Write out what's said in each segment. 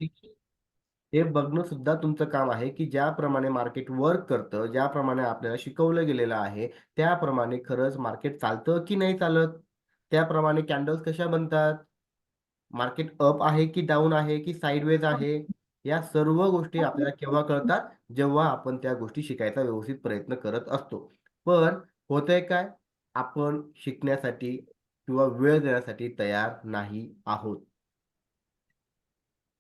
ठीक आहे. हे बघणं सुद्धा तुमचं काम आहे, की ज्याप्रमाणे मार्केट वर्क करतं, ज्याप्रमाणे आपल्याला शिकवलं गेलेलं आहे, त्याप्रमाणे खरंच मार्केट चालतं की नाही चालत? त्याप्रमाणे कॅन्डल्स कशा बनतात? मार्केट अप आहे की डाउन आहे की साइडवेज आहे? या सर्व गोष्टी आपल्याला केव्हा कळतात? जेव्हा आपण त्या गोष्टी शिकायचा व्यवस्थित प्रयत्न करत असतो. पण होतंय काय? आपण शिकण्यासाठी किंवा वेळ देण्यासाठी तयार नाही आहोत.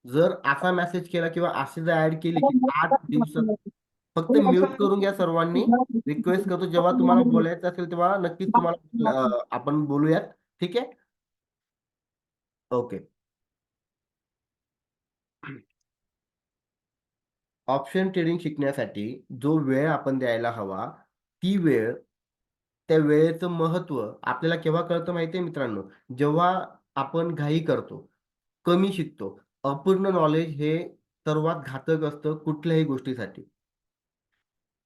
जर असा मेसेज केला किंवा अशी जर ॲड केली, की 8 दिवसात फक्त म्यूट करून घ्या सर्वांनी. रिक्वेस्ट करतो जेव्हा तुम्हाला बोलायचं असेल तेव्हा नक्कीच तुम्हाला आपण बोलूयात. ठीक आहे? ओके. ऑप्शन ट्रेडिंग शिकण्यासाठी जो वेळ आपण द्यायला हवा, ती वेळ, त्या वेळेचं महत्त्व आपल्याला केव्हा कळतं माहिती आहे मित्रांनो? जेव्हा आपण घाई करतो, कमी शिकतो. अपूर्ण नॉलेज हे सर्वात घातक असतं कुठल्याही गोष्टीसाठी.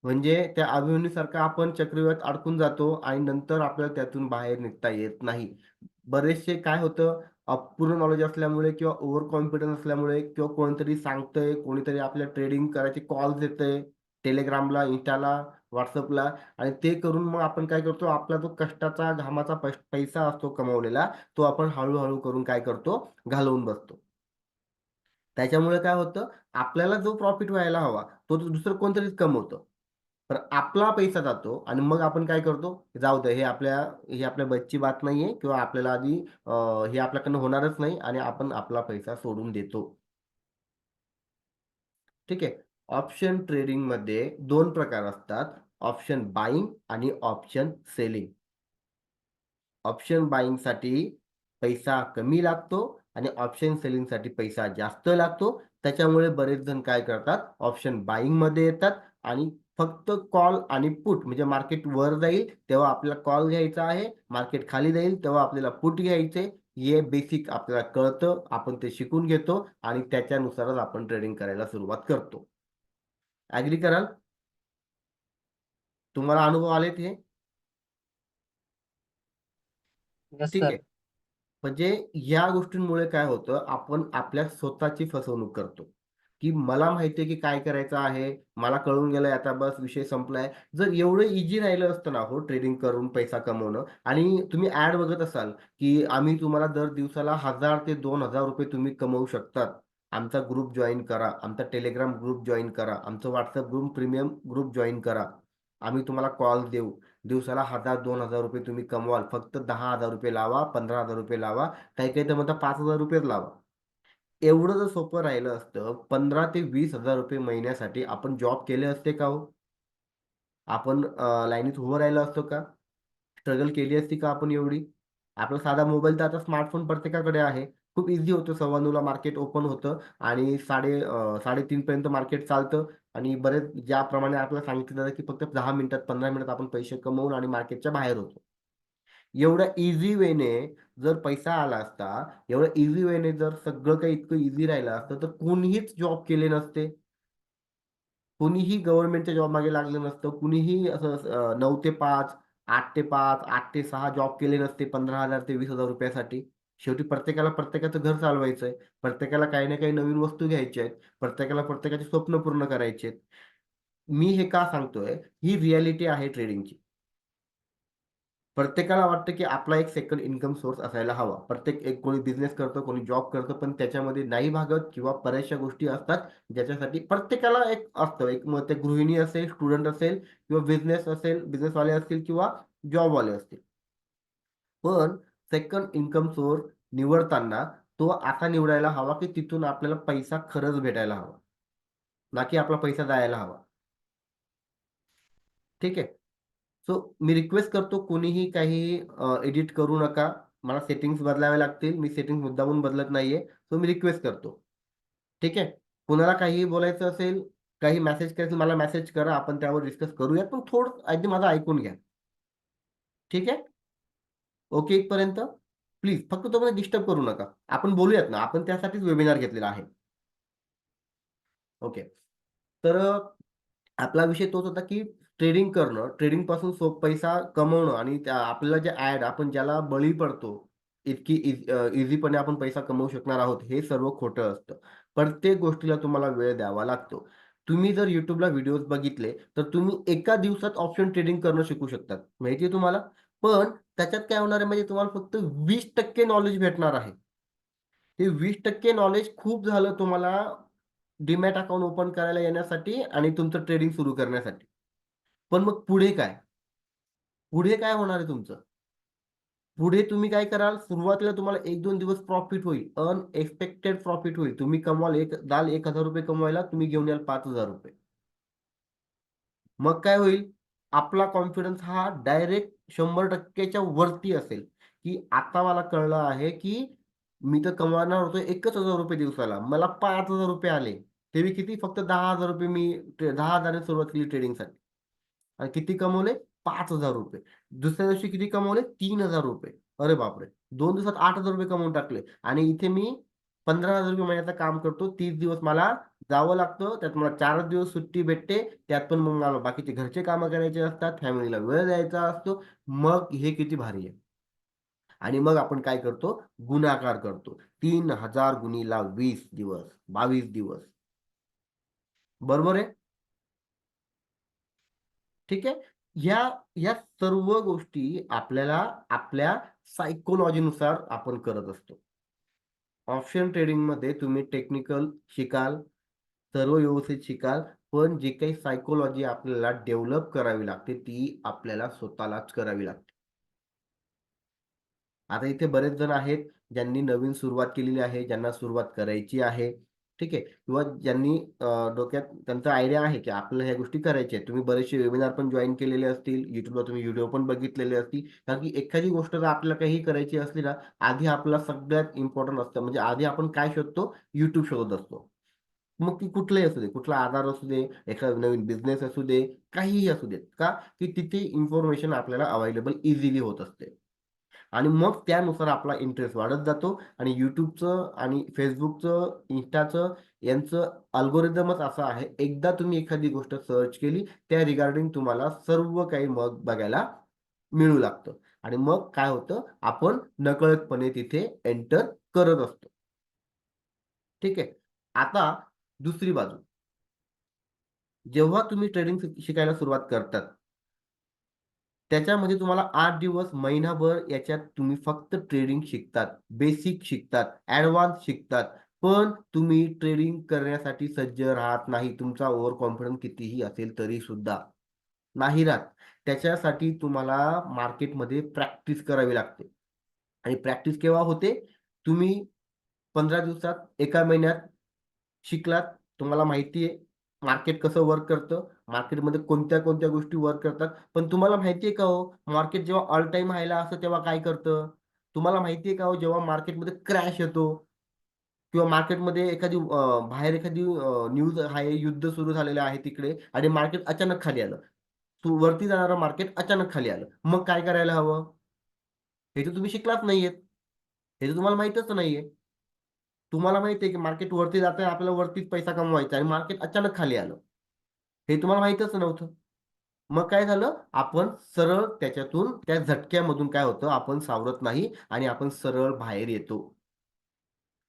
म्हणजे त्या अभिमन्यूसारखं आपण चक्रव्यूहात अडकून जातो आणि नंतर आपल्याला त्यातून बाहेर निघता येत नाही. बरेचसे काय होतं, अपूर्ण नॉलेज असल्यामुळे किंवा ओव्हर कॉन्फिडन्स असल्यामुळे किंवा कोणीतरी सांगतंय, कोणीतरी आपल्याला ट्रेडिंग करायचे कॉल्स देतंय, Telegramला, Instaला, WhatsAppला आणि ते करून मग आपण काय करतो, आपला जो कष्टाचा, घामाचा पैसा असतो कमवलेला, तो आपण हळू करून काय करतो, घालवून बसतो. त्याच्यामुळे काय होतं, आपल्याला जो प्रॉफिट व्हायला हवा, तो दुसरं कोणतरीच कमवतं. तर आपला पैसा जातो आणि मग आपण काय करतो, जाऊ दे हे आपल्या बसची बात नाहीये किंवा आपल्याला आधी हे आपल्याकडनं होणारच नाही आणि आपण आपला पैसा सोडून देतो. ठीक आहे. ऑप्शन ट्रेडिंगमध्ये 2 प्रकार असतात. ऑप्शन बायिंग आणि ऑप्शन सेलिंग. ऑप्शन बायिंगसाठी पैसा कमी लागतो आणि ऑप्शन सेलिंगसाठी पैसा जास्त लागतो. त्याच्यामुळे बरेच जण काय करतात, ऑप्शन बायिंगमध्ये येतात आणि फक्त कॉल आणि पुट म्हणजे मार्केट वर जाईल, तेव्हा आपल्याला कॉल घ्यायचा आहे. मार्केट खाली जाईल, तेव्हा आपल्याला पुट घ्यायचे. हे बेसिक आपल्याला कळतं. आपण ते शिकून घेतो आणि त्याच्यानुसारच आपण ट्रेडिंग करायला सुरुवात करतो. ॲग्री कराल? तुम्हाला अनुभव आलेत हे? येस ठीक सर. आहे. म्हणजे या गोष्टींमुळे काय होतं, आपण आपल्या स्वतःची फसवणूक करतो, की मला माहिती आहे की काय करायचं आहे, मला कळून गेलंय आता बस विषय संपलाय. जर एवढं ईझी राहिलं असतं ना हो ट्रेडिंग करून पैसा कमवणं आणि तुम्ही ॲड बघत असाल, की आम्ही तुम्हाला दर दिवसाला 1000 ते ₹2000 तुम्ही कमवू शकतात. आमचा ग्रुप जॉइन करा, आमचा Telegram ग्रुप जॉइन करा, आमचं WhatsApp group premium group join करा. आम्ही तुम्हाला कॉल देऊ. दिवसाला 1000-2000 तुम्ही कमवाल. फक्त ₹10,000 लावा, ₹15,000 लावा. काही-काही तर म्हणतात ₹5,000 लावा. एवढं जर सोपं राहिलं असतं, 15,000 ते ₹20,000 महिन्यासाठी आपण जॉब केले असते का हो? आपण लाईनीत उभं राहिलो असतो का? स्ट्रगल केली असती का आपण एवढी? आपला साधा मोबाईल तर आता स्मार्टफोन प्रत्येकाकडे आहे. खूप ईझी होतं. 9:15ला मार्केट ओपन होतं आणि 3:30 पर्यंत मार्केट चालतं आणि बरेच ज्याप्रमाणे आपल्याला सांगितलं जातं, की फक्त 10 मिनिटात, 15 मिनिटात आपण पैसे कमवून आणि मार्केटच्या बाहेर होतो. एवढ्या ईझी वेने जर पैसा आला असता, एवढ्या ईझी वेने जर सगळं काही इतकं ईझी राहिलं असतं, तर कुणीहीच जॉब केले नसते. कुणीही गव्हर्नमेंटच्या जॉब मागे लागलं नसतं. कुणीही असं 9 ते 5, 8 ते 5, 8 ते 6 जॉब केले नसते 15,000 ते ₹20,000 साठी. शेवटी प्रत्येकाला प्रत्येकाचं घर चालवायचंय. प्रत्येकाला काही ना काही नवीन वस्तू घ्यायच्या आहेत. प्रत्येकाला प्रत्येकाची स्वप्न पूर्ण करायची आहेत. मी हे का सांगतोय? ही रिॲलिटी आहे ट्रेडिंगची. प्रत्येकाला वाटतं, की आपला एक सेकंड इन्कम सोर्स असायला हवा. एक कोणी बिझनेस करतं, कोणी जॉब करतं, पण त्याच्यामध्ये नाही भागत किंवा बऱ्याचशा गोष्टी असतात, ज्याच्यासाठी प्रत्येकाला एक असतं. एक मग ते गृहिणी असेल, स्टुडंट असेल किंवा बिझनेस असेल, बिझनेसवाले असतील किंवा जॉबवाले असतील. पण सेकंड इन्कम सोर्स निवडताना तो असा निवडायला हवा, की तिथून आपल्याला पैसा खरंच भेटायला हवा, ना की आपला पैसा जायला हवा. ठीक आहे? सो मी रिक्वेस्ट करतो कोणीही काहीही एडिट करू नका. मला सेटिंग्ज बदलावे लागतील. मी सेटिंग्ज मुद्दामून बदलत नाहीये. सो मी रिक्वेस्ट करतो. ठीक आहे. कुणाला काहीही बोलायचं असेल, काही मेसेज करायचं मला मेसेज करा. आपण त्यावर डिस्कस करूया. पण थोडं आधी माझं ऐकून घ्या. ठीक आहे? ओके इथपर्यंत? प्लीज फक्त तुम्हाला डिस्टर्ब करू नका. आपण बोलूयात ना. आपण त्यासाठीच वेबिनार घेतलेला आहे. ओके. तर आपला विषय तोच होता, की ट्रेडिंग करणं, ट्रेडिंगपासून पैसा कमवणं आणि आपल्याला जे आपण ज्याला बळी पडतो, इतकी ईझीपणे आपण पैसा कमवू शकणार आहोत, हे सर्व खोटं असतं. प्रत्येक गोष्टीला तुम्हाला वेळ द्यावा लागतो. तुम्ही जर YouTubeला व्हिडिओज बघितले, तर तुम्ही एका दिवसात ऑप्शन ट्रेडिंग करणं शिकू शकतात. माहिती आहे तुम्हाला? पण त्याच्यात काय होणार आहे म्हणजे तुम्हाला फक्त 20% नॉलेज भेटणार आहे. ते 20% नॉलेज खूप झालं तुम्हाला डीमॅट अकाउंट ओपन करायला येण्यासाठी आणि तुमचं ट्रेडिंग सुरू करण्यासाठी. पण मग पुढे काय? पुढे काय होणार आहे तुमचं? पुढे तुम्ही काय कराल? सुरुवातीला तुम्हाला 1-2 दिवस प्रॉफिट होईल. अनएक्सपेक्टेड प्रॉफिट होईल. तुम्ही कमवाल दाल ₹1000 कमवायला तुम्ही घेऊन याल ₹5000. मग काय होईल? आपला कॉन्फिडन्स हा डायरेक्ट 100% च्या वरती असेल, की आता मला कळलं आहे, की मी तर कमवणार होतो ₹1000 दिवसाला. मला ₹5000 आले. ते बी किती? फक्त ₹10,000 मी 10,000 ने सुरुवात केली ट्रेडिंगसाठी. आणि किती कमवले? ₹5000. दुसऱ्या दिवशी किती कमवले? ₹3000. अरे बापरे! 2 दिवसात ₹8000 कमवून टाकले आणि इथे मी ₹15,000 महिन्याचं काम करतो. 30 दिवस मला जावं लागतं. त्यात मला 4च दिवस सुट्टी भेटते. त्यात पण मग मला बाकीचे घरचे कामं करायचे असतात. फॅमिलीला वेळ द्यायचा असतो. मग हे किती भारी आहे. आणि मग आपण काय करतो? गुणाकार करतो. 3000 गुणिले 20 दिवस, 22 दिवस. बरोबर आहे? ठीक आहे. ह्या ह्या सर्व गोष्टी आपल्याला आपल्या सायकॉलॉजीनुसार आपण करत असतो. ऑप्शन ट्रेडिंगमध्ये तुम्ही टेक्निकल शिकाल, सर्व व्यवस्थित शिकाल, पण जे काही सायकॉलॉजी आपल्याला डेव्हलप करावी लागते, ती आपल्याला स्वतःलाच करावी लागते. आता इथे बरेच जण आहेत, ज्यांनी नवीन सुरुवात केलेली आहे, ज्यांना सुरुवात करायची आहे, ठीक आहे. किंवा ज्यांनी डोक्यात त्यांचा आयडिया आहे, की आपल्याला ह्या गोष्टी करायच्या आहेत. तुम्ही बरेचसे वेबिनार पण जॉइन केलेले असतील. YouTubeला तुम्ही व्हिडिओ पण बघितलेले असतील. कारण की एखादी गोष्ट जर आपल्याला काही करायची असली ना, आधी आपल्याला सगळ्यात इम्पोर्टंट असतं. म्हणजे आधी आपण काय शोधतो? YouTube शोधत असतो. मग ती कुठलाही असू दे, कुठला आधार असू दे, एखादा नवीन बिझनेस असू दे, काहीही असू देत. का? की तिथे इन्फॉर्मेशन आपल्याला अवेलेबल इझिली होत असते. आणि मग त्यानुसार आपला इंटरेस्ट वाढत जातो आणि YouTubeचं आणि Facebookचं, Instaचं यांचं अल्गोरिदमच असं आहे. एकदा तुम्ही एखादी गोष्ट सर्च केली, त्या रिगार्डिंग तुम्हाला सर्व काही मग बघायला मिळू लागतं आणि मग काय होतं, आपण नकळतपणे तिथे एंटर करत असतो. ठीक आहे. आता दुसरी बाजू, जेव्हा तुम्ही ट्रेडिंग शिकायला सुरुवात करतात, त्याच्यामध्ये तुम्हाला 8 दिवस, महिनाभर याच्यात तुम्ही फक्त ट्रेडिंग शिकतात. बेसिक शिकतात, ॲडव्हान्स शिकतात. पण तुम्ही ट्रेडिंग करण्यासाठी सज्ज राहत नाही. तुमचा ओव्हर कॉन्फिडन्स कितीही असेल तरीसुद्धा नाही राहत. त्याच्यासाठी तुम्हाला मार्केटमध्ये प्रॅक्टिस करावी लागते. आणि प्रॅक्टिस केव्हा होते? तुम्ही 15 दिवसात, एका महिन्यात शिकलात. तुम्हाला माहिती आहे मार्केट कसं वर्क करतं. मार्केटमध्ये कोणत्या-कोणत्या गोष्टी वर्क करतात. पण तुम्हाला माहिती आहे का हो, मार्केट जेव्हा ऑल टाईम हायला असतं तेव्हा काय करतं? तुम्हाला माहिती आहे का हो, जेव्हा मार्केटमध्ये क्रॅश येतो किंवा मार्केटमध्ये बाहेर एखादी न्यूज आहे, युद्ध सुरू झालेलं आहे तिकडे आणि मार्केट अचानक खाली आलं. वरती जाणारं मार्केट अचानक खाली आलं. मग काय करायला हवं? हे तर तुम्ही शिकलाच नाहीयेत. हे तर तुम्हाला माहीतच नाहीये. तुम्हाला माहिती आहे की मार्केट वरती जातंय, आपल्याला वरतीच पैसा कमवायचा आहे आणि मार्केट अचानक खाली आलं. हे तुम्हाला माहीतच नव्हतं. मग काय झालं? आपण सरळ त्याच्यातून त्या झटक्यामधून काय होतं, आपण सावरत नाही आणि आपण सरळ बाहेर येतो.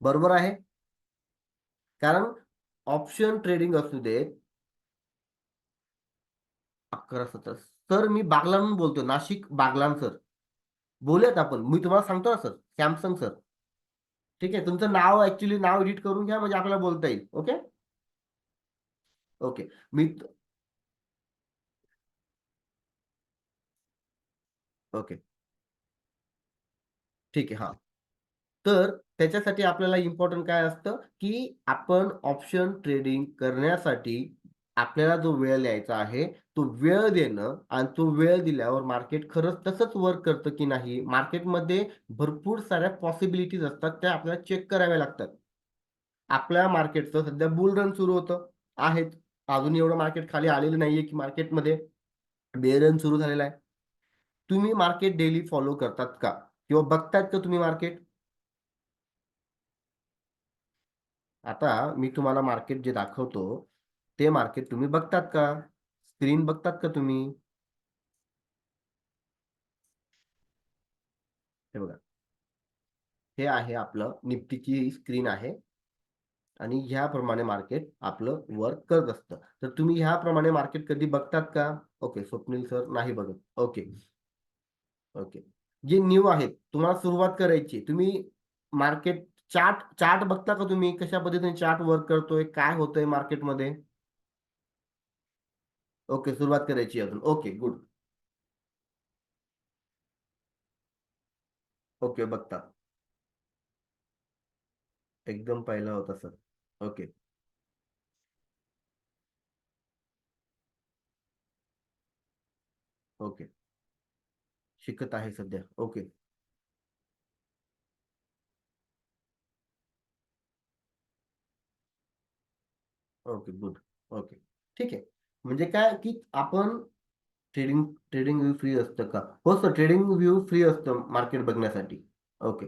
बरोबर आहे? कारण ऑप्शन ट्रेडिंग असू देत 11-17 सर मी बागलाणहून बोलतोय. नाशिक बागलाण सर. बोलूयात आपण. मी तुम्हाला सांगतो ना सर, सॅमसंग सर. ठीक आहे. तुमचं नाव ॲक्चुअली नाव एडिट करून घ्या म्हणजे आपल्याला बोलता येईल. ओके? ओके. मी ओके. ठीक आहे. हां. तर त्याच्यासाठी आपल्याला इम्पोर्टंट काय असतं, की आपण ऑप्शन ट्रेडिंग करण्यासाठी आपल्याला जो वेळ द्यायचा आहे, तो वेळ देणं आणि तो वेळ दिल्यावर मार्केट खरंच तसंच वर्क करतं की नाही, मार्केटमध्ये भरपूर साऱ्या पॉसिबिलिटीज असतात, त्या आपल्याला चेक कराव्या लागतात. आपल्या मार्केटचं सध्या बुल रन सुरू होतं, आहेत. अजून एवढं मार्केट खाली आलेलं नाहीये, की मार्केटमध्ये बेअर रन सुरू झालेला आहे. तुम्ही मार्केट डेली फॉलो करतात का? किंवा बघतायत का तुम्ही मार्केट? आता मी तुम्हाला मार्केट जे दाखवतो, ते मार्केट तुम्ही बघतात का? स्क्रीन बघतात का तुम्ही? हे बघा, हे आहे आपलं निफ्टीची स्क्रीन आहे आणि ह्याप्रमाणे मार्केट आपलं वर्क करत असतं. तर तुम्ही ह्याप्रमाणे मार्केट कधी बघतात का? ओके, स्वप्नील सर नाही बघत. Okay, okay. जे न्यू आहेत, तुम्हाला सुरुवात करायची आहे. तुम्ही मार्केट चार्ट चार्ट बघता का तुम्ही? कशा पद्धतीने चार्ट वर्क करतोय? काय होतंय मार्केटमध्ये? ओके, सुरुवात करायची आहे अजून. Okay, good. ओके, बघता. एकदम पहिला होता सर. Okay, okay. शिकत आहे सध्या. Okay, okay, good. ओके. ठीक आहे. म्हणजे काय, की आपण ट्रेडिंग ट्रेडिंग व्ह्यू फ्री असतं का? हो सर, ट्रेडिंग व्ह्यू फ्री असतं मार्केट बघण्यासाठी. ओके,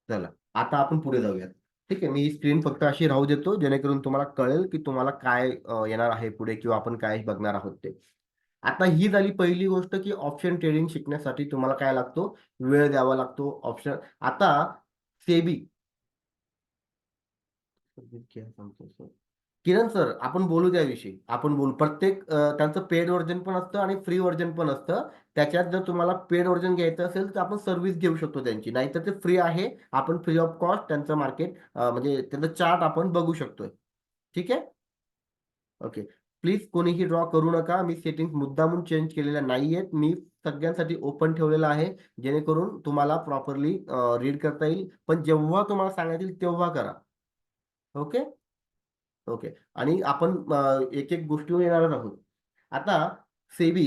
चला. आता आपण पुढे जाऊयात. ठीक आहे. मी ही स्क्रीन फक्त अशी राहू देतो, जेणेकरून तुम्हाला कळेल, की तुम्हाला काय येणार आहे पुढे किंवा आपण काय बघणार आहोत ते. आता ही झाली पहिली गोष्ट, की ऑप्शन ट्रेडिंग शिकण्यासाठी तुम्हाला काय लागतो? वेळ द्यावा लागतो. ऑप्शन आता सेबी क्या सांगतो सर? किरण सर, आपण बोलू त्याविषयी. आपण बोलू. प्रत्येक त्यांचं पेड व्हर्जन पण असतं आणि फ्री व्हर्जन पण असतं. त्याच्यात जर तुम्हाला पेड व्हर्जन घ्यायचं असेल, तर आपण सर्व्हिस घेऊ शकतो त्यांची. नाहीतर ते फ्री आहे. आपण फ्री ऑफ कॉस्ट त्यांचं मार्केट म्हणजे त्याचं चार्ट आपण बघू शकतोय. ठीक आहे? ओके. प्लीज कोणीही ड्रॉ करू नका. मी सेटिंग्ज मुद्दामून चेंज केलेल्या नाहीयेत. मी सगळ्यांसाठी ओपन ठेवलेलं आहे. जेणेकरून तुम्हाला प्रॉपरली रीड करता येईल. पण जेव्हा तुम्हाला सांगण्यात येईल तेव्हा करा. ओके? ओके. आणि आपण एक-एक गोष्टीवर येणारच आहोत. आता सेबी,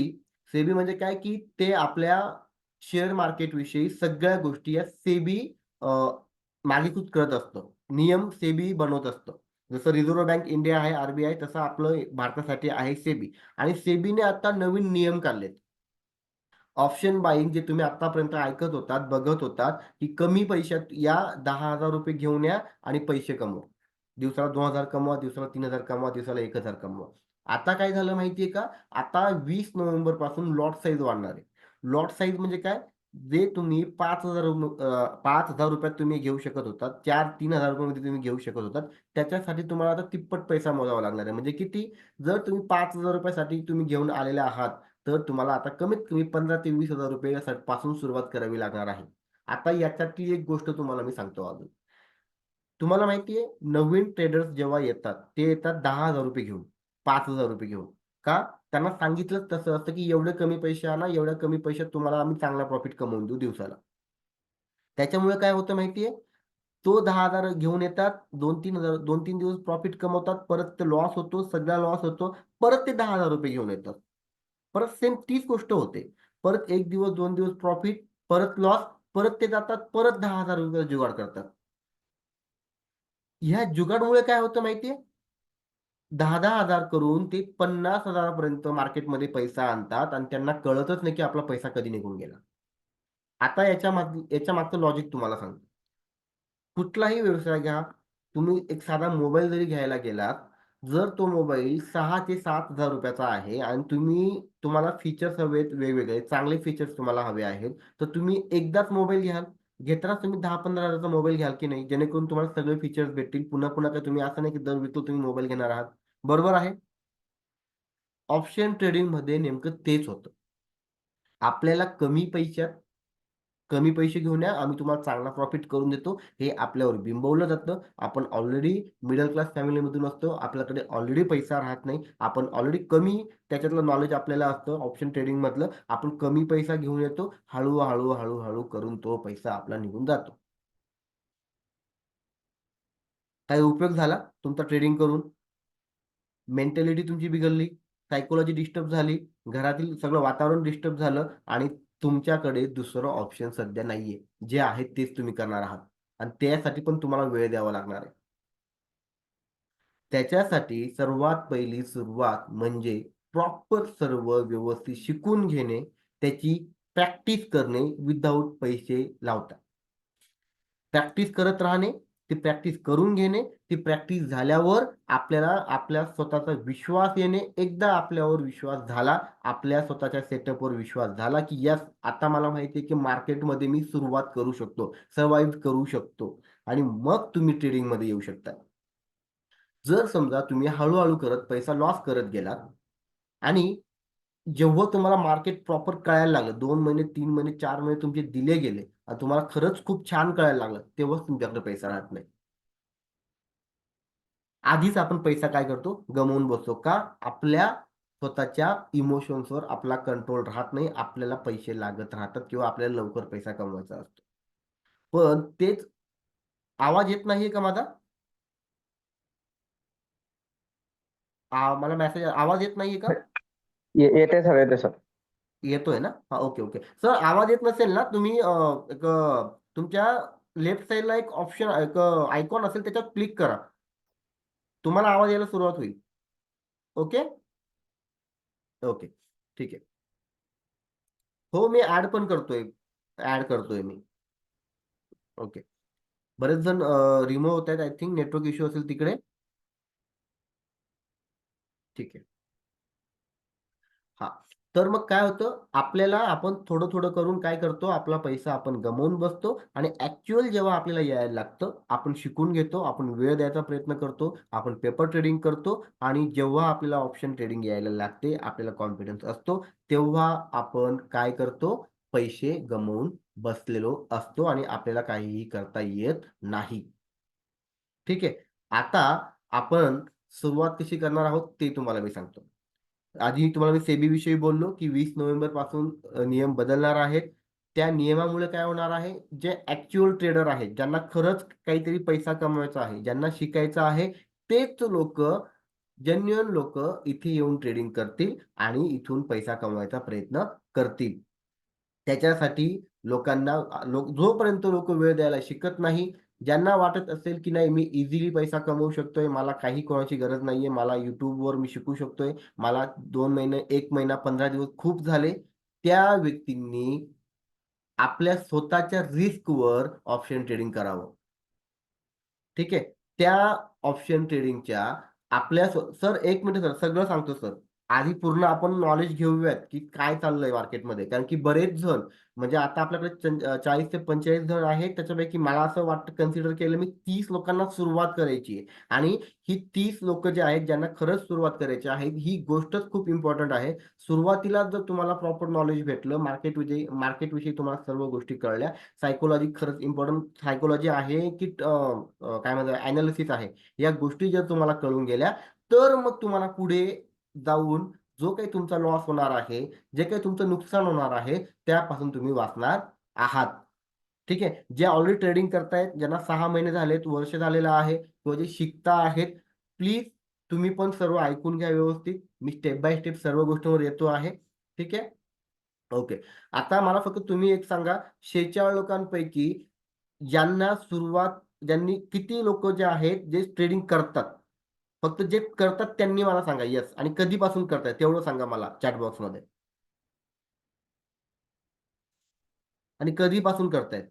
सेबी म्हणजे काय, की ते आपल्या शेअर मार्केटविषयी सगळ्या गोष्टी या सेबी अ, मागीकृत करत असतं. नियम सेबी बनवत असतं. जसं रिझर्व्ह बँक इंडिया आहे, आर तसं आपलं भारतासाठी आहे सेबी. आणि सेबीने आता नवीन नियम काढलेत. ऑप्शन बायिंग जे तुम्ही आत्तापर्यंत ऐकत होतात, बघत होतात, की कमी पैशात या ₹10,000 घेऊन या आणि पैसे कमवा. दिवसाला 2,000 कमवा, दिवसाला 3,000 कमवा, दिवसाला 1,000 कमवा. आता काय झालं माहिती का? आता 20 नोव्हेंबरपासून लॉट साइज वाढणार आहे. लॉट साइज म्हणजे काय? जे तुम्ही 5,000 ₹5,000 तुम्ही घेऊ शकत होतात, 4-3,000 मध्ये तुम्ही घेऊ शकत होतात. त्याच्यासाठी तुम्हाला आता तिप्पट पैसा मोजावा लागणार आहे. म्हणजे किती? जर तुम्ही ₹5,000 साठी तुम्ही घेऊन आलेले आहात, तर तुम्हाला आता कमीत कमी 15,000 ते 20,000 पासून सुरुवात करावी लागणार आहे. आता याच्यातली एक गोष्ट तुम्हाला मी सांगतो अजून. तुम्हाला माहिती आहे, नवीन ट्रेडर्स जेव्हा येतात, ते येतात ₹10,000 घेऊन, ₹5,000 घेऊन. का? त्यांना सांगितलंच तसं असतं, की एवढे कमी पैसे आणा, एवढ्या कमी पैशात तुम्हाला आम्ही चांगला प्रॉफिट कमवून देऊ दिवसाला. त्याच्यामुळे काय होतं माहिती आहे? तो 10,000 घेऊन येतात, 2-3,000 2-3 दिवस प्रॉफिट कमवतात, परत ते लॉस होतो, सगळा लॉस होतो. परत ते ₹10,000 घेऊन येतात. परत सेम तीच गोष्ट होते. परत 1 दिवस, 2 दिवस प्रॉफिट, परत लॉस, परत ते जातात, परत ₹10,000 जुगाड करतात. ह्या जुगाडमुळे काय होतं माहिती 10,000 हजार करून ते 50,000 पर्यंत मार्केटमध्ये पैसा आणतात आणि त्यांना कळतच नाही, की आपला पैसा कधी निघून गेला. आता याच्या मागचं लॉजिक तुम्हाला सांगतो. कुठलाही व्यवसाय घ्या, तुम्ही एक साधा मोबाईल जरी घ्यायला गेलात, जर तो मोबाईल 6,000 ते ₹7,000 चा आहे आणि तुम्हाला फीचर्स हवेत वेगवेगळे, चांगले फीचर्स तुम्हाला हवे आहेत, तर तुम्ही एकदाच मोबाईल घ्याल. घेतानाच तुम्ही 10,000-15,000 चा मोबाईल घ्याल की नाही? जेणेकरून तुम्हाला सगळे फीचर्स भेटतील. पुन्हा-पुन्हा काय तुम्ही असं नाही की दर वेळेला तुम्ही मोबाईल घेणार आहात. बरोबर आहे? ऑप्शन ट्रेडिंगमध्ये नेमकं तेच होतं. आपल्याला कमी पैसे घेऊन या, आम्ही तुम्हाला चांगला प्रॉफिट करून देतो. हे आपल्यावर बिंबवलं जातं. आपण ऑलरेडी मिडल क्लास फॅमिलीमधून असतो. आपल्याकडे ऑलरेडी पैसा राहत नाही. आपण ऑलरेडी कमी त्याच्यातलं नॉलेज आपल्याला असतं ऑप्शन ट्रेडिंगमधलं. आपण कमी पैसा घेऊन येतो. हळू-हळू, हळू करून तो पैसा आपला निघून जातो. काही उपयोग झाला तुमचा ट्रेडिंग करून? मेंटॅलिटी तुमची बिघडली, सायकॉलॉजी डिस्टर्ब झाली, घरातील सगळं वातावरण डिस्टर्ब झालं आणि तुमच्याकडे दुसरं ऑप्शन सध्या नाहीये. जे आहे तेच तुम्ही करणार आहात आणि त्यासाठी पण तुम्हाला वेळ द्यावा लागणार आहे. त्याच्यासाठी सर्वात पहिली सुरुवात म्हणजे प्रॉपर सर्व व्यवस्थित शिकून घेणे, त्याची प्रॅक्टिस करणे विथआऊट पैसे लावता. प्रॅक्टिस करत राहणे. ती प्रॅक्टिस करून घेणे, ती प्रॅक्टिस झाल्यावर आपल्याला आपल्या स्वतःचा विश्वास येणे. एकदा आपल्यावर विश्वास झाला, आपल्या स्वतःच्या सेटअपवर विश्वास झाला, की येस आता मला माहिती आहे, की मार्केटमध्ये मी सुरुवात करू शकतो, सर्व्हाईव्ह करू शकतो आणि मग तुम्ही ट्रेडिंगमध्ये येऊ शकता. जर समजा तुम्ही हळू करत पैसा लॉस करत गेलात आणि जेव्हा तुम्हाला मार्केट प्रॉपर कळायला लागलं, 2 महिने, 3 महिने, 4 महिने तुमचे दिले गेले आणि तुम्हाला खरंच खूप छान कळायला लागलं, तेव्हाच तुमच्याकडे पैसा राहत नाही. आधीच आपण पैसा काय करतो? गमावून बसतो. का? आपल्या स्वतःच्या इमोशन्सवर आपला कंट्रोल राहत नाही. आपल्याला पैसे लागत राहतात किंवा आपल्याला लवकर पैसा कमवायचा असतो. पण तेच आवाज येत नाहीये का माझा? मला मेसेज आवाज येत नाहीये का? येते सर, येते सर. येतोय ना? हां, ओके, ओके. सर आवाज येत नसेल ना, तुम्ही एक तुमच्या लेफ्ट साइडला एक ऑप्शन एक आयकॉन असेल त्याच्यावर क्लिक करा. तुम्हाला आवाज यायला सुरुवात होईल. ओके? ओके. ठीक आहे. हो, मी ॲड पण करतोय. ॲड करतोय मी. ओके. बरेच जण रिमूव्ह होतायत आय थिंक नेटवर्क इश्यू असेल तिकडे. ठीक आहे. हां. तर मग काय होतं, आपल्याला आपण थोडं करून काय करतो, आपला पैसा आपण गमावून बसतो आणि ॲक्चुअल जेव्हा आपल्याला यायला लागतं, आपण शिकून घेतो, आपण वेळ द्यायचा प्रयत्न करतो, आपण पेपर ट्रेडिंग करतो आणि जेव्हा आपल्याला ऑप्शन ट्रेडिंग यायला लागते, आपल्याला कॉन्फिडन्स असतो, तेव्हा आपण काय करतो, पैसे गमावून बसलेलो असतो आणि आपल्याला काहीही करता येत नाही. ठीक आहे. आता आपण सुरुवात कशी करणार आहोत, ते तुम्हाला मी सांगतो. आधी तुम्हाला मी सेबीविषयी बोललो, की 20 नोव्हेंबरपासून नियम बदलणार आहेत. त्या नियमामुळे काय होणार आहे, जे ॲक्चुअल ट्रेडर आहेत, ज्यांना खरंच काहीतरी पैसा कमवायचा आहे, ज्यांना शिकायचं आहे, तेच लोकं, जेन्युइन लोकं इथे येऊन ट्रेडिंग करतील आणि इथून पैसा कमवायचा प्रयत्न करतील. त्याच्यासाठी लोकांना जोपर्यंत लोकं वेळ द्यायला शिकत नाही, ज्यांना वाटत असेल, की नाही मी इझिली पैसा कमवू शकतोय, मला काही कोणाची गरज नाहीये, मला YouTubeवर मी शिकू शकतोय, मला 2 महिने, 1 महिना, 15 दिवस खूप झाले. त्या व्यक्तींनी आपल्या स्वतःच्या रिस्कवर ऑप्शन ट्रेडिंग करावं. ठीक आहे. त्या ऑप्शन ट्रेडिंगच्या आपल्या सर 1 मिनिट सर, सगळं सांगतो सर. आधी पूर्ण आपण नॉलेज घेऊयात, की काय चाललंय मार्केटमध्ये. कारण की बरेच जण म्हणजे आता आपल्याकडे 40 ते 45 जण आहेत. त्याच्यापैकी मला असं वाटतं कन्सिडर केलं मी 30 लोकांना सुरुवात करायची आहे. आणि ही 30 लोकं जे आहेत, ज्यांना खरंच सुरुवात करायची आहे, ही गोष्टच खूप इम्पोर्टंट आहे. सुरुवातीला जर तुम्हाला प्रॉपर नॉलेज भेटलं, मार्केटविषयी तुम्हाला सर्व गोष्टी कळल्या, सायकॉलॉजी खरंच इम्पोर्टंट सायकॉलॉजी आहे, की काय म्हणतात एनालिसिस आहे. या गोष्टी जर तुम्हाला कळून गेल्या, तर मग तुम्हाला पुढे जाऊन जो काही तुमचा लॉस होणार आहे, जे काही तुमचं नुकसान होणार आहे, त्यापासून तुम्ही वाचणार आहात. ठीक आहे. जे ऑलरेडी ट्रेडिंग करतायत, ज्यांना 6 महिने झालेत, वर्ष झालेलं आहे किंवा जे शिकता आहेत, प्लीज तुम्ही पण सर्व ऐकून घ्या व्यवस्थित. मी स्टेप बाय स्टेप सर्व गोष्टींवर येतो आहे. ठीक आहे. ओके. आता मला फक्त तुम्ही एक सांगा, 46 लोकांपैकी ज्यांनी किती लोकं जे आहेत, जे ट्रेडिंग करतात. फक्त जे करतात त्यांनी मला सांगा येस आणि कधीपासून करतायत तेवढं सांगा मला चॅट बॉक्समध्ये आणि कधीपासून करतायत?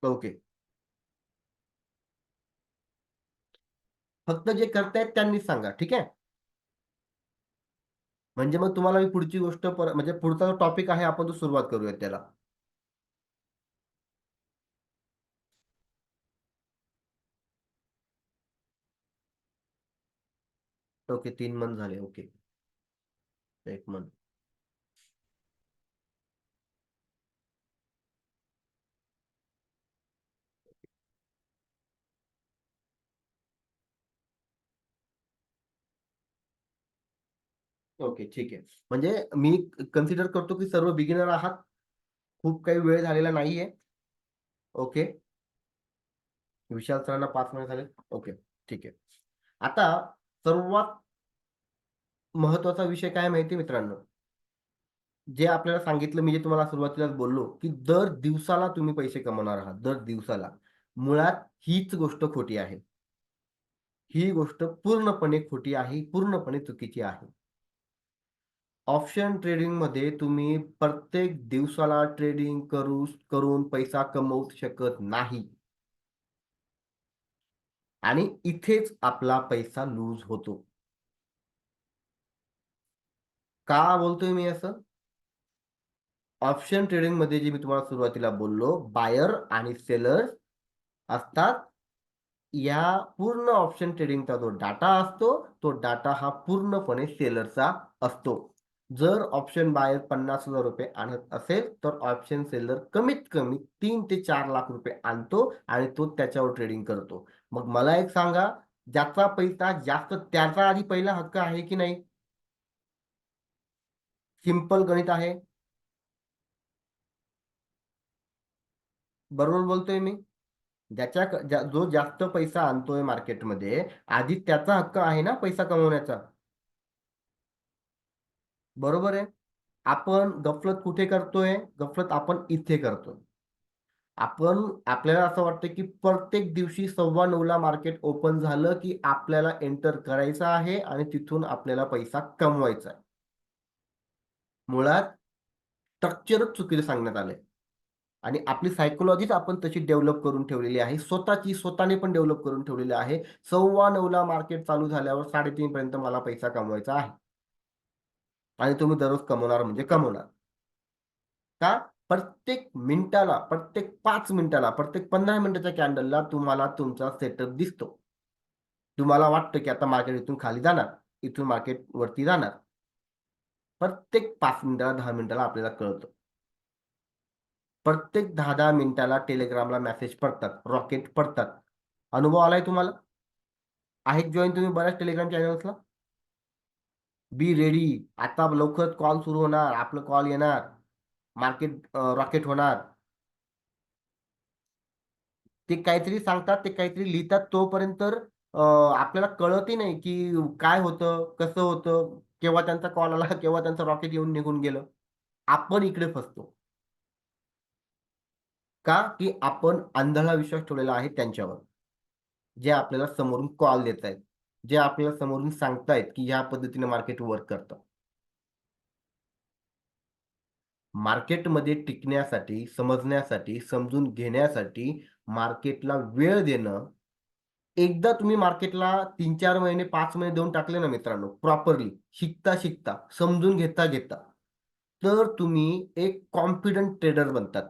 ओके. फक्त जे करतायत त्यांनीच सांगा. ठीक आहे? म्हणजे मग तुम्हाला मी पुढची गोष्ट म्हणजे पुढचा जो टॉपिक आहे आपण तो सुरुवात करूयात त्याला. ओके. 3 मंथ झाले. ओके. 1 मंथ. ओके. ठीक आहे. म्हणजे मी कन्सिडर करतो की सर्व बिगिनर आहात. खूप काही वेळ झालेला नाहीये. ओके. विशाल सरांना 5 महिने झाले. ओके. ठीक आहे. आता सर्वात महत्त्वाचा विषय काय माहिती आहे मित्रांनो? जे आपल्याला सांगितलं मी जे तुम्हाला सुरुवातीलाच बोललो, की दर दिवसाला तुम्ही पैसे कमवणार आहात, दर दिवसाला. मुळात हीच गोष्ट खोटी आहे. ही गोष्ट पूर्णपणे खोटी आहे, पूर्णपणे चुकीची आहे. ऑप्शन ट्रेडिंगमध्ये तुम्ही प्रत्येक दिवसाला ट्रेडिंग करून पैसा कमवू शकत नाही. आणि इथेच आपला पैसा लूज होतो. का बोलतोय मी असं? ऑप्शन ट्रेडिंगमध्ये जे मी तुम्हाला सुरुवातीला बोललो, बायर आणि सेलर्स असतात. या पूर्ण ऑप्शन ट्रेडिंगचा जो डाटा असतो, तो डाटा हा पूर्णपणे सेलरचा असतो. जर ऑप्शन बायर ₹50,000 आणत असेल, तर ऑप्शन सेलर कमीत कमी 3 ते 4 लाख रुपये आणतो आणि तो त्याच्यावर ट्रेडिंग करतो. मग मला एक सांगा, ज्याचा पैसा जास्त त्याचा आधी पहिला हक्क आहे की नाही? सिंपल गणित आहे. बरोबर बोलतोय मी? जो जास्त पैसा आणतोय मार्केटमध्ये, आधी त्याचा हक्क आहे ना पैसा कमवण्याचा. बरोबर आहे. आपण गफलत कुठे करतोय? गफलत आपण इथे करतोय. आपल्याला असं वाटतं, की प्रत्येक दिवशी 9:15 ला मार्केट ओपन झालं, की आपल्याला एंटर करायचं आहे आणि तिथून आपल्याला पैसा कमवायचा आहे. मुळात स्ट्रक्चरच चुकीचं सांगण्यात आलंय आणि आपली सायकॉलॉजीच आपण तशी डेव्हलप करून ठेवलेली आहे. स्वतःने पण डेव्हलप करून ठेवलेली आहे. 9:15 ला मार्केट चालू झाल्यावर 3:30 पर्यंत मला पैसा कमवायचा आहे आणि तुम्ही दररोज कमवणार म्हणजे कमवणार. का? प्रत्येक मिनिटाला, प्रत्येक 5 मिनिटाला, प्रत्येक 15 मिनिटाच्या कॅन्डलला तुम्हाला तुमचा सेटअप दिसतो. तुम्हाला वाटतं, की आता मार्केट इथून खाली जाणार, इथून मार्केट वरती जाणार. प्रत्येक 5 मिनिटाला, 10 मिनिटाला आपल्याला कळतं. प्रत्येक 10-10 मिनिटाला Telegramला मेसेज पडतात, रॉकेट पडतात. अनुभव आलाय तुम्हाला? आहेत जॉइन तुम्ही बऱ्याच Telegram चॅनल्सला? Be ready. आता लवकरच कॉल सुरू होणार. आपलं कॉल येणार. मार्केट रॉकेट होणार. ते काहीतरी सांगतात, ते काहीतरी लिहितात तोपर्यंत आपल्याला कळतही नाही, की काय होतं, कसं होतं, केव्हा त्यांचा कॉल आला, केव्हा त्यांचं रॉकेट येऊन निघून गेलं. आपण इकडे फसतो. का? की आपण आंधळा विश्वास ठेवलेला आहे त्यांच्यावर. जे आपल्याला समोरून कॉल देतायत. जे आपल्याला समोरून सांगतायत, की ह्या पद्धतीने मार्केट वर्क करतं. मार्केटमध्ये टिकण्यासाठी, समजण्यासाठी, समजून घेण्यासाठी मार्केटला वेळ देणं. एकदा तुम्ही मार्केटला 3-4 महिने, 5 महिने देऊन टाकले ना मित्रांनो, प्रॉपरली शिकता-शिकता, समजून घेता-घेता, तर तुम्ही एक कॉन्फिडंट ट्रेडर बनतात.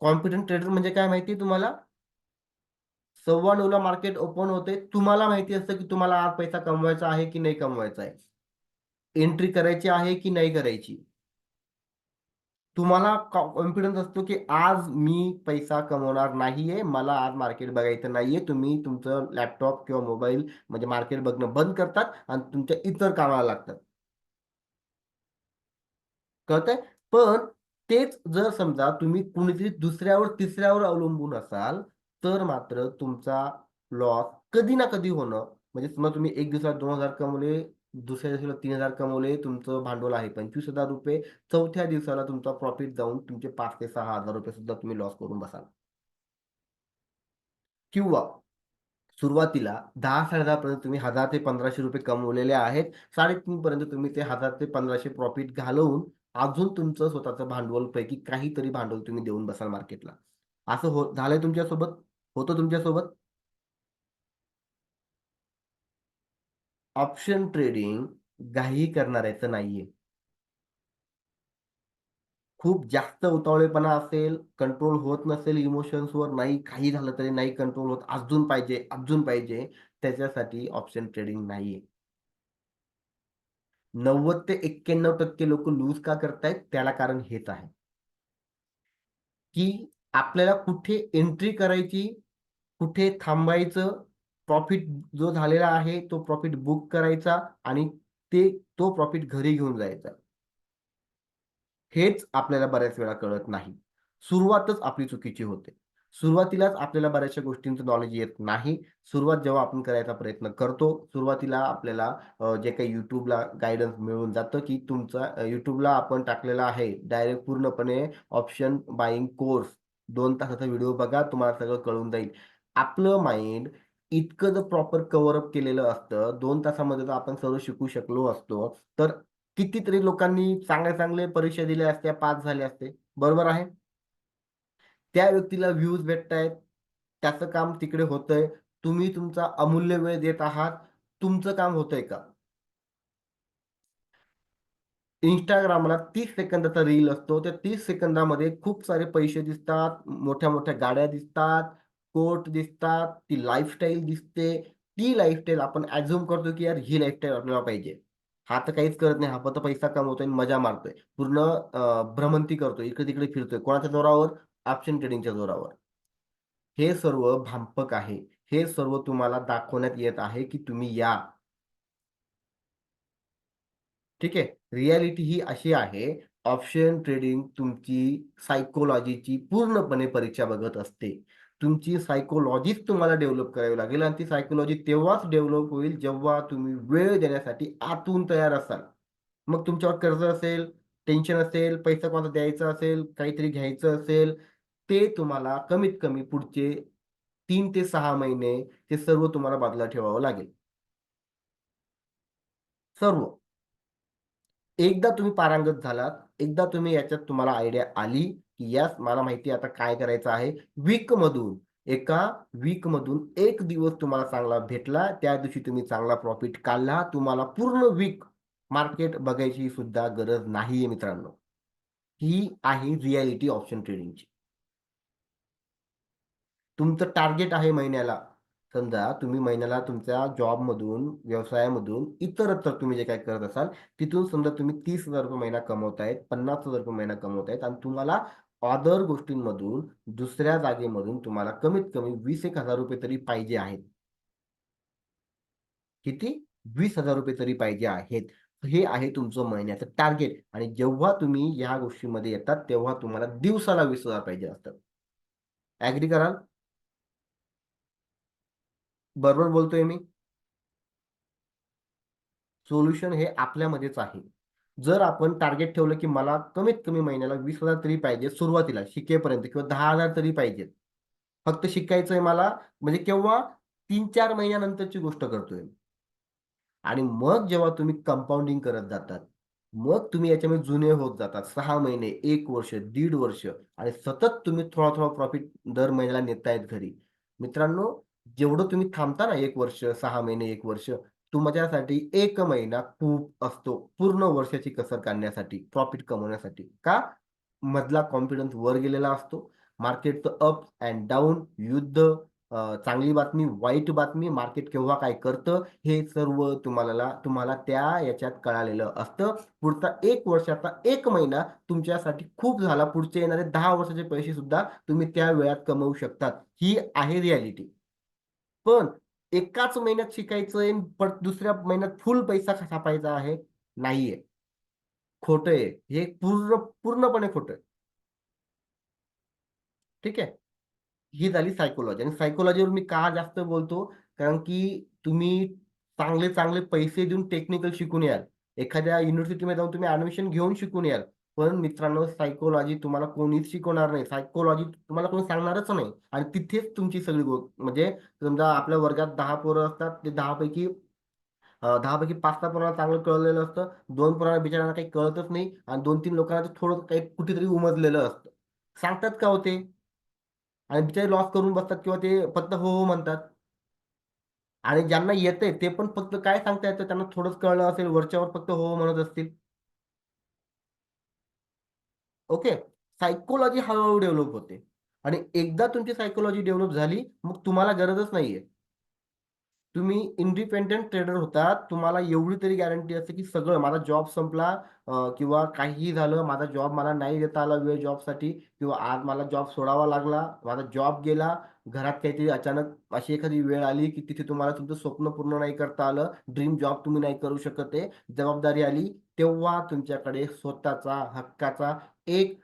कॉन्फिडंट ट्रेडर म्हणजे काय माहिती आहे तुम्हाला? 9:15 ला मार्केट ओपन होते. तुम्हाला माहिती असतं, की तुम्हाला आज पैसा कमवायचा आहे की नाही कमवायचा आहे. एंट्री करायची आहे की नाही करायची. तुम्हाला कॉन्फिडन्स असतो, की आज मी पैसा कमवणार नाहीये. मला आज मार्केट बघायचं नाहीये. तुम्ही तुमचं लॅपटॉप किंवा मोबाईल म्हणजे मार्केट बघणं बंद करतात आणि तुमच्या इतर कामाला लागतात. कळतंय? पण तेच जर समजा तुम्ही कुणीतरी दुसऱ्यावर, तिसऱ्यावर अवलंबून असाल, तर मात्र तुमचा लॉस कधी ना कधी होणं. म्हणजे समजा तुम्ही एक दिवसात 2,000 कमवले, दुसऱ्या दिवसाला 3,000 कमवले, तुमचं भांडवल आहे ₹25,000. चौथ्या दिवसाला तुमचा प्रॉफिट जाऊन तुमचे ₹5,000 ते ₹6,000 सुद्धा तुम्ही लॉस करून बसाल. किंवा सुरुवातीला 10,000-10,500 पर्यंत तुम्ही ₹1,000 ते ₹1,500 कमवलेले आहेत. 3.5 पर्यंत तुम्ही ते 1,000 ते 1,500 प्रॉफिट घालवून अजून तुमचं स्वतःचं भांडवलपैकी काहीतरी भांडवल तुम्ही देऊन बसाल मार्केटला. असं झालंय तुमच्यासोबत? होतं तुमच्यासोबत? ऑप्शन ट्रेडिंग घाई करणाऱ्याचं नाहीये. खूप जास्त उतावळेपणा असेल, कंट्रोल होत नसेल इमोशन्सवर, नाही काही झालं तरी नाही कंट्रोल होत, अजून पाहिजे, अजून पाहिजे, त्याच्यासाठी ऑप्शन ट्रेडिंग नाहीये. 90% ते 91% लोकं लूज का करतायत? त्याला कारण हेच आहे, की आपल्याला कुठे एंट्री करायची, कुठे थांबायचं, प्रॉफिट जो झालेला आहे, तो प्रॉफिट बुक करायचा आणि तो प्रॉफिट घरी घेऊन जायचा. हेच आपल्याला बऱ्याच वेळा कळत नाही. सुरुवातच आपली चुकीची होते. सुरुवातीलाच आपल्याला बऱ्याचशा गोष्टींचं नॉलेज येत नाही. सुरुवात जेव्हा आपण करायचा प्रयत्न करतो, सुरुवातीला आपल्याला जे काही YouTubeला गाईडन्स मिळून जातं, की तुमचा YouTubeला आपण टाकलेला आहे डायरेक्ट पूर्णपणे ऑप्शन बायिंग कोर्स. 2 तासाचा व्हिडिओ बघा, तुम्हाला सगळं कळून जाईल. आपलं माइंड इतकं जर प्रॉपर कव्हर अप केलेलं असतं, 2 तासामध्ये जर आपण सर्व शिकू शकलो असतो, तर कितीतरी लोकांनी चांगल्या चांगल्या परीक्षा दिल्या असत्या, पास झाले असते. बरोबर आहे? त्या व्यक्तीला व्ह्यूज भेटतायत. त्याचं काम तिकडे होतंय. तुम्ही तुमचा अमूल्य वेळ देत आहात. तुमचं काम होतंय का? Instagramला 30 सेकंदाचा रील असतो. त्या 30 सेकंदामध्ये खूप सारे पैसे दिसतात, मोठ्या-मोठ्या गाड्या दिसतात, कोट दिसतात, ती लाईफस्टाईल दिसते. ती लाईफस्टाईल आपण अझ्युम करतो, की यार ही लाईफस्टाईल आपल्याला पाहिजे. हा तर काहीच करत नाही. हा फक्त पैसा कमवतोय आणि मजा मारतोय. पूर्ण भ्रमंती करतोय, इकडे-तिकडे फिरतोय. कोणाच्या जोरावर? ऑप्शन ट्रेडिंगच्या जोरावर. हे सर्व भांपक आहे. हे सर्व तुम्हाला दाखवण्यात येत आहे, की तुम्ही या. ठीक आहे. रिॲलिटी ही अशी आहे, ऑप्शन ट्रेडिंग तुमची सायकॉलॉजीची पूर्णपणे परीक्षा बघत असते. तुमची सायकॉलॉजीच तुम्हाला डेव्हलप करावी लागेल आणि ती सायकॉलॉजी तेव्हाच डेव्हलप होईल, जेव्हा तुम्ही वेळ देण्यासाठी आतून तयार असाल. मग तुमच्यावर कर्ज असेल, टेन्शन असेल, पैसा कोणाचा द्यायचा असेल, काहीतरी घ्यायचं असेल, ते तुम्हाला कमीत कमी पुढचे 3 ते 6 महिने ते सर्व तुम्हाला बाजूला ठेवावं लागेल. सर्व. एकदा तुम्ही पारंगत झालात, एकदा तुम्ही याच्यात तुम्हाला आयडिया आली, की येस मला माहिती आहे आता काय करायचं आहे. वीकमधून एका वीकमधून 1 दिवस तुम्हाला चांगला भेटला, त्या दिवशी तुम्ही चांगला प्रॉफिट काढला. तुम्हाला पूर्ण वीक मार्केट बघायची सुद्धा गरज नाहीये मित्रांनो. ही आहे रिॲलिटी ऑप्शन ट्रेडिंगची. तुमचं टार्गेट आहे महिन्याला. समजा तुम्ही महिन्याला तुमच्या जॉबमधून, व्यवसायामधून इतरत्र तुम्ही जे काही करत असाल, तिथून समजा तुम्ही ₹30,000 महिना कमवतायत, ₹50,000 महिना कमवतायत आणि तुम्हाला अदर गोष्टींमधून, दुसऱ्या जागेमधून तुम्हाला कमीत कमी ₹20,000 तरी पाहिजे आहेत. किती? ₹20,000 तरी पाहिजे आहेत. हे आहे तुमचं महिन्याचं टार्गेट आणि जेव्हा तुम्ही या गोष्टीमध्ये येतात, तेव्हा तुम्हाला दिवसाला 20,000 पाहिजे असतात. ॲग्री कराल? बरोबर बोलतोय मी? सोल्युशन हे आपल्यामध्येच आहे. जर आपण टार्गेट ठेवलं, की मला कमीत कमी महिन्याला 20,000 तरी पाहिजे सुरुवातीला शिकेपर्यंत किंवा 10,000 तरी पाहिजेत. फक्त शिकायचंय मला म्हणजे केव्हा 3-4 महिन्यानंतरची गोष्ट करतोय. आणि मग जेव्हा तुम्ही कंपाउंडिंग करत जातात, मग तुम्ही याच्यामध्ये जुने होत जातात. 6 महिने, 1 वर्ष, दीड वर्ष आणि सतत तुम्ही थोडा-थोडा प्रॉफिट दर महिन्याला नेतायत घरी. मित्रांनो, जेवढं तुम्ही थांबता ना 1 वर्ष, 6 महिने, 1 वर्ष, तुमच्यासाठी 1 महिना खूप असतो. पूर्ण वर्षाची कसर काढण्यासाठी, प्रॉफिट कमवण्यासाठी. का? मधला कॉन्फिडन्स वर गेलेला असतो. मार्केटचं अप्स एंड डाउन, युद्ध, चांगली बातमी, वाईट बातमी, मार्केट केव्हा काय करतं, हे सर्व तुम्हाला त्या याच्यात कळालेलं असतं. पुढचा 1 वर्षाचा 1 महिना तुमच्यासाठी खूप झाला. पुढचे येणारे 10 वर्षाचे पैसे सुद्धा तुम्ही त्या वेळात कमवू शकतात. ही आहे रिॲलिटी. पण एकाच महिन्यात शिकायचंय, पण दुसऱ्या महिन्यात फुल पैसा छापायचा आहे, नाहीये. खोटं आहे. हे पूर्णपणे खोटं आहे. ठीक आहे. ही झाली सायकॉलॉजी आणि सायकॉलॉजीवर मी का जास्त बोलतो? कारण की तुम्ही चांगले-चांगले पैसे देऊन टेक्निकल शिकून याल. एखाद्या युनिव्हर्सिटीमध्ये जाऊन तुम्ही ॲडमिशन घेऊन शिकून याल. पण मित्रांनो सायकॉलॉजी तुम्हाला कोणीच शिकवणार नाही. सायकॉलॉजी तुम्हाला कोणी सांगणारच नाही आणि तिथेच तुमची सगळी म्हणजे समजा आपल्या वर्गात 10 पोरं असतात. ते 10 पैकी 10 पैकी 5-6 पोरांना चांगलं कळलेलं असतं. 2 पोरांना बिचाऱ्यांना काही कळतच नाही आणि 2-3 लोकांना तर थोडं काही कुठेतरी उमजलेलं असतं. सांगतात का हो ते? आणि बिचारे लॉस करून बसतात किंवा ते फक्त हो, हो म्हणतात. आणि ज्यांना येतंय ते पण फक्त काय सांगता येतं त्यांना थोडंच कळलं असेल, वरच्यावर फक्त हो, हो म्हणत असतील. ओके. सायकॉलॉजी हळू डेव्हलप होते आणि एकदा तुमची सायकॉलॉजी डेव्हलप झाली, मग तुम्हाला गरजच नाहीये. तुम्ही इंडिपेंडंट ट्रेडर होतात. तुम्हाला एवढी तरी गॅरंटी असते, की सगळं माझा जॉब संपला किंवा काहीही झालं, माझा जॉब मला नाही देता आला वेळ जॉबसाठी किंवा आज मला जॉब सोडावा लागला, माझा जॉब गेला, घरात काहीतरी अचानक अशी एखादी वेळ आली, की तिथे तुम्हाला तुमचं स्वप्न पूर्ण नाही करता आलं, ड्रीम जॉब तुम्ही नाही करू शकत आहे, जबाबदारी आली, तेव्हा तुमच्याकडे स्वतःचा हक्काचा एक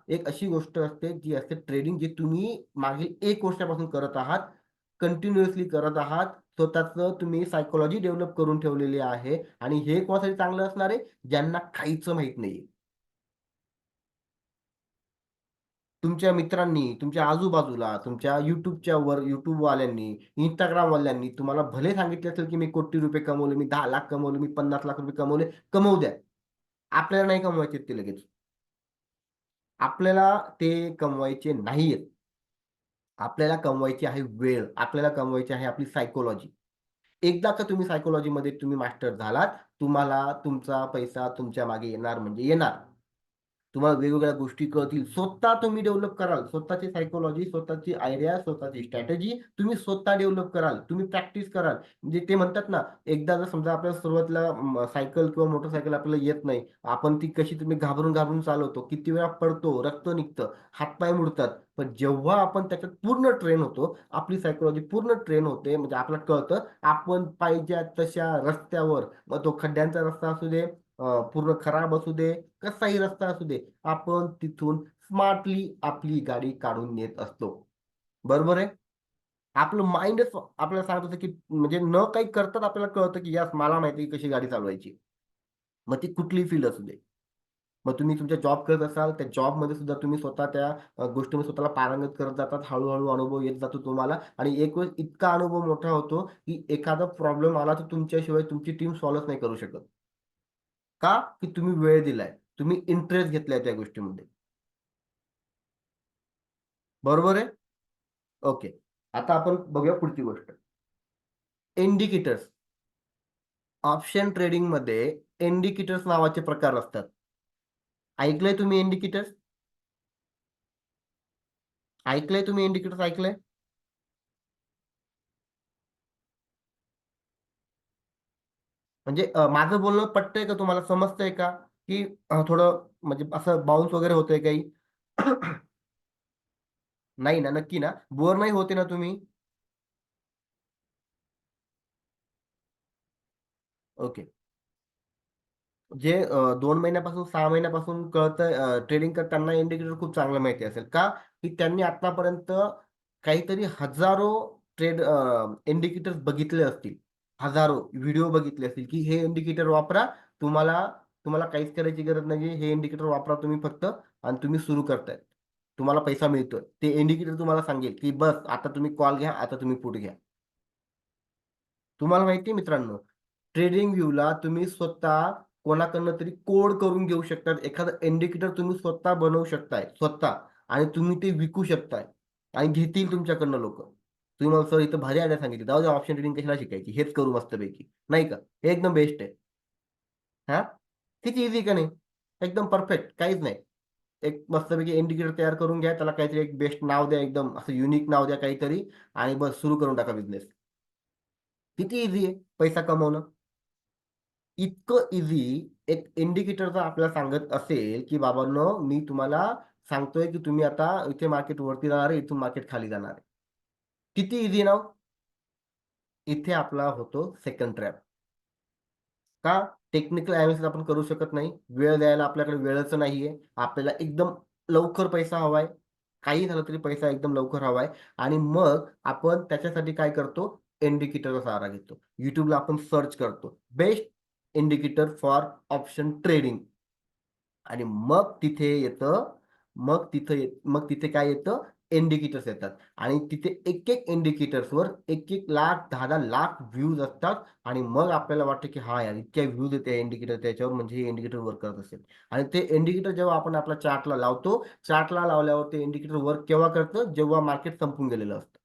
एक अशी गोष्ट असते, जी असते ट्रेडिंग, जी तुम्ही मागील 1 वर्षापासून करत आहात. कंटिन्युअसली करत आहात. स्वतःचं तुम्ही सायकॉलॉजी डेव्हलप करून ठेवलेली आहे आणि हे कोणासाठी चांगलं असणार आहे? ज्यांना काहीच माहीत नाहीये. तुमच्या मित्रांनी, तुमच्या आजूबाजूला, तुमच्या YouTubeवाल्यांनी, Instagramवाल्यांनी तुम्हाला भले सांगितले असेल, की मी कोटी रुपये कमवले, मी 10,00,000 कमवले, मी 50,00,000 कमवले, कमवू द्या. आपल्याला नाही कमवायचे ते लगेच. आपल्याला ते कमवायचे नाहीयेत. आपल्याला कमवायची आहे वेळ. आपल्याला कमवायची आहे आपली सायकॉलॉजी. एकदा का तुम्ही सायकॉलॉजीमध्ये तुम्ही मास्टर झालात, तुम्हाला तुमचा पैसा तुमच्या मागे येणार म्हणजे येणार. तुम्हाला वेगवेगळ्या गोष्टी कळतील. स्वतः तुम्ही डेव्हलप कराल. स्वतःची सायकॉलॉजी, स्वतःची आयडिया, स्वतःची स्ट्रॅटेजी तुम्ही स्वतः डेव्हलप कराल. तुम्ही प्रॅक्टिस कराल. म्हणजे ते म्हणतात ना, एकदा जर समजा आपल्याला सुरुवातीला सायकल किंवा मोटरसायकल आपल्याला येत नाही. आपण ती कशी तुम्ही घाबरून चालवतो. किती वेळा पडतो, रक्त निघतं, हातपाय मुडतात. पण जेव्हा आपण त्याच्यात पूर्ण ट्रेन होतो, आपली सायकॉलॉजी पूर्ण ट्रेन होते. म्हणजे आपल्याला कळतं, आपण पाहिजे तशा रस्त्यावर, मग तो खड्ड्यांचा रस्ता असू दे, पूर्ण खराब असू दे, कसाही रस्ता असू दे, आपण तिथून स्मार्टली आपली गाडी काढून नेत असतो. बरोबर आहे? आपलं माइंडच आपल्याला सांगत असतं, की म्हणजे न काही करताच आपल्याला कळतं, की यास मला माहिती आहे कशी गाडी चालवायची. मग ती कुठलीही फील्ड असू दे. मग तुम्ही तुमचा जॉब करत असाल, त्या जॉबमध्ये सुद्धा तुम्ही स्वतः त्या गोष्टीमध्ये स्वतःला पारंगत करत जातात. हळू अनुभव येत जातो तुम्हाला आणि एक वेळेस इतका अनुभव मोठा होतो, की एखादा प्रॉब्लेम आला तर तुमच्याशिवाय तुमची टीम सॉल्व्हच नाही करू शकत. का? की तुम्ही वेळ दिलाय. तुम्ही इंटरेस्ट घेतलाय त्या गोष्टीमध्ये. बरोबर आहे? ओके. आता आपण बघूया पुढची गोष्ट. इंडिकेटर्स. ऑप्शन ट्रेडिंगमध्ये इंडिकेटर्स नावाचे प्रकार असतात. ऐकलंय तुम्ही इंडिकेटर्स? ऐकलंय तुम्ही इंडिकेटर्स ऐकलंय? म्हणजे माझं बोलणं पटतंय का तुम्हाला? समजतंय का? की थोडं म्हणजे असं बाउन्स वगैरे होतंय काही? नाही ना? नक्की ना? बोर नाही होते ना तुम्ही? ओके. जे 2 महिन्यापासून 6 महिन्यापासून कळतंय ट्रेडिंग करताना इंडिकेटर खूप चांगलं माहिती असेल. का? की त्यांनी आतापर्यंत काहीतरी हजारो इंडिकेटर्स बघितले असतील. हजारो व्हिडिओ बघितले असतील, की हे इंडिकेटर वापरा. तुम्हाला तुम्हाला काहीच करायची गरज नाहीये. हे इंडिकेटर वापरा तुम्ही फक्त आणि तुम्ही सुरू करताय. तुम्हाला पैसा मिळतोय. ते इंडिकेटर तुम्हाला सांगेल, की बस आता तुम्ही कॉल घ्या, आता तुम्ही पुट घ्या. तुम्हाला माहिती आहे मित्रांनो, ट्रेडिंग व्ह्यूला तुम्ही स्वतः कोणाकडनं तरी कोड करून घेऊ शकतात. एखादं इंडिकेटर तुम्ही स्वतः बनवू शकताय, स्वतः आणि तुम्ही ते विकू शकताय आणि घेतील तुमच्याकडनं लोकं. तुम्ही मला सर इथं भारी आयडिया सांगितली. जाऊ द्या ऑप्शन ट्रेडिंग कशाला शिकायची? हेच करू मस्तपैकी. नाही का? हे एकदम बेस्ट आहे. हां? किती ईझी का नाही? एकदम परफेक्ट. काहीच नाही. एक मस्तपैकी इंडिकेटर तयार करून घ्या. त्याला काहीतरी एक बेस्ट नाव द्या, एकदम असं युनिक नाव द्या काहीतरी आणि बस सुरू करून टाका बिझनेस. किती ईझी आहे पैसा कमवणं. इतकं ईझी एक इंडिकेटर जर आपल्याला सांगत असेल, की "बाबांनो, मी तुम्हाला सांगतोय, की तुम्ही आता इथे मार्केट वरती जाणार आहे, इथून मार्केट खाली जाणार आहे." किती ईझी नाव. इथे आपला होतो सेकंड ट्रॅप. का? टेक्निकल एनालिसिस आपण करू शकत नाही. वेळ द्यायला आपल्याकडे वेळच नाहीये. आपल्याला एकदम लवकर पैसा हवाय. काही झालं तरी पैसा एकदम लवकर हवाय आणि मग आपण त्याच्यासाठी काय करतो? इंडिकेटरचा सहारा घेतो. YouTubeला आपण सर्च करतो. Best indicator for option trading. आणि मग तिथे काय येतं? इंडिकेटर्स येतात आणि तिथे एक-एक इंडिकेटर्सवर 1-1 लाख, 10-10 लाख व्ह्यूज असतात आणि मग आपल्याला वाटतं, की "हां, यार इतक्या व्ह्यूज आहेत त्या इंडिकेटर त्याच्यावर म्हणजे हे इंडिकेटर वर्क करत असेल." आणि ते इंडिकेटर जेव्हा आपण आपल्या चार्टला लावतो, चार्टला लावल्यावर ते इंडिकेटर वर्क केव्हा करतं? जेव्हा मार्केट संपून गेलेलं असतं.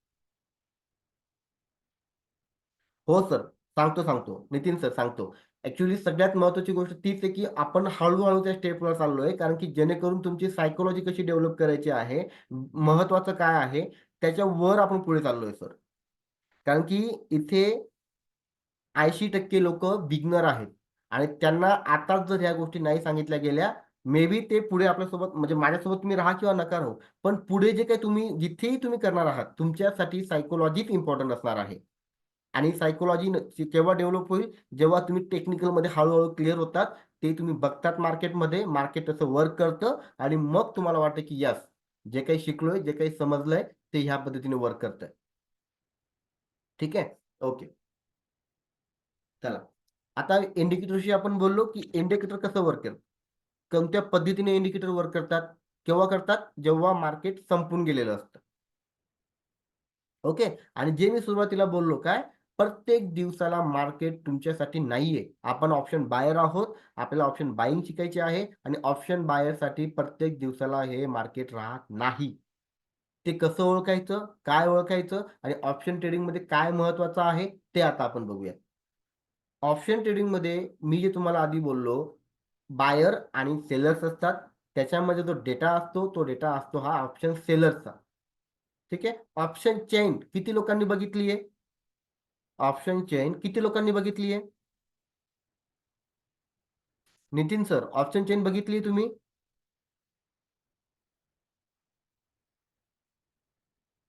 हो सर. सांगतो. नितीन सर सांगतो. ॲक्चुअली सगळ्यात महत्त्वाची गोष्ट तीच आहे, की आपण हळू-हळू त्या स्टेपवर चाललोय. कारण की जेणेकरून तुमची सायकॉलॉजी कशी डेव्हलप करायची आहे, महत्त्वाचं काय आहे, त्याच्यावर आपण पुढे चाललोय सर. कारण की इथे 80% लोकं बिगिनर आहेत आणि त्यांना आताच जर ह्या गोष्टी नाही सांगितल्या गेल्या, मे बी ते पुढे आपल्यासोबत म्हणजे माझ्यासोबत तुम्ही राहा किंवा नका राहू. पण पुढे जे काही तुम्ही जिथेही तुम्ही करणार आहात, तुमच्यासाठी सायकॉलॉजीच इम्पोर्टंट असणार आहे. आणि सायकॉलॉजी केव्हा डेव्हलप होईल? जेव्हा तुम्ही टेक्निकलमध्ये हळू-हळू क्लिअर होतात. ते तुम्ही बघतात मार्केटमध्ये, मार्केट तसं वर्क करतं आणि मग तुम्हाला वाटतं, की येस, जे काही शिकलोय, जे काही समजलंय, ते ह्या पद्धतीने वर्क करतंय. ठीक आहे? ओके. चला. आता इंडिकेटरशी आपण बोललो, की इंडिकेटर कसं वर्क करतं? कोणत्या पद्धतीने इंडिकेटर वर्क करतात? केव्हा करतात? जेव्हा मार्केट संपून गेलेलं असतं. ओके. आणि जे मी सुरुवातीला बोललो काय? प्रत्येक दिवसाला मार्केट तुमच्यासाठी नाहीये. आपण ऑप्शन बायर आहोत. आपल्याला ऑप्शन बायिंग शिकायची आहे आणि ऑप्शन बायरसाठी प्रत्येक दिवसाला हे मार्केट राहत नाही. ते कसं ओळखायचं, काय ओळखायचं आणि ऑप्शन ट्रेडिंगमध्ये काय महत्त्वाचं आहे, ते आता आपण बघूया. ऑप्शन ट्रेडिंगमध्ये मी जे तुम्हाला आधी बोललो, बायर आणि सेलर्स असतात. त्याच्यामध्ये जो डेटा असतो, तो डेटा असतो हा ऑप्शन सेलर्सचा. ठीक आहे. ऑप्शन चेन किती लोकांनी बघितली आहे? ऑप्शन चेन किती लोकांनी बघितली आहे? नितीन सर, ऑप्शन चेन बघितली तुम्ही?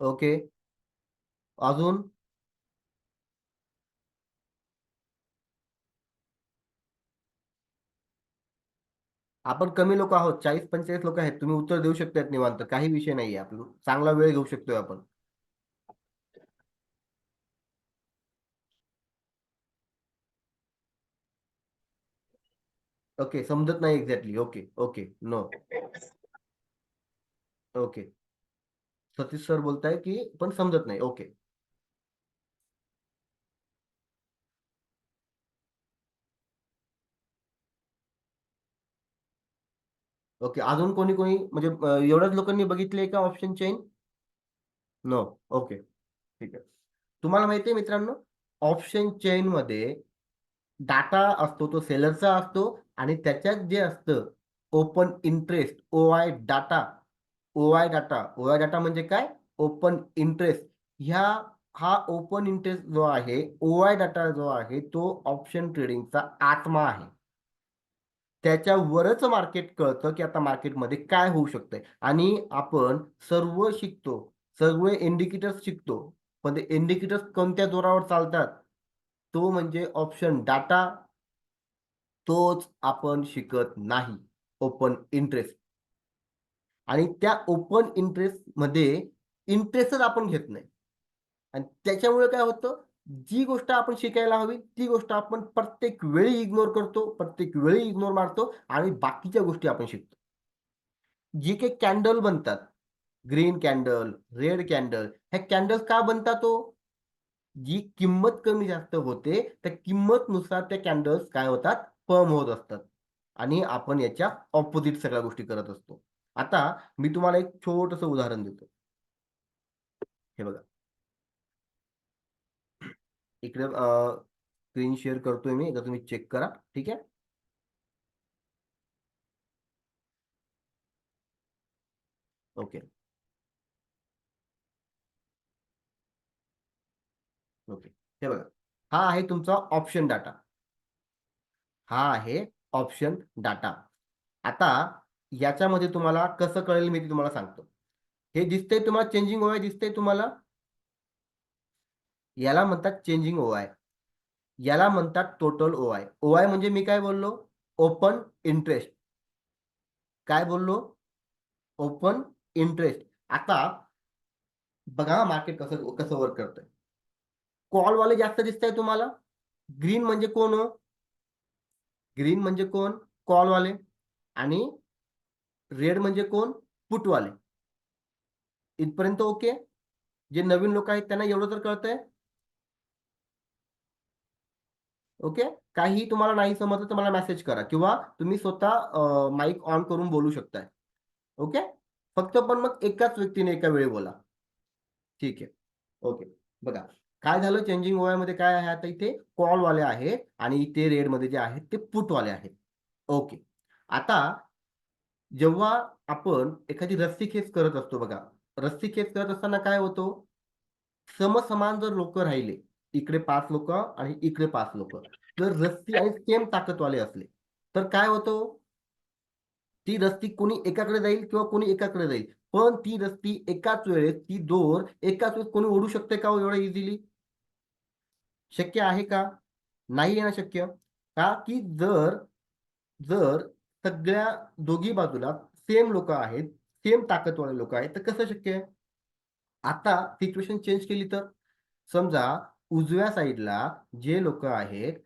ओके. अजून? आपण कमी लोक आहोत. 40-45 लोक आहेत. तुम्ही उत्तर देऊ शकतात निवांत. काही विषय नाहीये. आपण चांगला वेळ घेऊ शकतोय आपण. ओके. समजत नाही exactly. Okay. Okay. No. Okay. Satish sir बोलताय की पण समजत नाही. ओके. ओके. अजून कोणी म्हणजे एवढ्याच लोकांनी बघितले का ऑप्शन चेन? नो. ओके. ठीक आहे. तुम्हाला माहिती आहे मित्रांनो, ऑप्शन चेनमध्ये डाटा असतो तो सेलरचा असतो आणि त्याच्यात जे असतं ओपन इंटरेस्ट, ओ-आय डाटा म्हणजे काय? Open interest. ह्या हा ओपन इंटरेस्ट जो आहे, ओ-आय डाटा जो आहे, तो ऑप्शन ट्रेडिंगचा आत्मा आहे. त्याच्यावरच मार्केट कळतं, की आता मार्केटमध्ये काय होऊ शकतंय आणि आपण सर्व शिकतो. सर्व इंडिकेटर्स शिकतो. पण ते इंडिकेटर्स कोणत्या जोरावर चालतात? तो म्हणजे ऑप्शन डाटा. तोच आपण शिकत नाही. Open interest. आणि त्या ओपन इंटरेस्टमध्ये इंटरेस्टच आपण घेत नाही. आणि त्याच्यामुळे काय होतं, जी गोष्ट आपण शिकायला हवी, ती गोष्ट आपण प्रत्येक वेळी इग्नोर करतो, प्रत्येक वेळी इग्नोर मारतो आणि बाकीच्या गोष्टी आपण शिकतो. जी काही कॅन्डल बनतात, ग्रीन कॅन्डल, रेड कॅन्डल, ह्या कॅन्डल्स का बनतात ओ? जी किंमत कमी जास्त होते, त्या किंमतनुसार त्या कॅन्डल्स काय होतात, फर्म होत असतात. आणि आपण याच्या ऑपोझिट सगळ्या गोष्टी करत असतो. आता मी तुम्हाला एक छोटंसं उदाहरण देतो. हे बघा. इकडे स्क्रीन शेअर करतोय मी. एकदा तुम्ही चेक करा. ठीक आहे? ओके. ओके. हे बघा. हा आहे तुमचा ऑप्शन डाटा. हा आहे ऑप्शन डाटा. आता याच्यामध्ये तुम्हाला कसं कळेल मी ते तुम्हाला सांगतो. हे दिसतंय तुम्हाला चेंजिंग ओआय दिसतंय तुम्हाला? याला म्हणतात चेंजिंग ओआय. याला म्हणतात टोटल ओआय. ओआय म्हणजे मी काय बोललो? Open interest. काय बोललो? Open interest. आता बघा मार्केट कसं कसं वर्क करतंय. कॉलवाले जास्त दिसताय तुम्हाला? ग्रीन म्हणजे कोण हो? ग्रीन म्हणजे कोण? कॉलवाले. आणि रेड म्हणजे कोण? पुटवाले. इथपर्यंत ओके? जे नवीन लोक आहेत त्यांना एवढं तर कळतंय? ओके. काहीही तुम्हाला नाही समजलं तर मला मेसेज करा किंवा तुम्ही स्वतः माईक ऑन करून बोलू शकताय. ओके. फक्त पण मग एकाच व्यक्तीने एका वेळी बोला. ठीक आहे. ओके. बघा काय झालं चेंजिंग ओआयमध्ये काय आहे आता इथे कॉलवाले आहेत आणि इथे रेडमध्ये जे आहेत ते पुटवाले आहेत. ओके. आता जेव्हा आपण एखादी रस्सीखेच करत असतो बघा. रस्सीखेच करत असताना काय होतं? समसमान जर लोकं राहिले, इकडे 5 लोकं आणि इकडे 5 लोकं. जर रस्सी आणि सेम ताकदवाले असले, तर काय होतं? ती रस्सी कोणी एकाकडे जाईल किंवा कोणी एकाकडे जाईल. पण ती रस्सी एकाच वेळेस ती दोर एकाच वेळेस कोणी ओढू शकते का हो एवढं इझिली? शक्य आहे का? नाही आहे ना शक्य. का? की जर जर सगळ्या दोघी बाजूला सेम लोकं आहेत, सेम ताकदवाले लोकं आहेत, तर कसं शक्य आहे? आता सिच्युएशन चेंज केली तर? समजा उजव्या साइडला जे लोकं आहेत,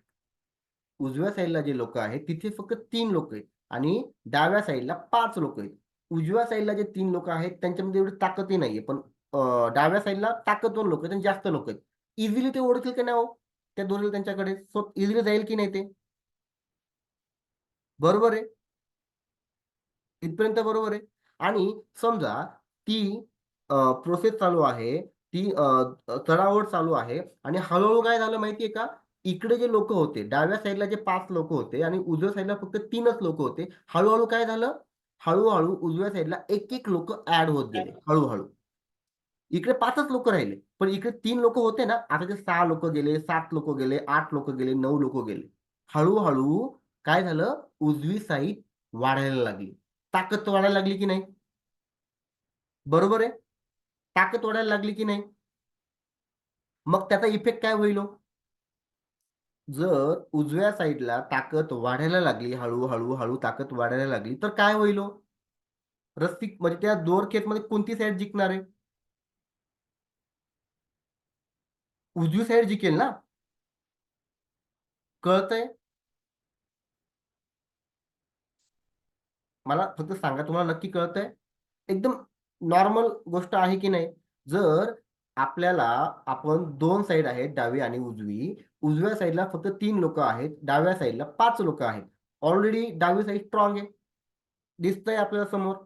उजव्या साइडला जे लोकं आहेत, तिथे फक्त 3 लोकं आहेत आणि डाव्या साइडला 5 लोकं आहेत. उजव्या साइडला जे 3 लोकं आहेत, त्यांच्यामध्ये एवढी ताकदही नाहीये. पण डाव्या साइडला ताकदवान लोकं आहेत आणि जास्त लोकं आहेत. इझिली ते ओळखेल की नाही हो त्या दोरीला त्यांच्याकडे, सो इझिली जाईल की नाही ते, बरोबर आहे, इथपर्यंत बरोबर आहे. आणि समजा ती प्रोसेस चालू आहे, ती चढाओढ चालू आहे आणि हळू काय झालं माहितीये का? इकडे जे लोक होते, डाव्या साईडला जे 5 लोक होते आणि उजव्या साईडला फक्त 3च लोक होते. हळू काय झालं? हळू उजव्या साईडला एक लोक ॲड होत गेले हळू. इकडे 5च लोक राहिले. पण इकडे 3 लोक होते ना, आता ते 6 लोक गेले, 7 लोक गेले, 8 लोक गेले, 9 लोक गेले. हळू काय झालं? उजवी साईड वाढायला लागली. ताकद वाढायला लागली की नाही? बरोबर आहे. ताकद वाढायला लागली की नाही? मग त्याचा इफेक्ट काय होईल हो? जर उजव्या साईडला ताकद वाढायला लागली, हळू ताकद वाढायला लागली, तर काय होईल हो? रस्सी म्हणजे त्या दोरखेचमध्ये कोणती साईड जिंकणार आहे? उजवी साईड जिंकेल ना? कळतंय? मला फक्त सांगा तुम्हाला नक्की कळतंय? एकदम नॉर्मल गोष्ट आहे की नाही? जर आपल्याला आपण 2 साइड आहेत, डावी आणि उजवी. उजव्या साइडला फक्त 3 लोकं आहेत, डाव्या साइडला 5 लोकं आहेत. ऑलरेडी डावी साइड स्ट्राँग आहे. दिसतंय आपल्याला समोर.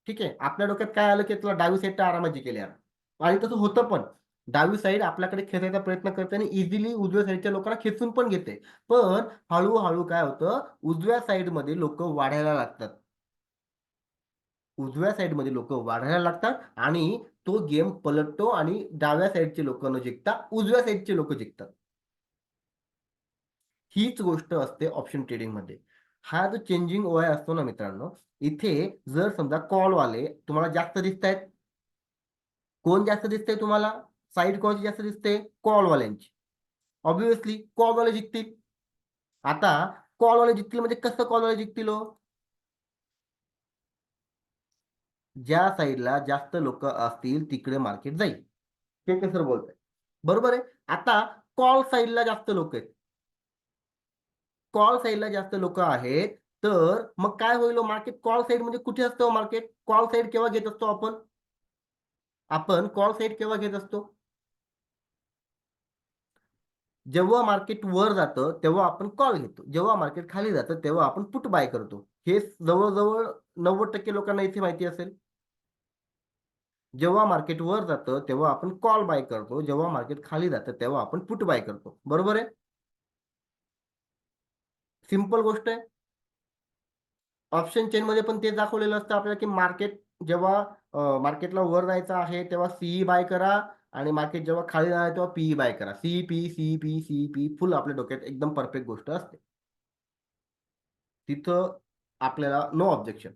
ठीक आहे. आपल्या डोक्यात काय आलं, की तुला डावी साइड तर आरामात जिंकेल यार. आणि तसं होतं पण. डावी साइड आपल्याकडे खेचायचा प्रयत्न करते आणि इझिली उजव्या साइडच्या लोकांना खेचून पण घेते. पण हळू काय होतं, उजव्या साइडमध्ये लोकं वाढायला लागतात. उजव्या साइडमध्ये लोकं वाढायला लागतात आणि तो गेम पलटतो आणि डाव्या साइडचे लोकं न जिंकता उजव्या साइडचे लोकं जिंकतात. हीच गोष्ट असते ऑप्शन ट्रेडिंगमध्ये. हा जो चेंजिंग ओआय असतो ना मित्रांनो, इथे जर समजा कॉलवाले तुम्हाला जास्त दिसतायत. कोण जास्त दिसतंय तुम्हाला? साइड कोणाची जास्त दिसते? कॉलवाल्यांची. ऑब्व्हियसली कॉलवाले जिंकतील. आता कॉलवाले जिंकतील म्हणजे कसं कॉलवाले जिंकतील हो? ज्या साइडला जास्त लोकं असतील तिकडे मार्केट जाईल. केळकर सर बोलताय. बरोबर आहे. आता कॉल साइडला जास्त लोकं आहेत. कॉल साइडला जास्त लोकं आहेत, तर मग काय होईल हो मार्केट कॉल साइड म्हणजे कुठे असतं हो मार्केट? कॉल साइड केव्हा घेत असतो आपण? आपण कॉल साइड केव्हा घेत असतो? जेव्हा मार्केट वर जातं, तेव्हा आपण कॉल घेतो. जेव्हा मार्केट खाली जातं, तेव्हा आपण पुट बाय करतो. हे जवळ-जवळ 90% लोकांना इथे माहिती असेल. जेव्हा मार्केट वर जातं, तेव्हा आपण कॉल बाय करतो. जेव्हा मार्केट खाली जातं, तेव्हा आपण पुट बाय करतो. बरोबर आहे? सिंपल गोष्ट आहे. ऑप्शन चेनमध्ये पण तेच दाखवलेलं असतं आपल्याला, की मार्केट जेव्हा मार्केटला वर जायचं आहे, तेव्हा सीई बाय करा आणि मार्केट जेव्हा खाली जाणार आहे, तेव्हा पीई बाय करा. सीई, फुल आपल्या डोक्यात एकदम परफेक्ट गोष्ट असते. तिथं आपल्याला नो ऑब्जेक्शन.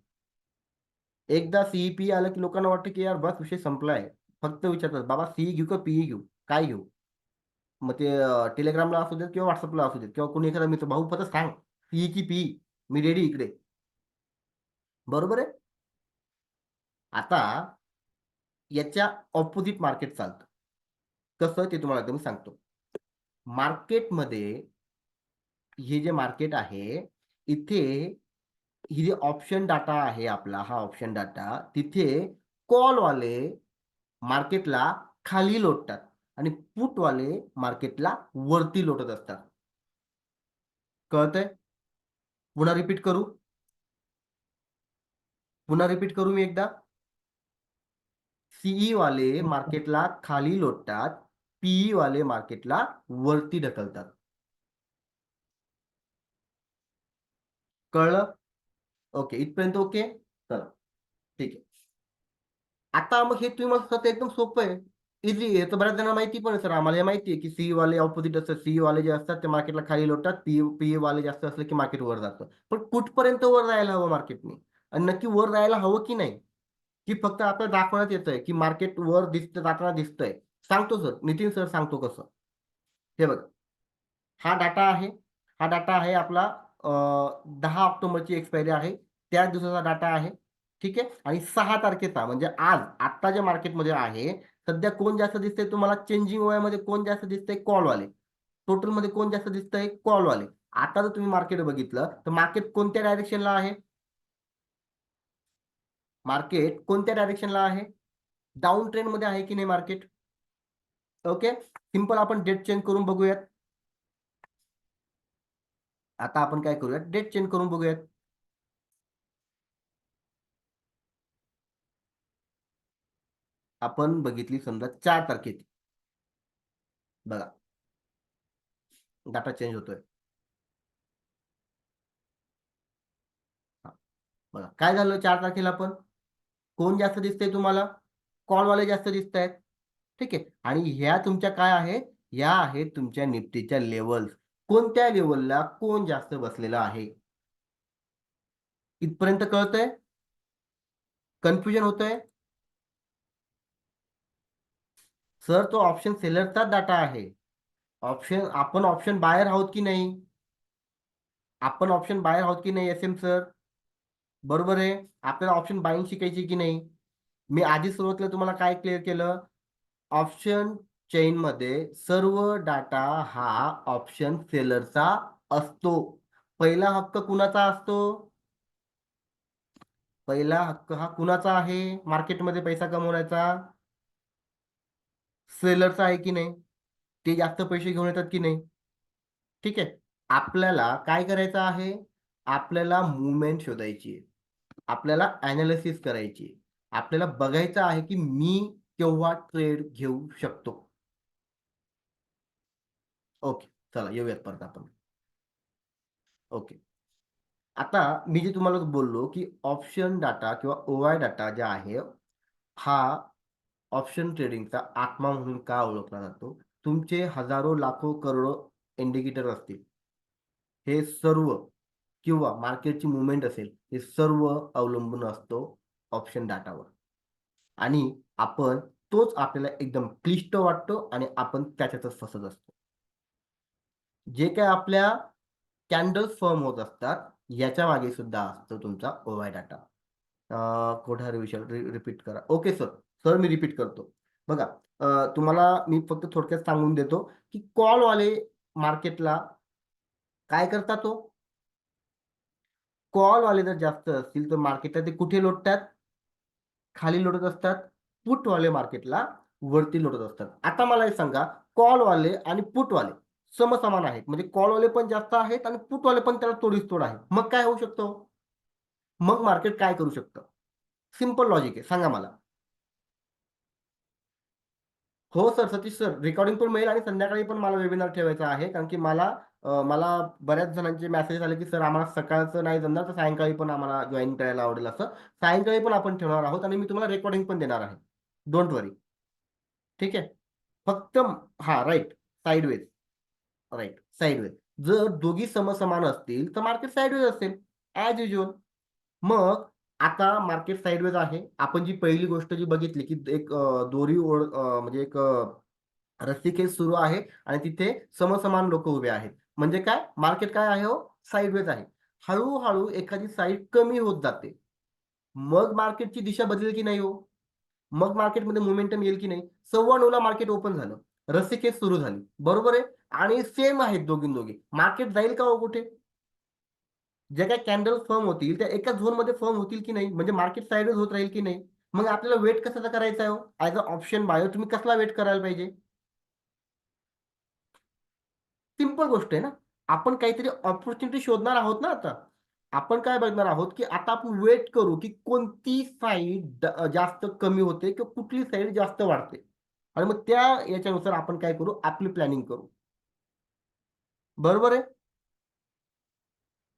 एकदा सीई, आलं, की लोकांना वाटतं, की यार बस विषय संपला फक्त विचारतात, "बाबा सीई घेऊ का पीई घेऊ? काय घेऊ?" मग ते Telegramला असू देत किंवा WhatsAppला असू देत किंवा कोणी एखादा मित्र, "भाऊ फक्त सांग, सीई की पीई? मी रेडी इकडे." बरोबर आहे? आता याच्या ऑपोझिट मार्केट चालतं. कसं ते तुम्हाला आता मी सांगतो. मार्केटमध्ये हे जे मार्केट आहे, इथे ही जी ऑप्शन डाटा आहे आपला, हा ऑप्शन डाटा, तिथे कॉलवाले मार्केटला खाली लोटतात आणि पुटवाले मार्केटला वरती लोटत असतात. कळतंय? पुन्हा रिपीट करू? पुन्हा रिपीट करू मी एकदा? सीई वाले मार्केटला खाली लोटतात, पीई वाले मार्केटला वरती ढकलतात. कळलं? ओके. इथपर्यंत ओके? चला ठीक आहे. आता मग हे तुम्ही म्हणता ते एकदम सोपं आहे. ईझी आहे. तर बऱ्याच जणांना माहिती पण आहे सर आम्हाला हे माहिती आहे, की सीई वाले अपोझिट असतात. सीई वाले जे असतात ते मार्केटला खाली लोटतात. पीई वाले जास्त असले की मार्केट वर जातं. पण कुठपर्यंत वर जायला हवं मार्केटने? आणि नक्की वर जायला हवं की नाही? की फक्त आपल्याला दाखवण्यात येतंय, की मार्केट वर जाताना दिसतंय. सांगतो सर, नितीन सर सांगतो कसं. हे बघा. हा डाटा आहे. हा डाटा आहे आपला 10 ऑक्टोबरची एक्सपायरी आहे. त्याच दिवसाचा डाटा आहे. ठीक आहे. आणि 6 तारखेचा म्हणजे आज, आत्ता जे मार्केटमध्ये आहे, सध्या कोण जास्त दिसतंय तुम्हाला चेंजिंग ओआयमध्ये कोण जास्त दिसतंय? कॉलवाले. टोटलमध्ये कोण जास्त दिसतंय? कॉलवाले. आता जर तुम्ही मार्केट बघितलं, तर मार्केट कोणत्या डायरेक्शनला आहे? मार्केट कोणत्या डायरेक्शनला आहे? डाउन ट्रेंडमध्ये आहे की नाही मार्केट? ओके, सिंपल आपण डेट चेंज करून बघूयात. आता आपण काय करूयात, डेट चेंज करून बघूयात. आपण बघितली समजा 4 तारखेची, बघा डाटा चेंज होतोय. बघा काय झालं 4 तारखेला पण कोण जास्त दिसतंय तुम्हाला, कॉलवाले जास्त दिसत आहेत. ठीक आहे, आणि ह्या तुमच्या काय आहेत, या आहेत तुमच्या निफ्टीच्या लेवल्स. कोणत्या लेवलला कोण जास्त बसलेला आहे, इथपर्यंत कळतंय, कन्फ्युजन होतंय. सर तो ऑप्शन सेलरचा डाटा आहे. आपण ऑप्शन बायर आहोत की नाही, आपण ऑप्शन बायर आहोत की नाही एस एम सर, बरोबर आहे. आपल्याला ऑप्शन बाईंग शिकायची की नाही. मी आधी सुरुवातीला तुम्हाला काय क्लिअर केलं, ऑप्शन चेन मध्ये सर्व डाटा हा ऑप्शन सेलरचा असतो. पहिला हक्क कुणाचा असतो, पहिला हक्क हा कुणाचा आहे मार्केटमध्ये पैसा कमवण्याचा, सेलरचा आहे की नाही. ते जास्त पैसे घेऊन येतात की नाही. ठीक आहे, आपल्याला काय करायचं आहे, आपल्याला मुवमेंट शोधायची आहे, आपल्याला अनालिसिस करायची आहे, आपल्याला बघायचं आहे की मी केव्हा ट्रेड घेऊ शकतो. ओके, चला येऊयात परत आपण. ओके, आता मी जे तुम्हाला बोललो की ऑप्शन डाटा किंवा ओआय डाटा जे आहे, हा ऑप्शन ट्रेडिंगचा आत्मा म्हणून का ओळखला जातो. तुमचे हजारो लाखो करोडो इंडिकेटर असतील, हे सर्व किंवा मार्केटची मुवमेंट असेल, हे सर्व अवलंबून असतो ऑप्शन डाटावर. आणि आपण तोच आपल्याला एकदम क्लिष्ट वाटतो आणि आपण त्याच्यातच फसत असतो. जे काय आपल्या कॅन्डल्स फॉर्म होत असतात, याच्या मागे सुद्धा असतो तुमचा ओआय डाटा. कोठारी विषय रिपीट करा. ओके सर, सर मी रिपीट करतो. बघा, तुम्हाला मी फक्त थोडक्यात सांगून देतो की कॉलवाले मार्केटला काय करतात, तो कॉलवाले जर जास्त असतील तर मार्केटला ते कुठे लोटतात, खाली लोटत असतात. पुटवाले मार्केटला वरती लोटत असतात. आता मला एक सांगा, कॉलवाले आणि पुटवाले समसमान आहेत, म्हणजे कॉलवाले पण जास्त आहेत आणि पुटवाले पण त्याला तोडीस तोड आहे. मग काय होऊ शकतो, मग मार्केट काय करू शकतं. सिंपल लॉजिक आहे, सांगा मला. हो सर, सतीश सर, रेकॉर्डिंग पण मिळेल आणि संध्याकाळी पण मला वेबिनार ठेवायचा आहे, कारण की मला बऱ्याच जणांचे मेसेज आले की सर आम्हाला सकाळचं नाही जमणार, तर सायंकाळी पण आम्हाला जॉईन करायला आवडेल. असं सायंकाळी पण आपण ठेवणार आहोत आणि मी तुम्हाला रेकॉर्डिंग पण देणार आहे. डोंट वरी. ठीक आहे, फक्त हा राईट, साईडवेज, राईट साईडवेज. जर दोघी समसमान असतील तर मार्केट साईडवेज असेल ऍज युजल. मग आता मार्केट साईडवेज आहे. आपण जी पहिली गोष्ट जी बघितली की एक दोरी म्हणजे एक रस्सीखेच सुरू आहे आणि तिथे समसमान लोक उभे आहेत, म्हणजे काय मार्केट काय आहे, हो साईडवेज आहे. हळूहळू एखादी साईड कमी होत जाते, मग मार्केटची दिशा बदलेल की नाही हो, मग मार्केटमध्ये मोमेंटम येईल की नाही. 9:15 ला मार्केट ओपन झालं, रस्सीखेच सुरू झाली, बरोबर आहे. आणि सेम आहेत दोघी मार्केट जाईल का हो कुठे, जे काही कॅन्डल फर्म होतील त्या एका झोन मध्ये फर्म होतील की नाही, म्हणजे मार्केट साईडच होत राहील की नाही. मग आपल्याला वेट कशाचा करायचा आहे, ऍज अ ऑप्शन बायर तुम्ही कसला वेट करायला पाहिजे. सिंपल गोष्ट आहे ना, आपण काहीतरी ऑपॉर्च्युनिटी शोधणार आहोत ना. आता आपण काय बघणार आहोत की आता आपण वेट करू की कोणती साईड जास्त कमी होते किंवा कुठली साईड जास्त वाढते, आणि मग त्या याच्यानुसार आपण काय करू, आपली प्लॅनिंग करू, बरोबर आहे.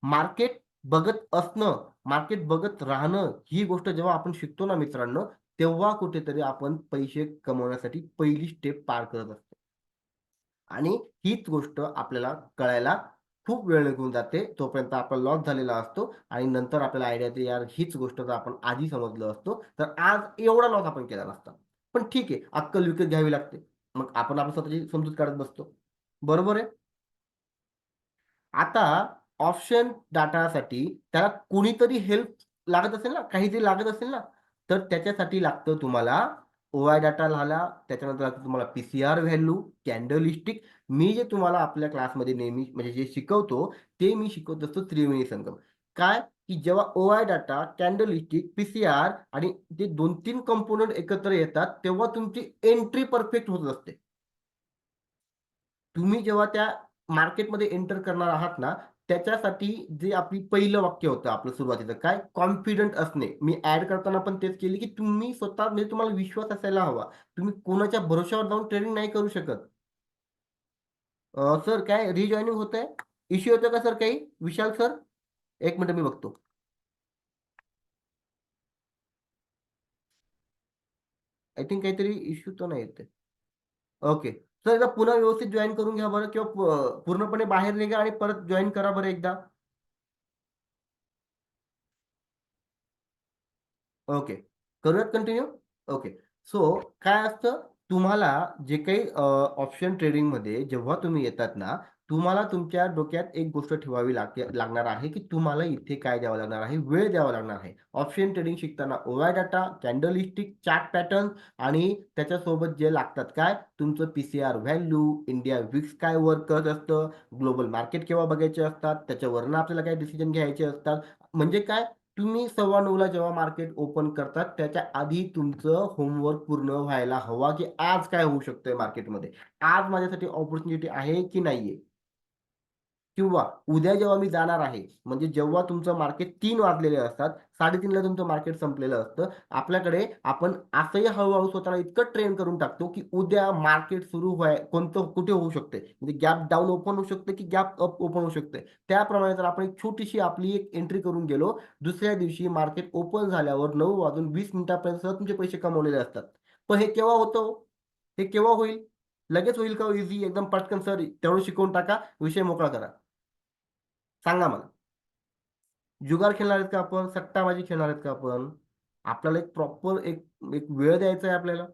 मार्केट बघत असणं, मार्केट बघत राहणं, ही गोष्ट जेव्हा आपण शिकतो ना मित्रांनो, तेव्हा कुठेतरी आपण पैसे कमवण्यासाठी पहिली स्टेप पार करत असतो. आणि हीच गोष्ट आपल्याला कळायला खूप वेळ निघून जाते. तोपर्यंत आपला लॉस झालेला असतो आणि नंतर आपल्याला आयडिया येते, यार हीच गोष्ट जर आपण आधी समजलं असतो, तर आज एवढा लॉस आपण केला नसता. पण ठीक आहे, अक्कल विकत घ्यावी लागते. मग आपण स्वतःची समजूत काढत बसतो. बरोबर आहे. आता ऑप्शन डाटासाठी त्याला कोणीतरी हेल्प लागत असेल ना, काहीतरी लागत असेल ना, तर त्याच्यासाठी लागतं तुम्हाला ओआय डाटा झाला, त्याच्यानंतर लागतं तुम्हाला पीसीआर व्हॅल्यू, कॅन्डलिस्टिक. मी जे तुम्हाला आपल्या क्लासमध्ये नेहमी म्हणजे जे शिकवतो, ते मी शिकवत असतो त्रिवेणी संगम. काय की जेव्हा ओआय डाटा, कॅन्डलिस्टिक, पीसीआर आणि ते 2-3 कंपोनंट एकत्र येतात, तेव्हा तुमची एंट्री परफेक्ट होत असते. तुम्ही जेव्हा त्या मार्केटमध्ये एंटर करणार आहात ना, त्याच्यासाठी जे आपली पहिलं वाक्य होतं आपलं सुरुवातीचं काय? कॉन्फिडंट असणे. मी ॲड करताना पण तेच केली, की तुम्ही स्वतः म्हणजे तुम्हाला विश्वास असायला हवा. तुम्ही कोणाच्या भरोश्यावर जाऊन ट्रेडिंग नाही करू शकत. सर काय रिजॉइनिंग होतंय? इश्यू येतोय का सर काही? विशाल सर? 1 मिनिट मी बघतो. आय थिंक काहीतरी इश्यू तर नाही येत ओके. सर एकदा पुन्हा व्यवस्थित जॉइन करून घ्या बरं किंवा पूर्णपणे बाहेर निघा आणि परत जॉइन करा बरं एकदा. ओके. करूयात कंटिन्यू? ओके. सो काय असतं, तुम्हाला जे काही ऑप्शन ट्रेडिंगमध्ये जेव्हा तुम्ही येतात ना, तुम्हाला तुमच्या डोक्यात एक गोष्ट ठेवावी लागणार आहे, की तुम्हाला इथे काय द्यावं लागणार आहे? वेळ द्यावा लागणार आहे. ऑप्शन ट्रेडिंग शिकताना over data, candlestick, chart pattern आणि त्याच्यासोबत जे लागतात काय? तुमचं पी-सी-आर व्हॅल्यू, इंडिया विक्स काय वर्क करत असतं, ग्लोबल मार्केट केव्हा बघायचे असतात, त्याच्यावरनं आपल्याला काही डिसिजन घ्यायचे असतात. म्हणजे काय? तुम्ही 9:15ला जेव्हा मार्केट ओपन करतात, त्याच्या आधी तुमचं होमवर्क पूर्ण व्हायला हवा, की आज काय होऊ शकतंय मार्केटमध्ये? आज माझ्यासाठी अपॉर्च्युनिटी आहे की नाहीये? किंवा उद्या जेव्हा मी जाणार आहे, म्हणजे जेव्हा तुमचं मार्केट 3 वाजलेले असतात, 3:30ला तुमचं मार्केट संपलेलं असतं. आपल्याकडे आपण असंही हळू स्वतःला इतकं ट्रेन करून टाकतो, की उद्या मार्केट सुरू कोणतं कुठे होऊ शकते. म्हणजे गॅप डाउन ओपन होऊ शकते, की गॅप अप ओपन होऊ शकते. त्याप्रमाणे जर आपण एक छोटीशी आपली एक एंट्री करून गेलो, दुसऱ्या दिवशी मार्केट ओपन झाल्यावर 9 वाजून 20 मिनिटापर्यंत सहज तुमचे पैसे कमवलेले असतात. पण हे केव्हा होतं हो? हे केव्हा होईल? लगेच होईल का हो ईझी एकदम पटकन सर तेवढं शिकवून टाका, विषय मोकळा करा. सांगा मला. जुगार खेळणार आहेत का आपण? सट्टाबाजी खेळणार आहेत का आपण? आपल्याला एक प्रॉपर एक वेळ द्यायचा आहे आपल्याला.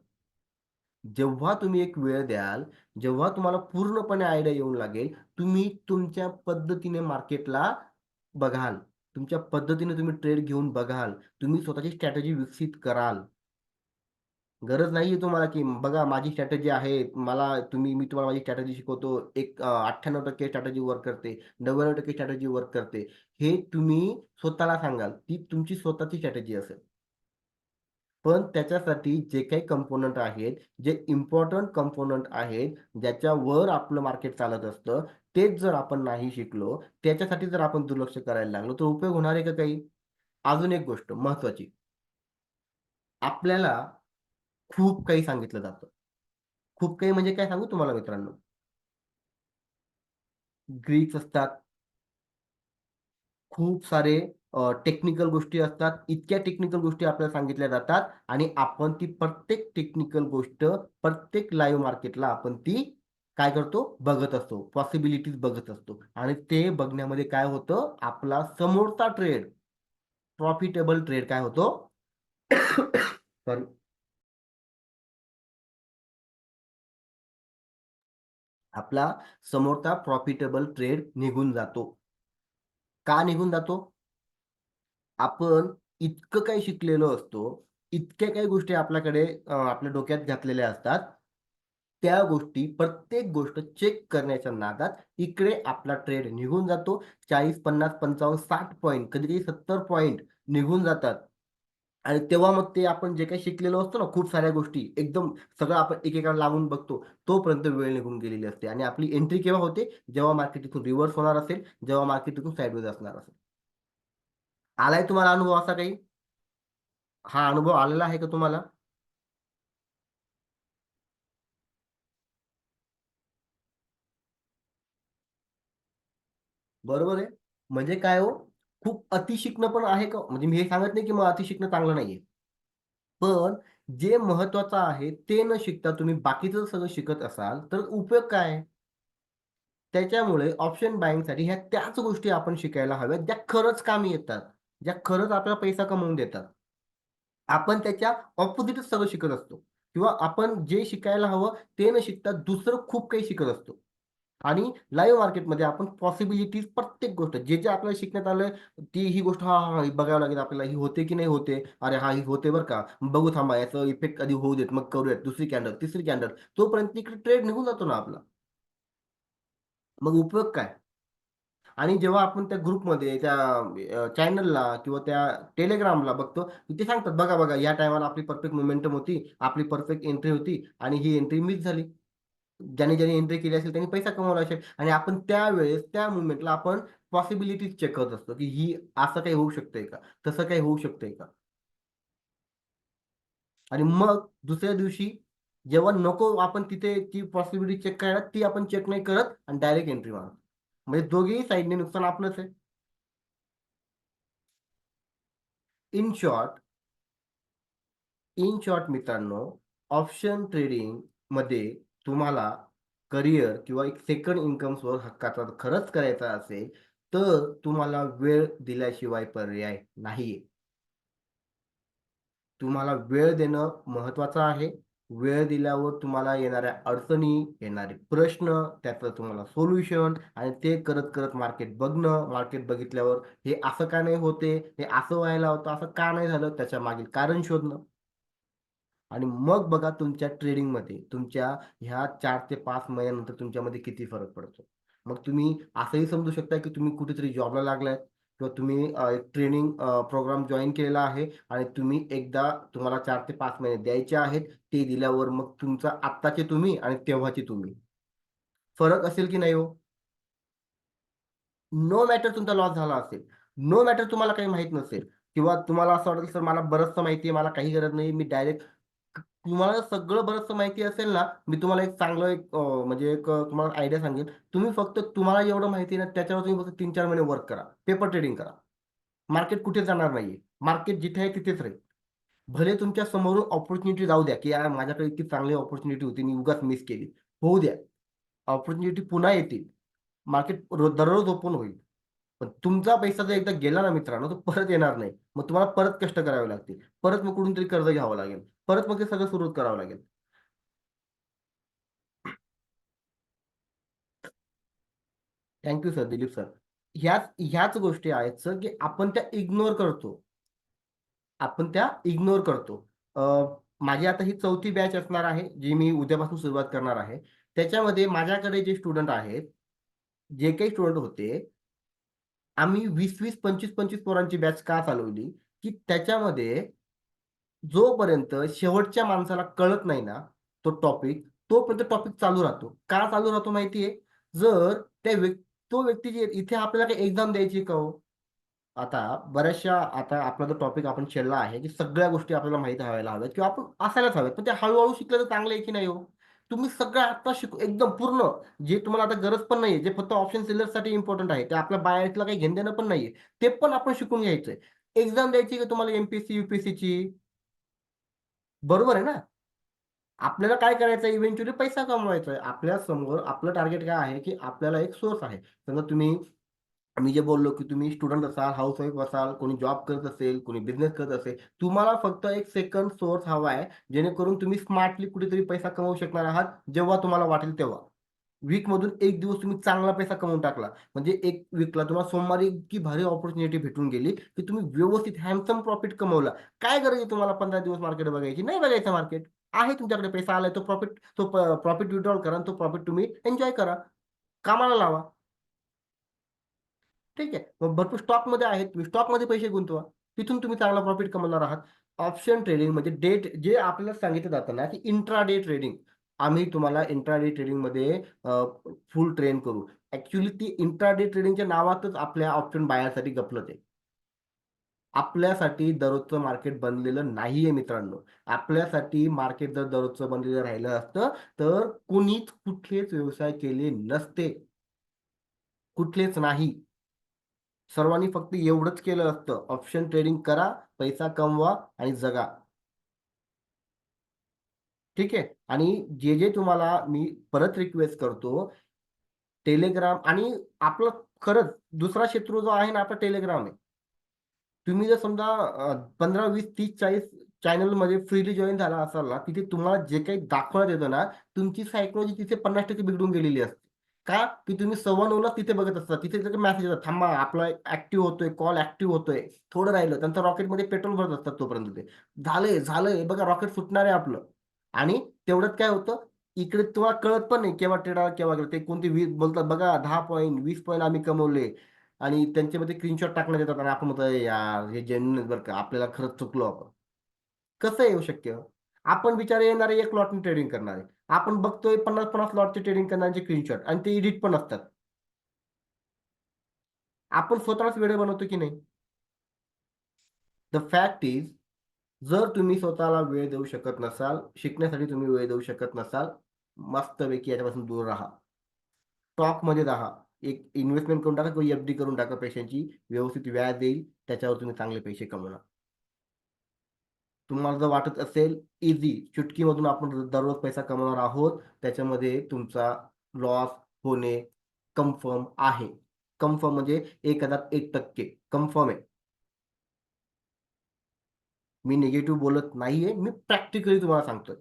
जेव्हा तुम्ही एक वेळ द्याल, जेव्हा तुम्हाला पूर्णपणे आयडिया येऊन लागेल, तुम्ही तुमच्या पद्धतीने मार्केटला बघाल. तुमच्या पद्धतीने तुम्ही ट्रेड घेऊन बघाल. तुम्ही स्वतःची स्ट्रॅटेजी विकसित कराल. गरज नाहीये तुम्हाला, की बघा माझी स्ट्रॅटेजी आहे. मी तुम्हाला माझी स्ट्रॅटेजी शिकवतो. 98% स्ट्रॅटेजी वर्क करते. 99% स्ट्रॅटेजी वर्क करते. हे तुम्ही स्वतःला सांगाल. ती तुमची स्वतःची स्ट्रॅटेजी असेल. पण त्याच्यासाठी जे काही कंपोनंट आहेत, जे इम्पोर्टंट कंपोनंट आहेत, ज्याच्यावर आपलं मार्केट चालत असतं, तेच जर आपण नाही शिकलो, त्याच्यासाठी जर आपण दुर्लक्ष करायला लागलो, तर उपयोग होणार आहे का काही? अजून एक गोष्ट महत्त्वाची. आपल्याला खूप काही सांगितलं जातं. खूप काही म्हणजे काय सांगू तुम्हाला मित्रांनो? ग्रीक्स असतात, खूप सारे टेक्निकल गोष्टी असतात. इतक्या टेक्निकल गोष्टी आपल्याला सांगितल्या जातात आणि आपण ती प्रत्येक टेक्निकल गोष्ट प्रत्येक लाईव्ह मार्केटला आपण ती काय करतो? बघत असतो. पॉसिबिलिटीज बघत असतो आणि ते बघण्यामध्ये काय होतं? आपला समोरचा ट्रेड, प्रॉफिटेबल ट्रेड काय होतो? सॉरी. आपला समोरचा प्रॉफिटेबल ट्रेड निघून जातो. का निघून जातो? आपण इतकं काही शिकलेलो असतो, इतक्या काही गोष्टी आपल्याकडे आपल्या डोक्यात घातलेल्या असतात. त्या गोष्टी प्रत्येक गोष्ट चेक करण्याच्या नादात इकडे आपला ट्रेड निघून जातो. 40, 50, 55, 60 पॉइंट कधी-कधी 70 पॉइंट निघून जातात. आणि तेव्हा मग ते आपण जे काही शिकलेलो असतो ना, खूप साऱ्या गोष्टी एकदम सगळं आपण एकेकाला लावून बघतो. तोपर्यंत वेळ निघून गेलेली असते आणि आपली एंट्री केव्हा होते? जेव्हा मार्केट इथून रिव्हर्स होणार असेल, जेव्हा मार्केट इथून साइडवेज असणार असेल. आलाय तुम्हाला अनुभव असा काही? हा अनुभव आलेला आहे का तुम्हाला? बरोबर आहे. म्हणजे काय हो, खूप अति शिकणं पण आहे का म्हणजे मी हे सांगत नाही, की मग अति शिकणं चांगलं नाहीये. पण जे महत्त्वाचं आहे ते न शिकता तुम्ही बाकीचं सगळं शिकत असाल, तर उपयोग काय आहे? त्याच्यामुळे ऑप्शन बायिंगसाठी ह्या त्याच गोष्टी आपण शिकायला हव्यात, ज्या खरंच कामी येतात. ज्या खरंच आपल्याला पैसा कमवून देतात. आपण त्याच्या ऑपोझिटच सगळं शिकत असतो किंवा आपण जे शिकायला हवं ते न शिकता दुसरं खूप काही शिकत असतो. आणि लाईव्ह मार्केटमध्ये आपण पॉसिबिलिटीज प्रत्येक गोष्ट जे आपल्याला शिकण्यात आलंय, ही गोष्ट हां, हां, ही बघावं लागेल आपल्याला. ही होते की नाही होते? अरे हां, ही होते बरं का. बघू थांबा याचा इफेक्ट कधी होऊ देत, मग करूयात. दुसरी कॅन्डल, तिसरी कॅन्डल. तोपर्यंत इकडे ट्रेड निघून जातो ना आपला. मग उपयोग काय? आणि जेव्हा आपण त्या ग्रुपमध्ये, त्या चॅनलला किंवा त्या Telegramला बघतो, ते सांगतात, "बघा, बघा, या टाईमाला आपली परफेक्ट मोमेंटम होती, आपली परफेक्ट एंट्री होती आणि ही एंट्री मिस झाली." ज्याने ज्याने एंट्री केली असेल त्यांनी पैसा कमवला असेल आणि आपण त्यावेळेस त्या मुवमेंटला आपण पॉसिबिलिटीज चेक करत असतो, की ही असं काही होऊ शकतंय का? तसं काही होऊ शकतंय का? आणि मग दुसऱ्या दिवशी जेव्हा नको आपण तिथे ती पॉसिबिलिटी चेक करायला ती आपण चेक नाही करत आणि डायरेक्ट एंट्री मारतो. म्हणजे दोघेही साइडने नुकसान आपलंच आहे. इन शॉर्ट मित्रांनो, ऑप्शन ट्रेडिंगमध्ये तुम्हाला करियर किंवा एक सेकंड इन्कम सोर्स हक्काचा खरंच करायचा असेल, तर तुम्हाला वेळ दिल्याशिवाय पर्याय नाहीये. तुम्हाला वेळ देणं महत्त्वाचं आहे. वेळ दिल्यावर तुम्हाला येणाऱ्या अडचणी, येणारे प्रश्न, त्याचं तुम्हाला सोल्युशन आणि ते करत-करत मार्केट बघणं. मार्केट बघितल्यावर हे असं का नाही होते? हे असं व्हायला होतं, असं का नाही झालं? त्याच्यामागील कारण शोधणं. आणि मग बघा तुमच्या ट्रेडिंगमध्ये तुमच्या ह्या 4 ते 5 महिन्यानंतर तुमच्यामध्ये किती फरक पडतो. मग तुम्ही असंही समजू शकता, की तुम्ही कुठेतरी जॉबला लागलाय किंवा तुम्ही एक ट्रेनिंग प्रोग्राम जॉइन केलेला आहे आणि तुम्ही एकदा तुम्हाला 4 ते 5 महिने द्यायचे आहेत. ते दिल्यावर मग तुमचा आत्ताचे तुम्ही आणि तेव्हाचे तुम्ही. फरक असेल की नाही हो? नो मॅटर तुमचा लॉस झाला असेल. नो मॅटर तुम्हाला काही माहीत नसेल किंवा तुम्हाला असं वाटेल, "सर मला बरचसं माहिती आहे. मला काही गरज नाही. मी डायरेक्ट" तुम्हाला सगळं बरचसं माहिती असेल ना, मी तुम्हाला एक चांगलं एक म्हणजे एक तुम्हाला आयडिया सांगेन. तुम्ही फक्त तुम्हाला जेवढं माहिती आहे ना, त्याच्यावर तुम्ही फक्त 3-4 महिने वर्क करा. पेपर ट्रेडिंग करा. मार्केट कुठे जाणार नाहीये. मार्केट जिथे आहे तिथेच राहील. भले तुमच्या समोरून अपॉर्च्युनिटी जाऊ द्या, की यार माझ्याकडे इतकी चांगली अपॉर्च्युनिटी होती, मी उगाच मिस केली. होऊ द्या. अपॉर्च्युनिटी पुन्हा येतील. मार्केट दररोज ओपन होईल. पण तुमचा पैसा जर एकदा गेला ना मित्रांनो, तो परत येणार नाही. मग तुम्हाला परत कष्ट करावे लागतील. परत मग कुठून तरी कर्ज घ्यावं लागेल. परत मग ते सगळं सुरू करावं लागेल. Thank you sir, Dilip sir. ह्याच गोष्टी आहेत सर, की आपण त्या इग्नोर करतो. आपण त्या इग्नोर करतो. अ, माझी आता ही 4थी बॅच असणार आहे, जी मी उद्यापासून सुरुवात करणार आहे. त्याच्यामध्ये माझ्याकडे जे स्टुडंट आहेत, जे काही स्टुडंट होते, आम्ही 20-20, 25-25 पोरांची बॅच का चालवली, की त्याच्यामध्ये जोपर्यंत शेवटच्या माणसाला कळत नाही ना, तो टॉपिक, तोपर्यंत टॉपिक चालू राहतो. का चालू राहतो माहिती आहे? जर त्या तो व्यक्ती जे इथे आपल्याला काही एक्झाम द्यायची का हो? आता बऱ्याचशा आता आपला जो टॉपिक आपण छेडला आहे, की सगळ्या गोष्टी आपल्याला माहीत व्हायला हव्यात किंवा आपण असायलाच हव्यात. पण ते हळू शिकलं तर चांगलं आहे की नाही हो? तुम्ही सगळं आत्ता शिकू एकदम पूर्ण जे तुम्हाला आता गरज पण नाहीये, जे फक्त ऑप्शन सेलर्ससाठी इम्पोर्टंट आहे. ते आपल्या बायोटला काही घेणं-देणं पण नाहीये. ते पण आपण शिकून घ्यायचंय. एक्झाम द्यायची का तुम्हाला एम-पी-एस-सी, बरोबर आहे ना? आपल्याला काय करायचं आहे इव्हेंच्युअली पैसा कमवायचा आहे. आपल्या समोर आपलं टार्गेट काय आहे, की आपल्याला एक सोर्स आहे. समजा तुम्ही मी जे बोललो, की तुम्ही स्टुडंट असाल, हाउसवाईफ असाल, कोणी जॉब करत असेल, कोणी बिझनेस करत असेल. तुम्हाला फक्त एक सेकंड सोर्स हवा आहे, जेणेकरून तुम्ही स्मार्टली कुठेतरी पैसा कमवू शकणार आहात, जेव्हा तुम्हाला वाटेल तेव्हा. वीकमधून 1 दिवस तुम्ही चांगला पैसा कमवून टाकला. म्हणजे 1 वीकला तुम्हाला सोमवारी इतकी भारी अपॉर्च्युनिटी भेटून गेली, की तुम्ही व्यवस्थित हँडसम प्रॉफिट कमवला. काय गरज आहे तुम्हाला 15 दिवस मार्केट बघायची? नाही बघायचं मार्केट. आहे तुमच्याकडे पैसा आलाय तो प्रॉफिट विथड्रॉल करा आणि तो प्रॉफिट तुम्ही एन्जॉय करा. कामाला लावा. ठीक आहे. मग भरपूर स्टॉकमध्ये आहेत. तुम्ही स्टॉकमध्ये पैसे गुंतवा. तिथून तुम्ही चांगला प्रॉफिट कमवणार आहात. ऑप्शन ट्रेडिंग म्हणजे जे आपल्याला सांगितलं जातं ना, की इंट्राडे ट्रेडिंग. आम्ही तुम्हाला इंट्राडे ट्रेडिंगमध्ये फुल ट्रेन करू. ॲक्चुअली ती इंट्राडे ट्रेडिंगच्या नावातच आपल्या ऑप्शन बायरसाठी गफलत आहे. आपल्यासाठी दररोजचं मार्केट बनलेलं नाहीये मित्रांनो. आपल्यासाठी मार्केट जर दररोजचं बनलेलं राहिलं असतं, तर कुणीच कुठलेच व्यवसाय केले नसते. कुठलेच नाही. सर्वांनी फक्त एवढंच केलं असतं. ऑप्शन ट्रेडिंग करा, पैसा कमवा आणि जगा. ठीक आहे. आणि जे तुम्हाला मी परत रिक्वेस्ट करतो, Telegram आणि आपलं खरंच दुसरा शत्रू जो आहे ना आपला Telegram आहे. तुम्ही जर समजा 15, 20, 30, 40 चॅनलमध्ये फ्रीली जॉइन झाला असाल ना, तिथे तुम्हाला जे काही दाखवण्यात येतं ना, तुमची सायकॉलॉजी तिथे 50% बिघडून गेलेली असते. का? की तुम्ही 9:15ला तिथे बघत असता. तिथे सगळे मेसेज येतात, थांबा आपला ॲक्टिव्ह होतोय, कॉल ॲक्टिव्ह होतोय. थोडं राहिलं. त्यांचं रॉकेटमध्ये पेट्रोल भरत असतात तोपर्यंत ते. झालंय, बघा रॉकेट सुटणार आहे आपलं. आणि तेवढ्यात काय होतं, इकडे तुम्हाला कळत पण नाही केव्हा ट्रेड आला, केव्हा गेला. ते कोणते बोलतात बघा 10 पॉइंट, 20 पॉइंट आम्ही कमवले. आणि त्यांच्यामध्ये स्क्रीनशॉट टाकण्यात येतात आणि आपण म्हणतो, "अरे यार, हे जेन्युइन आहेत बरं का. आपल्याला खरंच चुकलो आपण." कसं येऊ शक्य? आपण बिचारे येणारे एक लॉटने ट्रेडिंग करणारे, आपण बघतोय 50-50 लॉटचे ट्रेडिंग करण्याचे स्क्रीनशॉट आणि ते एडिट पण असतात. आपण स्वतःच व्हिडिओ बनवतो की नाही? द फॅक्ट इज, जर तुम्ही स्वतःला वेळ देऊ शकत नसाल, शिकण्यासाठी तुम्ही वेळ देऊ शकत नसाल, मस्तपैकी याच्यापासून दूर राहा. स्टॉकमध्ये राहा. एक इन्व्हेस्टमेंट करून टाका किंवा एफ-डी करून टाका पैशांची. व्यवस्थित व्याज येईल. त्याच्यावर तुम्ही चांगले पैसे कमवणार. तुम्हाला जर वाटत असेल इझी, चुटकीमधून आपण दररोज पैसा कमवणार आहोत, त्याच्यामध्ये तुमचा लॉस होणे कन्फर्म आहे. कन्फर्म म्हणजे 1001% कन्फर्म आहे. मी निगेटिव्ह बोलत नाहीये. मी प्रॅक्टिकली तुम्हाला सांगतोय.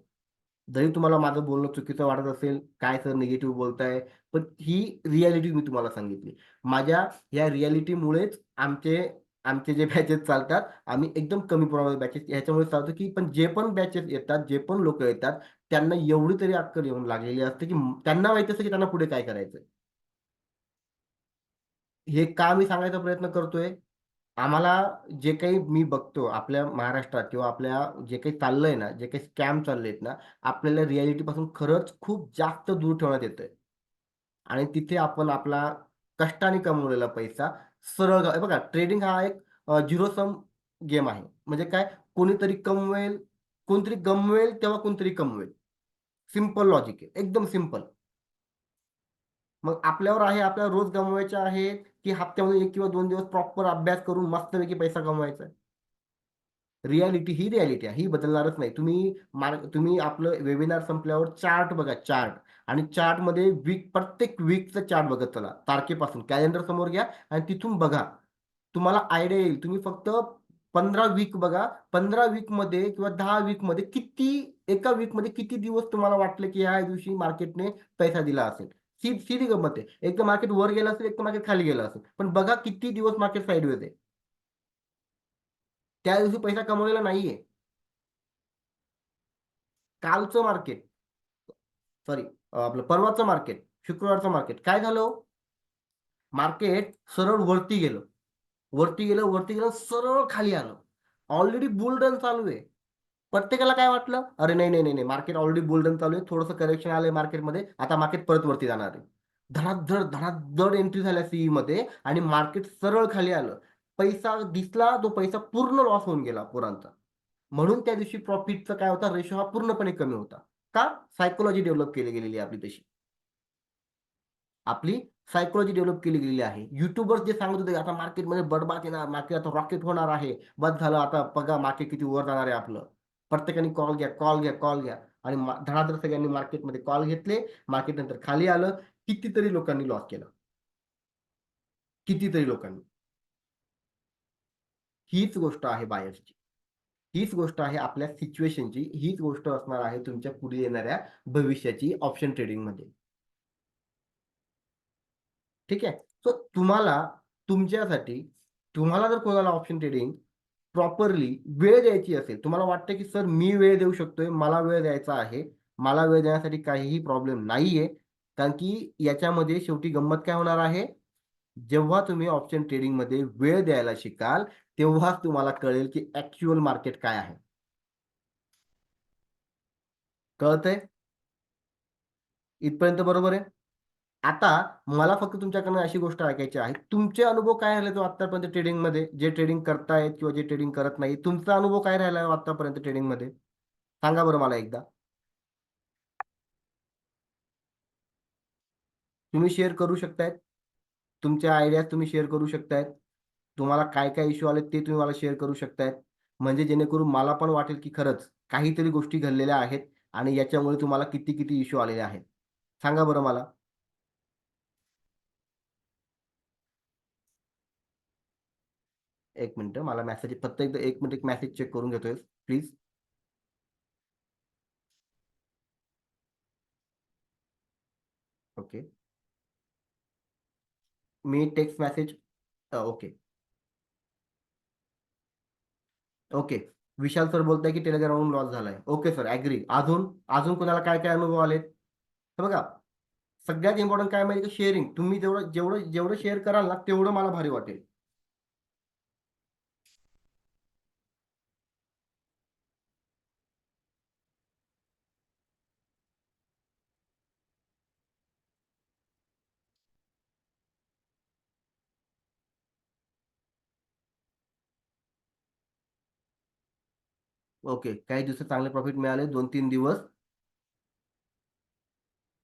जरी तुम्हाला माझं बोलणं चुकीचं वाटत असेल, काय सर निगेटिव्ह बोलताय, पण ही रिॲलिटी मी तुम्हाला सांगितली. माझ्या या रिॲलिटीमुळेच आमचे आमचे जे बॅचेस चालतात, आम्ही एकदम कमी प्रमाणात बॅचेस ह्याच्यामुळे चालतो, की पण जे पण बॅचेस येतात, जे पण लोकं येतात, त्यांना एवढी तरी अक्कल येऊन लागलेली असते, की त्यांना माहिती असतं, की त्यांना पुढे काय करायचंय. हे का मी सांगायचा प्रयत्न करतोय? आम्हाला जे काही मी बघतो आपल्या महाराष्ट्रात किंवा आपल्या जे काही चाललंय ना, जे काही स्कॅम चाललेत ना, आपल्याला रिॲलिटीपासून खरंच खूप जास्त दूर ठेवण्यात येतंय. आणि तिथे आपण आपला कष्टाने कमवलेला पैसा सरळ हे बघा ट्रेडिंग हा एक झिरो सम गेम आहे. म्हणजे काय कोणीतरी कमवेल, कोणतरी गमवेल तेव्हा कोणतरी कमवेल. सिंपल लॉजिक आहे. एकदम सिंपल. मग आपल्यावर आहे आपल्याला रोज गमवायचे आहेत, की हप्त्यामध्ये 1 किंवा 2 दिवस प्रॉपर अभ्यास करून मस्तपैकी पैसा कमवायचा आहे. रिॲलिटी ही रिॲलिटी आहे. ही बदलणारच नाही. तुम्ही आपलं वेबिनार संपल्यावर चार्ट बघा चार्ट आणि चार्टमध्ये प्रत्येक वीकचा चार्ट बघत चला. तारखेपासून कॅलेंडर समोर घ्या आणि तिथून बघा. तुम्हाला आयडिया येईल. तुम्ही फक्त 15 वीक बघा. 15 वीकमध्ये किंवा 10 वीकमध्ये एका वीकमध्ये किती दिवस तुम्हाला वाटले, की ह्या दिवशी मार्केटने पैसा दिला असेल. सीधी गंमत आहे. एक तर मार्केट वर गेलं असेल, एक तर मार्केट खाली गेलं असेल. पण बघा किती दिवस मार्केट साइडवेज आहे. त्या दिवशी पैसा कमवलेला नाहीये. कालचं मार्केट सॉरी आपलं परवाचं मार्केट, शुक्रवारचं मार्केट काय झालं हो? मार्केट सरळ वरती गेलं. वरती गेलं, सरळ खाली आलं. ऑलरेडी बुल रन चालू आहे. प्रत्येकाला काय वाटलं? अरे नाही, नाही, नाही, नाही. मार्केट ऑलरेडी बुल रन चालू आहे. थोडंसं करेक्शन आलंय मार्केटमध्ये. आता मार्केट परत वरती जाणार आहे. धडाधड, धडाधड एंट्री झाल्या सीईमध्ये आणि मार्केट सरळ खाली आलं. पैसा दिसला, तो पैसा पूर्ण लॉस होऊन गेला पोरांचा. म्हणून त्या दिवशी प्रॉफिटचा काय होता रेशो हा पूर्णपणे कमी होता. का? सायकॉलॉजी डेव्हलप केली गेलेली आहे आपली तशी. आपली सायकॉलॉजी डेव्हलप केली गेलेली आहे. यूट्यूबर्स जे सांगत होते, आता मार्केटमध्ये बरबाद येणार, मार्केट आता रॉकेट होणार आहे. बस झालं आता बघा मार्केट किती वर जाणार आहे आपलं. प्रत्येकाने कॉल घ्या, कॉल घ्या, कॉल घ्या आणि धडाधड सगळ्यांनी मार्केटमध्ये कॉल घेतले. मार्केट नंतर खाली आलं. कितीतरी लोकांनी लॉस केला. कितीतरी लोकांनी. हीच गोष्ट आहे बायर्सची. हीच गोष्ट आहे आपल्या सिच्युएशनची. हीच गोष्ट असणार आहे तुमच्या पुढे येणाऱ्या भविष्याची ऑप्शन ट्रेडिंगमध्ये. ठीक आहे. सो तुमच्यासाठी तुम्हाला जर कोणाला ऑप्शन ट्रेडिंग प्रॉपरली वेळ द्यायची असेल, तुम्हाला वाटतं की सर मी वेळ देऊ शकतोय, मला वेळ द्यायचा आहे. मला वेळ देण्यासाठी काहीही प्रॉब्लेम नाहीये. कारण की याच्यामध्ये शेवटी गंमत काय होणार आहे, जेव्हा तुम्ही ऑप्शन ट्रेडिंगमध्ये वेळ द्यायला शिकाल, तेव्हाच तुम्हाला कळेल की ॲक्चुअल मार्केट काय आहे. कळतंय? इथपर्यंत बरोबर आहे? आता मला फक्त तुमच्याकडनं अशी गोष्ट ऐकायची आहे. तुमचे अनुभव काय राहिले तो आत्तापर्यंत ट्रेडिंगमध्ये? जे ट्रेडिंग करतायत किंवा जे ट्रेडिंग करत नाही. तुमचा अनुभव काय राहिला आहे आत्तापर्यंत ट्रेडिंगमध्ये? सांगा बरं मला एकदा. तुम्ही शेअर करू शकतायत. तुमच्या आयडियाज तुम्ही शेअर करू शकतायत. तुम्हाला काय-काय इश्यू आलेत ते तुम्ही मला शेअर करू शकतायत. म्हणजे जेणेकरून मला पण वाटेल की खरंच काहीतरी गोष्टी घडलेल्या आहेत आणि याच्यामुळे तुम्हाला किती-किती इश्यू आलेले आहेत. सांगा बरं मला. एक मिनिटं मला मेसेज फक्त एकदा 1 मिनिट एक मेसेज चेक करून घेतोय प्लीज. ओके. मी text message okay. Okay. Vishal sir बोलताय की Telegramवरून लॉस झालाय. Okay sir agree. अजून कोणाला काय-काय अनुभव आलेत? हे बघा, सगळ्यात इम्पोर्टंट काय माहिती आहे का शेअरिंग. तुम्ही जेवढं शेअर कराल ना, तेवढं मला भारी वाटेल. ओके, काही दिवसात चांगले प्रॉफिट मिळाले, 2-3 दिवस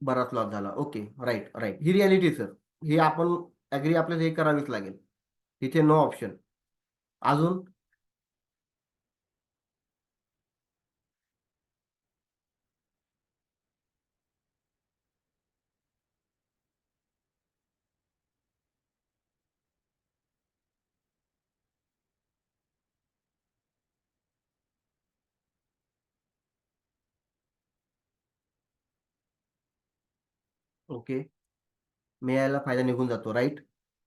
बराच लॉस झाला. ओके, राईट राईट, ही रियालिटी सर. ही आपण ऍग्री, आपल्याला हे करावीच लागेल. इथे नो ऑप्शन. अजून? ओके, मिळायला फायदा निघून जातो, राईट.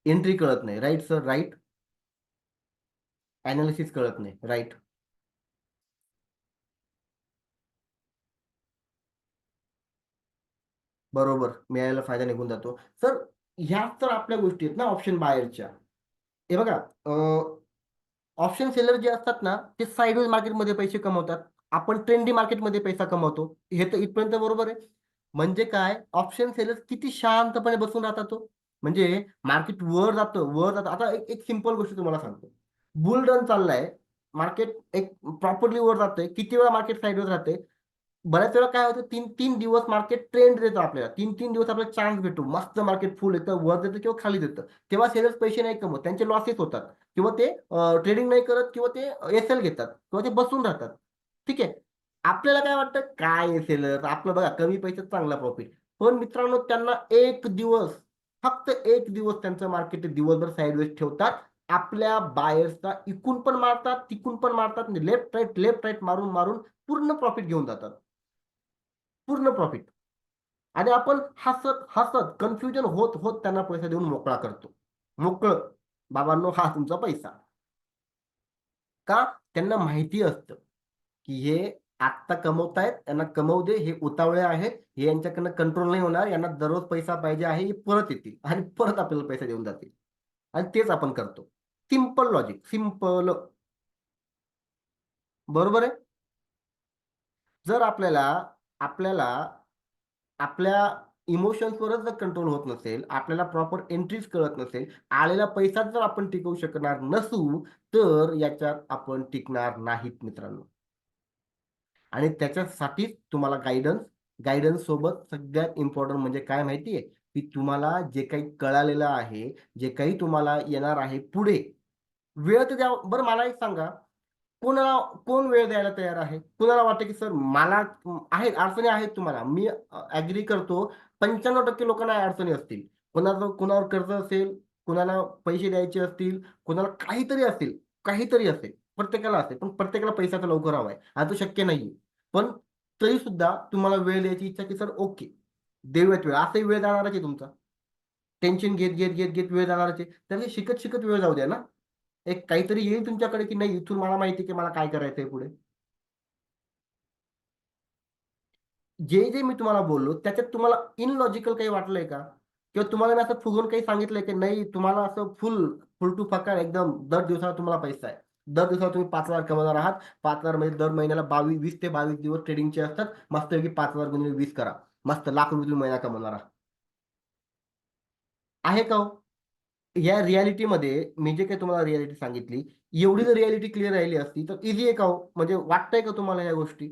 एंट्री कळत नाही, राईट सर, राईट. अनालिसिस कळत नाही, राईट. बरोबर, मिळायला फायदा निघून जातो सर. ह्याच तर आपल्या गोष्टी आहेत ना ऑप्शन बायरच्या. हे बघा, ऑप्शन सेलर जे असतात ना, ते साइडवेज मार्केटमध्ये पैसे कमवतात. आपण ट्रेंडी मार्केटमध्ये पैसा कमवतो. हे तर इथपर्यंत बरोबर आहे. म्हणजे काय, ऑप्शन सेलर किती शांतपणे बसून राहतात तो. म्हणजे मार्केट वर जातं, वर जातं. आता एक एक सिंपल गोष्ट तुम्हाला सांगतो. बुल रन चाललाय, मार्केट एक प्रॉपरली वर जातंय. किती वेळा मार्केट साईडवर राहते? बऱ्याच वेळा काय होतं, 3-3 दिवस मार्केट ट्रेंड देतं आपल्याला. 3-3 दिवस आपल्याला चान्स भेटतो. मस्त मार्केट फुल येतं, वर देतं किंवा खाली देतं. तेव्हा सेलर्स पैसे नाही कमवत, त्यांचे लॉसेस होतात. किंवा ते ट्रेडिंग नाही करत, किंवा ते एसएल घेतात, किंवा ते बसून राहतात. ठीक आहे. आपल्याला काय वाटतं, काय एसएल आपलं बघा, कमी पैशात चांगला प्रॉफिट. पण मित्रांनो, त्यांना एक दिवस, फक्त एक दिवस त्यांचं मार्केट दिवसभर साईडवेज ठेवतात. आपल्या बायर्सचा इकून पण मारतात, तिकून पण मारतात. म्हणजे लेफ्ट राईट मारून मारून पूर्ण प्रॉफिट घेऊन जातात. पूर्ण प्रॉफिट. आणि आपण हसत हसत, कन्फ्युजन होत होत त्यांना पैसा देऊन मोकळा करतो. मोकळं, बाबांनो, हा तुमचा पैसा. का? त्यांना माहिती असतं की हे आत्ता कमवतायत, त्यांना कमवू दे, हे उतावळे आहेत, हे यांच्याकडनं कंट्रोल नाही होणार, यांना दररोज पैसा पाहिजे आहे, हे परत येतील आणि परत आपल्याला पैसा देऊन जातील. आणि तेच आपण करतो. Simple logic, simple. बरोबर आहे. जर आपल्याला आपल्याला आपल्या इमोशन्सवरच जर कंट्रोल होत नसेल, आपल्याला प्रॉपर एंट्रीज कळत नसेल, आलेला पैसा जर आपण टिकवू शकणार नसू, तर याच्यात आपण टिकणार नाहीत मित्रांनो. आणि त्याच्यासाठीच तुम्हाला गाईडन्स सोबत सगळ्यात इम्पॉर्टंट म्हणजे काय माहितीये, की तुम्हाला जे काही कळालेलं आहे, जे काही तुम्हाला येणार आहे पुढे, वेळ तर द्या. बरं, मला एक सांगा, कोणाला कोण वेळ द्यायला तयार आहे? कुणाला वाटतं, की सर मला आहेत, अडचणी आहेत तुम्हाला. मी ॲग्री करतो. 95% लोकांना अडचणी असतील. कुणावर कर्ज असेल, कुणाला पैसे द्यायचे असतील, कुणाला काहीतरी असेल, काहीतरी असेल. प्रत्येकाला असेल. पण प्रत्येकाला पैसा तर लवकर हवाय. आणि तो शक्य नाहीये. पण तरी सुद्धा तुम्हाला वेळ द्यायची इच्छा, की सर ओके, देऊयात वेळ. असाही वेळ जाणारच आहे तुमचा. टेन्शन घेत वेळ जाणारच आहे. त्यापेक्षा शिकत वेळ जाऊ द्या ना. एक काहीतरी येईल तुमच्याकडे, की नाही, इथून मला माहिती आहे, की मला काय करायचंय पुढे. जे मी तुम्हाला बोललो, त्याच्यात तुम्हाला इलॉजिकल काही वाटलंय का? किंवा तुम्हाला मी असं फुगून काही सांगितलंय, की नाही, तुम्हाला असं फुल टू फकार एकदम दर दिवसाला तुम्हाला पैसा आहे. दर दिवसाला तुम्ही 5,000 कमवणार आहात. 5,000 म्हणजे दर महिन्याला 20 ते 22 दिवस ट्रेडिंगचे असतात. मस्तपैकी 5,000 गुणिले 20 करा. मस्त लाख रुपये तुम्ही महिना कमवणार आहात. आहे का हो? या रिॲलिटीमध्ये मी जे काही तुम्हाला रिॲलिटी सांगितली, एवढी जर रिॲलिटी क्लिअर राहिली असती, तर ईझी आहे का हो? म्हणजे वाटतंय का तुम्हाला या गोष्टी?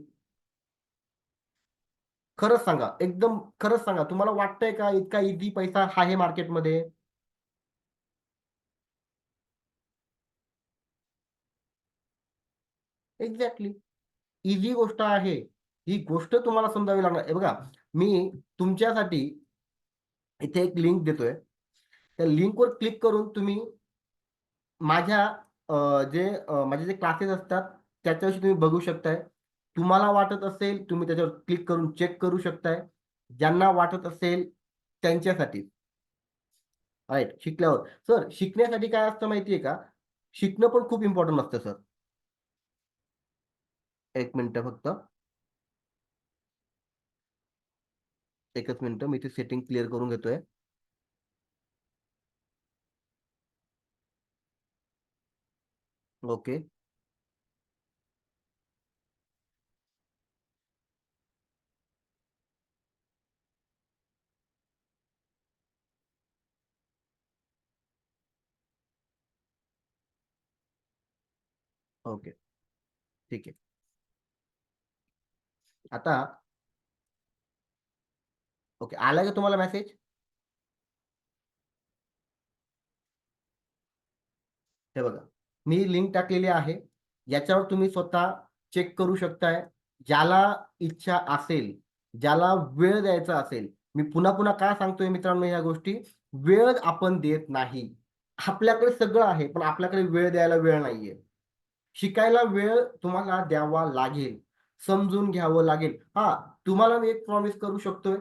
खरंच सांगा, एकदम खरंच सांगा. तुम्हाला वाटतंय का इतका ईझी पैसा आहे मार्केटमध्ये? एक्झॅक्टली. ईझी गोष्ट आहे. ही गोष्ट तुम्हाला समजावी लागणार. हे बघा, मी तुमच्यासाठी इथे एक लिंक देतोय. त्या लिंकवर क्लिक करून तुम्ही माझ्या माझे जे क्लासेस असतात, त्याच्याविषयी तुम्ही बघू शकताय. तुम्हाला वाटत असेल, तुम्ही त्याच्यावर क्लिक करून चेक करू शकताय. ज्यांना वाटत असेल त्यांच्यासाठी. राइट. शिकल्यावर. सर, शिकण्यासाठी काय असतं माहिती आहे का? शिकणं पण खूप इम्पोर्टंट असतं सर. एक मिनिटं फक्त. एकच मिनिटं. मी ती सेटिंग क्लिअर करून घेतोय. ओके. ओके. ठीक आहे. आता ओके, आलाय का तुम्हाला मेसेज? हे बघा, मी लिंक टाकलेली आहे. याच्यावर तुम्ही स्वतः चेक करू शकताय. ज्याला इच्छा असेल, ज्याला वेळ द्यायचा असेल, मी पुन्हा पुन्हा का सांगतोय मित्रांनो या गोष्टी? वेळ आपण देत नाही. आपल्याकडे सगळं आहे, पण आपल्याकडे वेळ द्यायला वेळ नाहीये. शिकायला वेळ तुम्हाला द्यावा लागेल. समजून घ्यावं लागेल. हां, तुम्हाला मी एक प्रॉमिस करू शकतोय.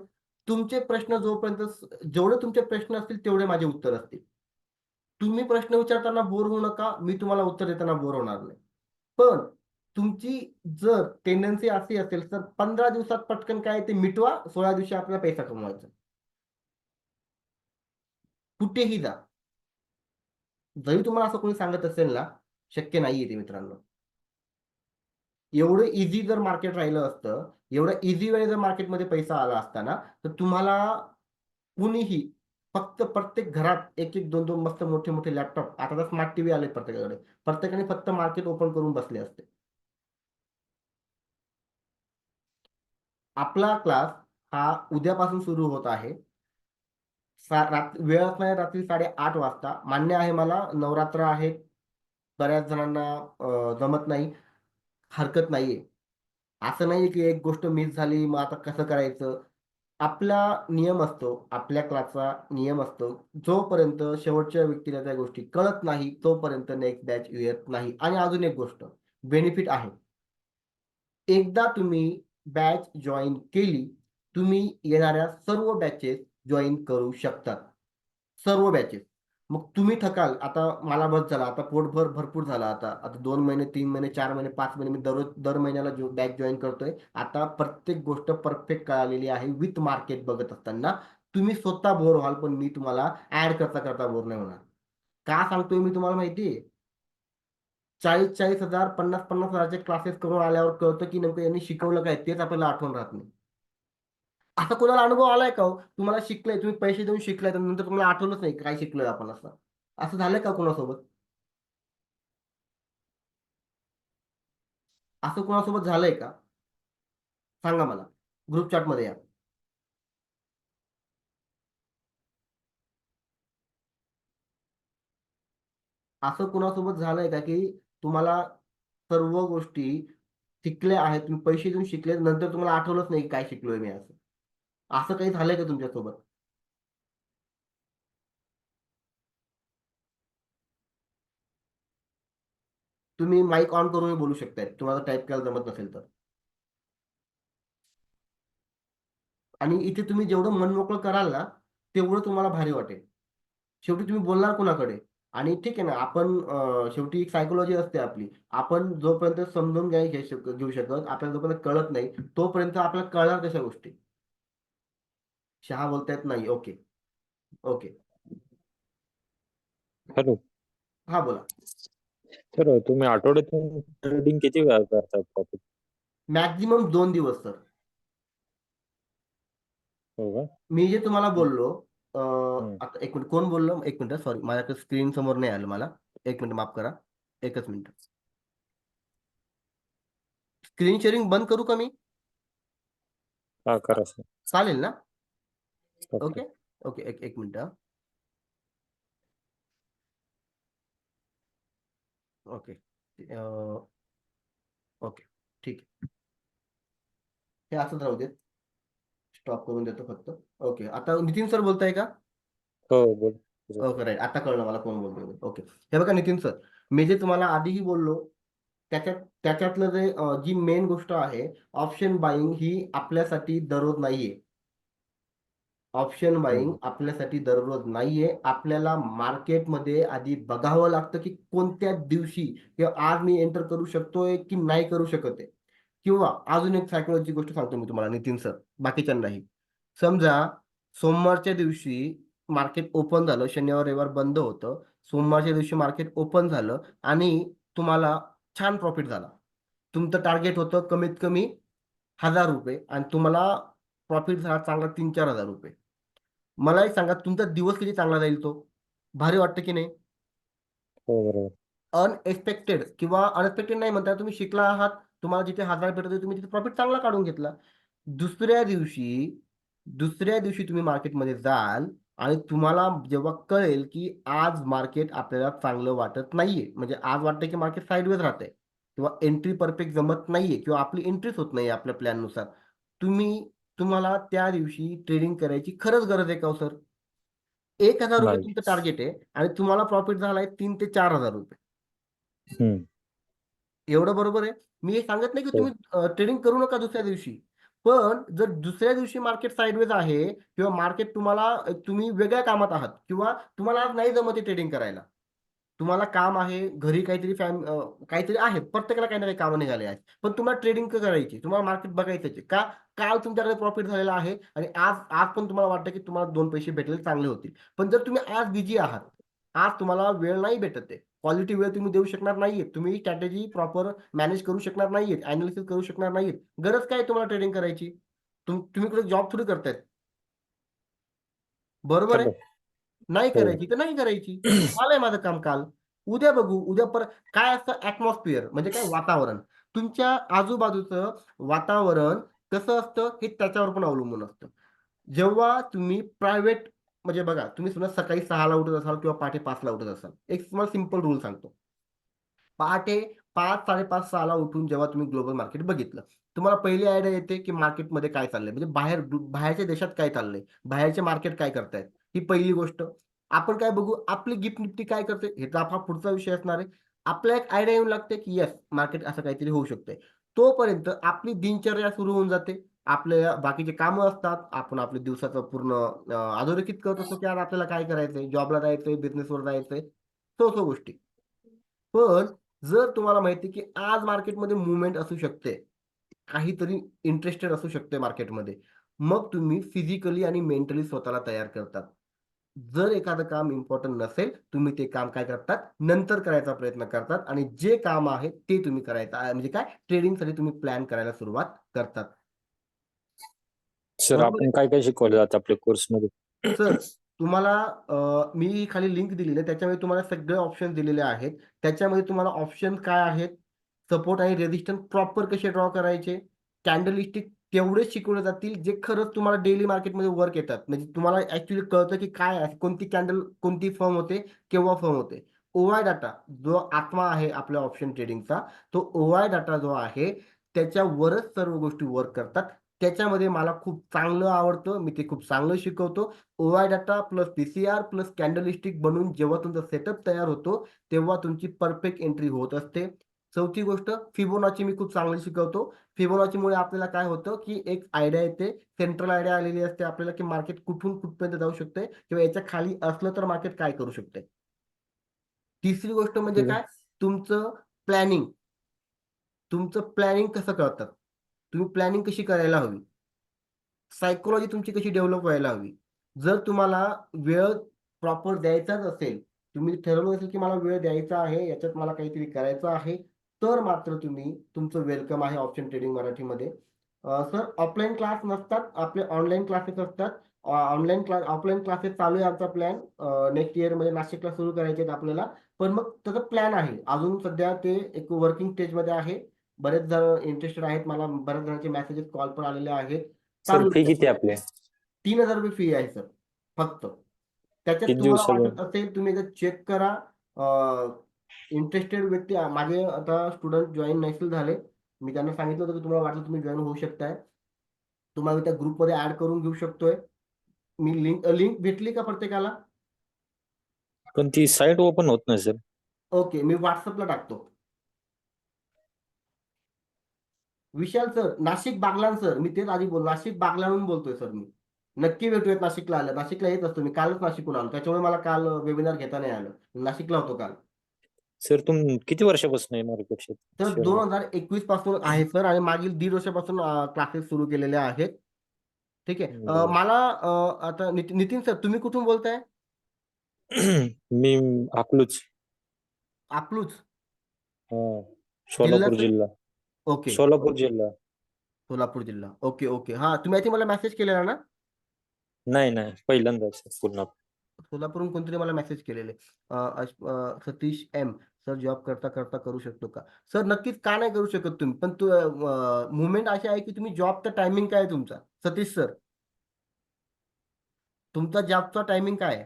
तुमचे प्रश्न जेवढे तुमचे प्रश्न असतील तेवढे माझे उत्तर असतील. तुम्ही प्रश्न विचारताना बोर होऊ नका. मी तुम्हाला उत्तर देताना बोर होणार नाही. पण तुमची जर टेंडन्सी अशी असेल, तर 15 दिवसात पटकन काय ते मिटवा, 16 दिवशी आपल्याला पैसा कमवायचा. कुठेही जा. जरी तुम्हाला असं कोणी सांगत असेल ना, शक्य नाहीये ते मित्रांनो. एवढं इझी जर मार्केट राहिलं असतं, एवढं इझी वेळे जर मार्केटमध्ये पैसा आला असता ना, तर तुम्हाला कुणीही फक्त प्रत्येक घरात 1-1, 2-2 मस्त मोठे-मोठे लॅपटॉप, आता तर स्मार्ट टीव्ही आले प्रत्येकाकडे. प्रत्येकाने फक्त मार्केट ओपन करून बसले असते. आपला क्लास हा उद्यापासून सुरू होत आहे. वेळ असणार आहे रात्री 8:30 वाजता. मान्य आहे मला, नवरात्र आहे. बऱ्याच जणांना जमत नाही. हरकत नाहीये. असं नाहीये की एक गोष्ट मिस झाली, मग आता कसं करायचं? आपला नियम असतो, आपल्या क्लासचा नियम असतो. जोपर्यंत शेवटच्या व्यक्तीला त्या गोष्टी कळत नाही, तोपर्यंत नेक्स्ट बॅच येत नाही. आणि अजून एक गोष्ट, बेनिफिट आहे. एकदा तुम्ही बॅच जॉइन केली, तुम्ही येणाऱ्या सर्व बॅचेस जॉइन करू शकतात. सर्व बॅचेस. मग तुम्ही थकाल, आता मला बस झालं, आता पोटभर भरपूर झालं आता. आता 2 महिने, 3 महिने, 4 महिने, 5 महिने मी दर महिन्याला बॅच जॉइन करतोय. आता प्रत्येक गोष्ट परफेक्ट कळालेली आहे विथ मार्केट बघत असताना. तुम्ही स्वतः बोर व्हाल, पण मी तुम्हाला ॲड करता बोर नाही होणार. का सांगतोय मी तुम्हाला माहिती आहे? 40,000 हजार, 50,000 हजारचे क्लासेस करून आल्यावर कळतं, की नेमकं यांनी शिकवलं काय तेच आपल्याला आठवण राहत नाही. असा कोणाला अनुभव आलाय का हो? तुम्हाला शिकलंय, तुम्ही पैसे देऊन शिकलाय, तर नंतर तुम्हाला आठवलंच नाही काय शिकलोय आपण असं. असं झालंय का कोणासोबत? असं कोणासोबत झालंय का? सांगा मला. ग्रुप चॅटमध्ये या. असं कुणासोबत झालंय का, की तुम्हाला सर्व गोष्टी शिकल्या आहेत, तुम्ही पैसे देऊन शिकले, नंतर तुम्हाला आठवलंच नाही की काय शिकलोय मी असं? असं काही झालंय का तुमच्यासोबत? तुम्ही माईक ऑन करूनही बोलू शकताय, तुम्हाला टाइप करायला जमत नसेल तर. आणि इथे तुम्ही जेवढं मन मोकळं कराल ना, तेवढं तुम्हाला भारी वाटेल. शेवटी तुम्ही बोलणार कोणाकडे? आणि ठीक आहे ना, आपण शेवटी एक सायकॉलॉजी असते आपली. आपण जोपर्यंत समजून घेऊ शकत, आपल्याला जोपर्यंत कळत नाही, तोपर्यंत आपल्याला कळणार कशा गोष्टी? चहा बोलता नाही. Okay, okay. हॅलो. हां, बोला. सर तुम्ही आठवड्यातून ट्रेडिंग किती वेळा करता प्रॉफिट? मॅक्सिमम 2 दिवस सर. हो का? मी जे तुम्हाला बोललो, हम्म. आता 1 मिनिट कोण बोललं? 1 मिनिट सॉरी, माझ्याकडे स्क्रीन समोर नाही आलं मला. 1 मिनिट माफ करा. एकच मिनिट. स्क्रीन शेअरिंग बंद करू का मी? हा करा सर. चालेल ना? ओके. ओके? ओके. एक मिनिट हां. ओके. ओके. ठीक आहे. हे असंच राहू देत. स्टॉप करून देतो फक्त. ओके. आता नितीन सर बोलताय का? हो बोल. Okay, right. आता कळलं मला कोण बोलतोय ते. ओके. हे बघा नितीन सर, मी जे तुम्हाला आधीही बोललो, त्याच्यातलं जी मेन गोष्ट आहे, ऑप्शन बायिंग ही आपल्यासाठी दररोज नाहीये. ऑप्शन बायिंग हम्म. आपल्यासाठी दररोज नाहीये. आपल्याला मार्केटमध्ये आधी बघावं लागतं, की कोणत्या दिवशी किंवा आज मी एंटर करू शकतोय, की नाही करू शकत आहे. किंवा अजून एक सायकॉलॉजी गोष्ट सांगतो मी तुम्हाला नितीन सर, बाकीच्यांनाही. समजा सोमवारच्या दिवशी मार्केट ओपन झालं, शनिवार, रविवार बंद होतं. सोमवारच्या दिवशी मार्केट ओपन झालं आणि तुम्हाला छान प्रॉफिट झाला. तुमचं टार्गेट होतं कमीत कमी ₹1000 आणि तुम्हाला प्रॉफिट झाला चांगला ₹3,000-4,000. मला एक सांगा, तुमचा दिवस किती चांगला जाईल तो? भारी वाटतं की नाही? हो बरोबर. अनएक्सपेक्टेड किंवा अनएक्सपेक्टेड नाही म्हणता, तुम्ही शिकला आहात, तुम्हाला जिथे 1000 भेटत होते तुम्ही तिथे प्रॉफिट चांगला काढून घेतला. दुसऱ्या दिवशी तुम्ही मार्केटमध्ये जाल आणि तुम्हाला जेव्हा कळेल की आज मार्केट आपल्याला चांगलं वाटत नाहीये, म्हणजे आज वाटतं की मार्केट साईडवेज राहतंय किंवा एंट्री परफेक्ट जमत नाहीये किंवा आपली एंट्रीच होत नाहीये आपल्या प्लॅननुसार, तुम्हाला त्या दिवशी ट्रेडिंग करायची खरंच गरज आहे का हो सर? ₹1000 नाही. तुमचं टार्गेट आहे आणि तुम्हाला प्रॉफिट झालाय 3 ते 4000 रुपये. हम्म. एवढं बरोबर आहे. मी हे सांगत नाही की हो. तुम्ही ट्रेडिंग करू नका दुसऱ्या दिवशी. पण जर दुसऱ्या दिवशी मार्केट साइडवेज आहे किंवा मार्केट तुम्ही वेगळ्या कामात आहात किंवा तुम्हाला आज नाही जमत ट्रेडिंग करायला. तुम्हाला काम आहे, घरी काहीतरी आहे. प्रत्येकाला काही ना काही कामं निघाली आहेत. पण तुम्हाला ट्रेडिंग करायची, तुम्हाला मार्केट बघायचं आहे. का? काल तुमच्याकडे प्रॉफिट झालेला आहे आणि आज आज पण तुम्हाला वाटतं की तुम्हाला 2 पैसे भेटले चांगले होतील. पण जर तुम्ही आज बिझी आहात, आज तुम्हाला वेळ नाही भेटत आहे. क्वालिटी वेळ तुम्ही देऊ शकणार नाहीये. तुम्ही स्ट्रॅटेजी प्रॉपर मॅनेज करू शकणार नाहीयेत. एनालिसिस करू शकणार नाहीयेत. गरज काय आहे तुम्हाला ट्रेडिंग करायची? तुम्ही कुठे जॉब थोडी करतायत. बरोबर आहे? खरं. नाही हो. करायची तर नाही करायची. झालंय माझं काम काल. उद्या बघू. उद्या काय असतं ॲटमॉस्फिअर म्हणजे काय वातावरण. तुमच्या आजूबाजूचं वातावरण कसं असतं हे त्याच्यावर पण अवलंबून असतं. जेव्हा तुम्ही प्रायव्हेट म्हणजे बघा तुम्ही समजा सकाळी 6:00 ला उठत असाल किंवा पहाटे 5:00 ला उठत असाल. एक तुम्हाला सिंपल रूल सांगतो. पहाटे 5, 5:30, 6:00 ला उठून जेव्हा तुम्ही ग्लोबल मार्केट बघितलं, तुम्हाला पहिली आयडिया येते, की मार्केटमध्ये काय चाललंय? म्हणजे बाहेरच्या देशात काय चाललंय? बाहेरचे मार्केट काय करतायत? ही पहिली गोष्ट. आपण काय बघू, आपली गिफ्ट निफ्टी काय करते? हे तर आपला पुढचा विषय असणार आहे. आपल्याला एक आयडिया येऊन लागते, की येस मार्केट असं काहीतरी होऊ शकतंय. तोपर्यंत आपली दिनचर्या सुरू होऊन जाते. आपल्या बाकीचे कामं असतात. आपण आपल्या दिवसाचं पूर्ण अधोरेखित करत असतो, की आज आपल्याला काय करायचंय? जॉबला जायचंय, बिझनेसवर जायचंय. सो गोष्टी. पण जर तुम्हाला माहिती आहे, की आज मार्केटमध्ये मूव्हमेंट असू शकते. काहीतरी इंटरेस्टेड असू शकते मार्केटमध्ये. मग तुम्ही फिजिकली आणि मेंटली स्वतःला तयार करतात. जर एखादं काम इम्पोर्टंट नसेल, तुम्ही ते काम काय करतात, नंतर करायचा प्रयत्न करतात आणि जे काम आहे ते तुम्ही करायचं म्हणजे काय ट्रेडिंगसाठी तुम्ही प्लॅन करायला सुरुवात करतात. सर बरोबर आपण आहे? काय काय शिकवलं जातं आपल्या कोर्समध्ये? सर, तुम्हाला मी खाली लिंक दिलेली आहे. त्याच्यामध्ये तुम्हाला सगळे ऑप्शन दिलेले आहेत. त्याच्यामध्ये तुम्हाला ऑप्शन काय आहेत, सपोर्ट आणि रेझिस्टन्स प्रॉपर कसे ड्रॉ करायचे, कॅन्डलस्टिक तेवढेच शिकवले जातील, जे खरंच तुम्हाला डेली मार्केटमध्ये वर्क येतात. म्हणजे तुम्हाला ॲक्चुअली कळतं, की काय आहे, कोणती कॅन्डल कोणती फर्म होते, केव्हा फर्म होते. ओवाय डाटा जो आत्मा आहे आपल्या ऑप्शन ट्रेडिंगचा, तो ओवाय डाटा जो आहे, त्याच्यावरच सर्व गोष्टी वर्क करतात. त्याच्यामध्ये मला खूप चांगलं आवडतं. मी ते खूप चांगलं शिकवतो. OI data plus PCR plus candlestick बनवून जेव्हा तुमचा सेटअप तयार होतो, तेव्हा तुमची परफेक्ट एंट्री होत असते. चौथी गोष्ट फिबोनाची मी खूप चांगली शिकवतो. फिबोनाचीमुळे आपल्याला काय होतं, की एक आयडिया येते, सेंट्रल आयडिया आलेली असते आपल्याला, की मार्केट कुठून कुठपर्यंत जाऊ शकते किंवा याच्या खाली असलं तर मार्केट काय करू शकते. तिसरी गोष्ट म्हणजे ठीक आहे. काय, तुमचं प्लॅनिंग. तुमचं प्लॅनिंग कसं करतात? तुम्ही प्लॅनिंग कशी करायला हवी? सायकॉलॉजी तुमची कशी डेव्हलप व्हायला हवी. जर तुम्हाला वेळ प्रॉपर द्यायचाच असेल, तुम्ही ठरवलं असेल की मला वेळ द्यायचा आहे, याच्यात मला काहीतरी करायचं आहे, तर मात्र तुमचं वेलकम आहे ऑप्शन ट्रेडिंग मराठीमध्ये. सर ऑफलाईन क्लास नसतात, आपले ऑनलाईन क्लासेस असतात. ऑफलाईन क्लासेस चालू आहे आमचा प्लॅन. नेक्स्ट इयरमध्ये नाशिकला सुरू करायचे आहेत आपल्याला. पण मग त्याचा प्लॅन आहे. अजून सध्या ते एक वर्किंग स्टेजमध्ये आहे. बरेच जण इंटरेस्टेड आहेत. मला बऱ्याच जणांचे मेसेजेस, कॉल पण आलेले आहेत. सर चालू फी आहे किती आपले? ₹3000 फी आहे सर, फक्त. त्याच्यात किती तुम्हाला दिवसाला? वाटत असेल तुम्ही एकदा चेक करा. इंटरेस्टेड व्यक्ती माझे आता स्टुडंट जॉइन नसेल झाले. मी त्यांना सांगितलं होतं की तुम्हाला वाटलं तुम्ही जॉइन होऊ शकताय. तुम्हाला त्या ग्रुपमध्ये ॲड करून घेऊ शकतोय. मी लिंक भेटली का प्रत्येकाला? पण ती साईट ओपन होत नाही सर. ओके. मी WhatsAppला टाकतो. विशाल सर, नाशिक बागलाण सर. मी तेच आधी नाशिक बागलाणहून बोलतोय सर मी. नक्की भेटूयात नाशिकला आल्यावर. नाशिकला येत असतो मी. कालच नाशिकहून आलो. त्याच्यामुळे मला काल वेबिनार घेता नाही आलं. नाशिकला होतो काल. सर किती वर्षापासून आहे मार्केट तर शेअर मार्केट? 2021 पासून आहे सर आणि मागील 1.5 वर्षापासून क्लासेस सुरू केलेले आहेत. ठीक आहे. मला आता नितीन सर तुम्ही कुठून बोलताय? मी अकलूज. अकलूज. हा. जिल्हा सोलापूर सर? जिल्हा. ओके. सोलापूर जिल्हा. सोलापूर जिल्हा. Okay, okay. हां, तुम्ही आधी मला मेसेज केलेला ना? नाही नाही पहिल्यांदाच पुन्हा. सोलापूरहून कोणतरी मला मेसेज केलेले सतीश एम सर जॉब करता करता करू शकतो का? सर नक्कीच का नाही करू शकत तुम्ही? पण मुवमेंट अशी आहे की तुम्ही जॉबचा टायमिंग काय आहे तुमचा? सतीश सर, तुमचा जॉबचा टायमिंग काय आहे?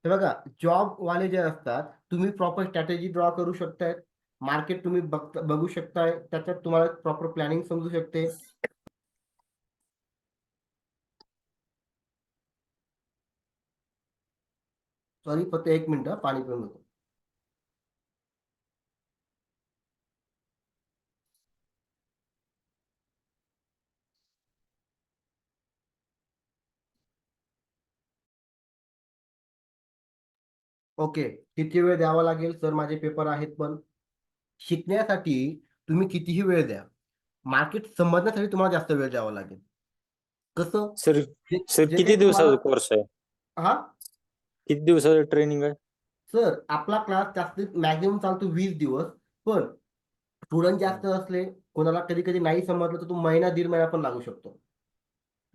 हे बघा, जॉब वाले जे असतात, तुम्ही प्रॉपर स्ट्रॅटेजी ड्रॉ करू शकताय. मार्केट तुम्ही बघू शकताय. त्याच्यात तुम्हाला प्रॉपर प्लॅनिंग समजू शकते. सॉरी, फक्त 1 मिनिट पाणी पिऊन घेतो. ओके, किती वेळ द्यावा लागेल? सर माझे पेपर आहेत पण शिकण्यासाठी तुम्ही कितीही वेळ द्या. मार्केट समजण्यासाठी तुम्हाला जास्त वेळ द्यावा लागेल. कसं? सर सर जे किती काही तुम्हाला दिवसाचा कोर्स आहे? हा किती दिवसाचं ट्रेनिंग आहे? सर, आपला क्लास जास्तीत मॅक्झिमम चालतो 20 दिवस. पण स्टुडंट जास्त असले, कोणाला कधी कधी नाही समजलं तर तो महिना 1.5 महिना पण लागू शकतो.